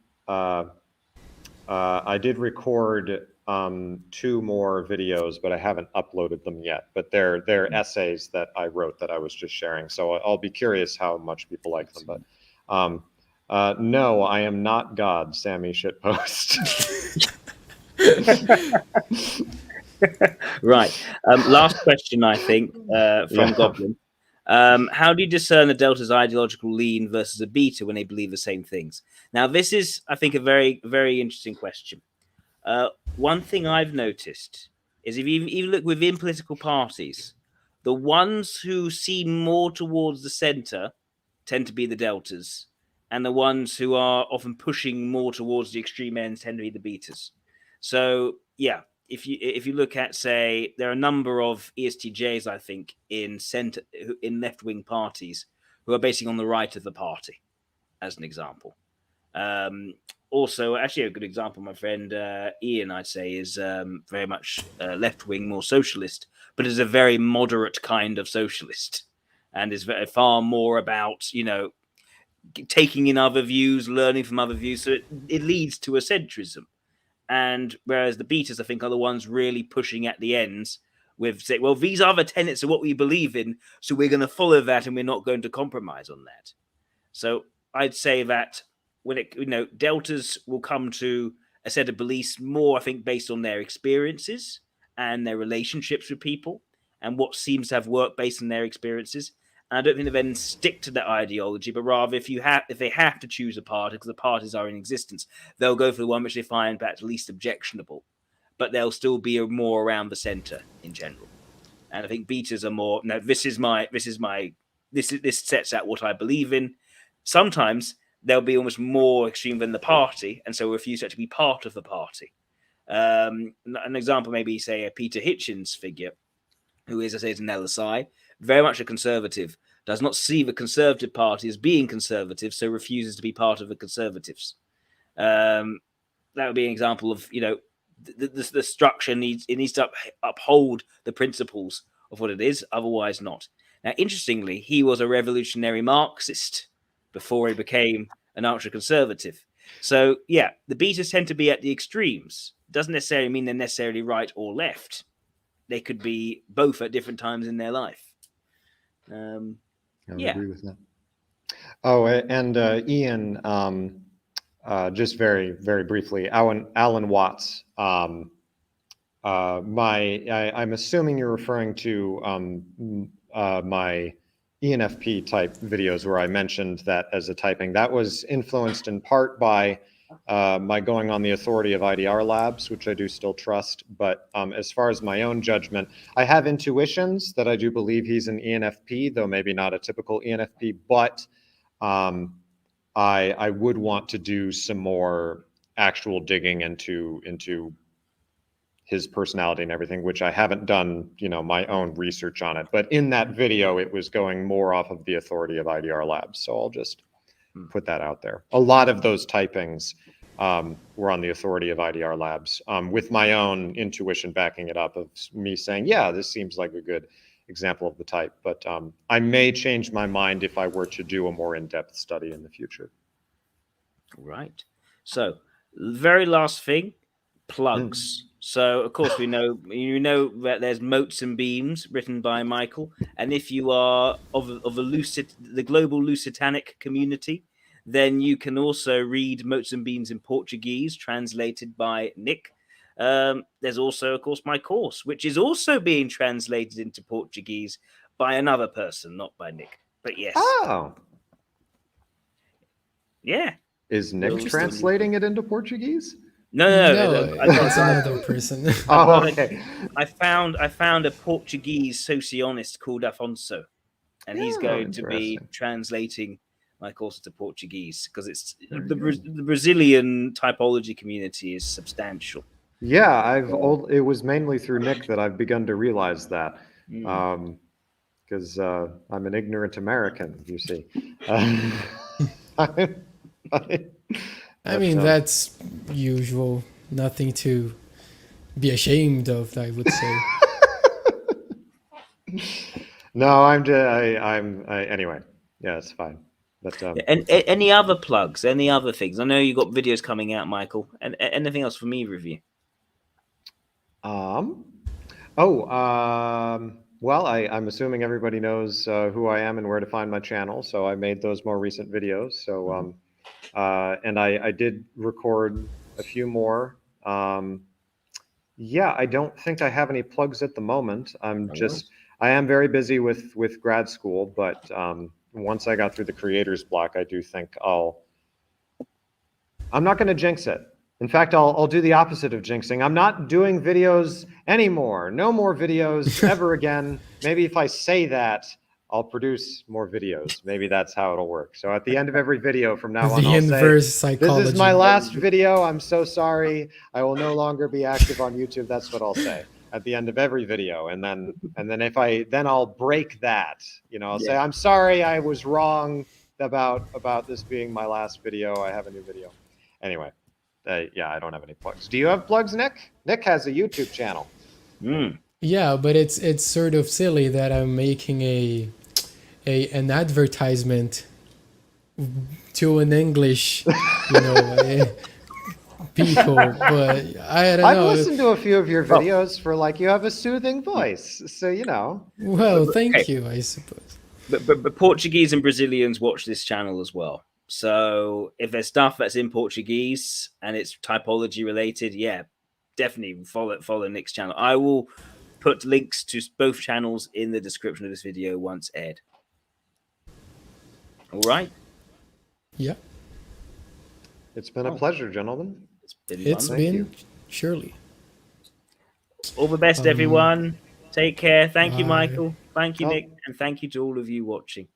record 2 more videos, but I haven't uploaded them yet. But they're essays that I wrote that I was just sharing. So I'll be curious how much people like them. But no, I am not God, Sammy Shitpost. Right. Last question, I think, from Goblin. How do you discern a delta's ideological lean versus a beta when they believe the same things? Now, this is, I think, a very, very interesting question. One thing I've noticed is if you even look within political parties, the ones who seem more towards the center tend to be the deltas, and the ones who are often pushing more towards the extreme ends tend to be the betas. So, yeah, if you look at, say, there are a number of ESTJs, I think, in left-wing parties who are basically on the right of the party, as an example. Also, actually, a good example, my friend Ian, I'd say, is very much left-wing, more socialist, but is a very moderate kind of socialist, and is far more about, taking in other views, learning from other views. So it leads to a centrism. And whereas the betas, I think, are the ones really pushing at the ends with, say, well, these are the tenets of what we believe in, so we're going to follow that and we're not going to compromise on that. So I'd say that when deltas will come to a set of beliefs more, I think, based on their experiences and their relationships with people and what seems to have worked based on their experiences. And I don't think they then stick to that ideology, but rather if they have to choose a party because the parties are in existence, they'll go for the one which they find perhaps least objectionable. but they'll still be more around the center in general. And I think betas are more, no, this sets out what I believe in. Sometimes they'll be almost more extreme than the party, and so refuse to actually be part of the party. An example, maybe say a Peter Hitchens figure, who is, I say, an LSI, very much a conservative, does not see the Conservative Party as being conservative, so refuses to be part of the Conservatives. That would be an example of, the structure needs to uphold the principles of what it is, otherwise not. Now, interestingly, he was a revolutionary Marxist before he became an ultra-conservative. So, yeah, the betas tend to be at the extremes. Doesn't necessarily mean they're necessarily right or left. They could be both at different times in their life. I would agree with that. Oh, and Ian, just very, very briefly, Alan Watts. I'm assuming you're referring to my ENFP type videos where I mentioned that as a typing. That was influenced in part by my going on the authority of IDR Labs, which I do still trust. But as far as my own judgment, I have intuitions that I do believe he's an ENFP, though maybe not a typical ENFP. But I would want to do some more actual digging into his personality and everything, which I haven't done, my own research on it. But in that video, it was going more off of the authority of IDR Labs. So I'll just put that out there. A lot of those typings were on the authority of IDR Labs, with my own intuition backing it up, of me saying, yeah, this seems like a good example of the type. But I may change my mind if I were to do a more in-depth study in the future. Right. So, very last thing, plugs. So, of course, you know that there's Motes and Beams written by Michael, and if you are of the global Lusitanic community, then you can also read Motes and Beams in Portuguese, translated by Nick. There's also, of course, my course, which is also being translated into Portuguese by another person, not by Nick. But yes. Oh. Yeah. Is Nick translating it into Portuguese? No, that's another person. Oh, okay. I found a Portuguese sociologist called Afonso, and he's going to be translating my course to Portuguese, because it's the Brazilian typology community is substantial. Yeah, it was mainly through Nick that I've begun to realize that, because I'm an ignorant American, you see. I mean, that's usual. Nothing to be ashamed of, I would say. No, anyway. Yeah, it's fine. But and any other plugs? Any other things? I know you got videos coming out, Michael. And anything else from either of you? Well, I'm assuming everybody knows who I am and where to find my channel. So I made those more recent videos. So and I did record a few more. Yeah, I don't think I have any plugs at the moment. I am very busy with grad school, but once I got through the creator's block, I do think I'm not going to jinx it. In fact, I'll do the opposite of jinxing. I'm not doing videos anymore. No more videos ever again. Maybe if I say that, I'll produce more videos. Maybe that's how it'll work. So at the end of every video from now on, I'll say, this is my last video. I'm so sorry. I will no longer be active on YouTube. That's what I'll say at the end of every video. And then I'll break that. I'll say, I'm sorry, I was wrong about this being my last video. I have a new video. Anyway, I don't have any plugs. Do you have plugs, Nick? Nick has a YouTube channel. Yeah, but it's sort of silly that I'm making an advertisement to an English, people. But I don't know. I've listened to a few of your videos for you have a soothing voice, so Well, thank you, I suppose. But Portuguese and Brazilians watch this channel as well. So if there's stuff that's in Portuguese and it's typology related, yeah, definitely follow Nick's channel. I will put links to both channels in the description of this video once aired. All right. Yeah. It's been a pleasure, gentlemen. It's been surely. All the best, Um, everyone. Take care. Thank you, Bye. Michael. Thank you, Oh. Nick. And thank you to all of you watching.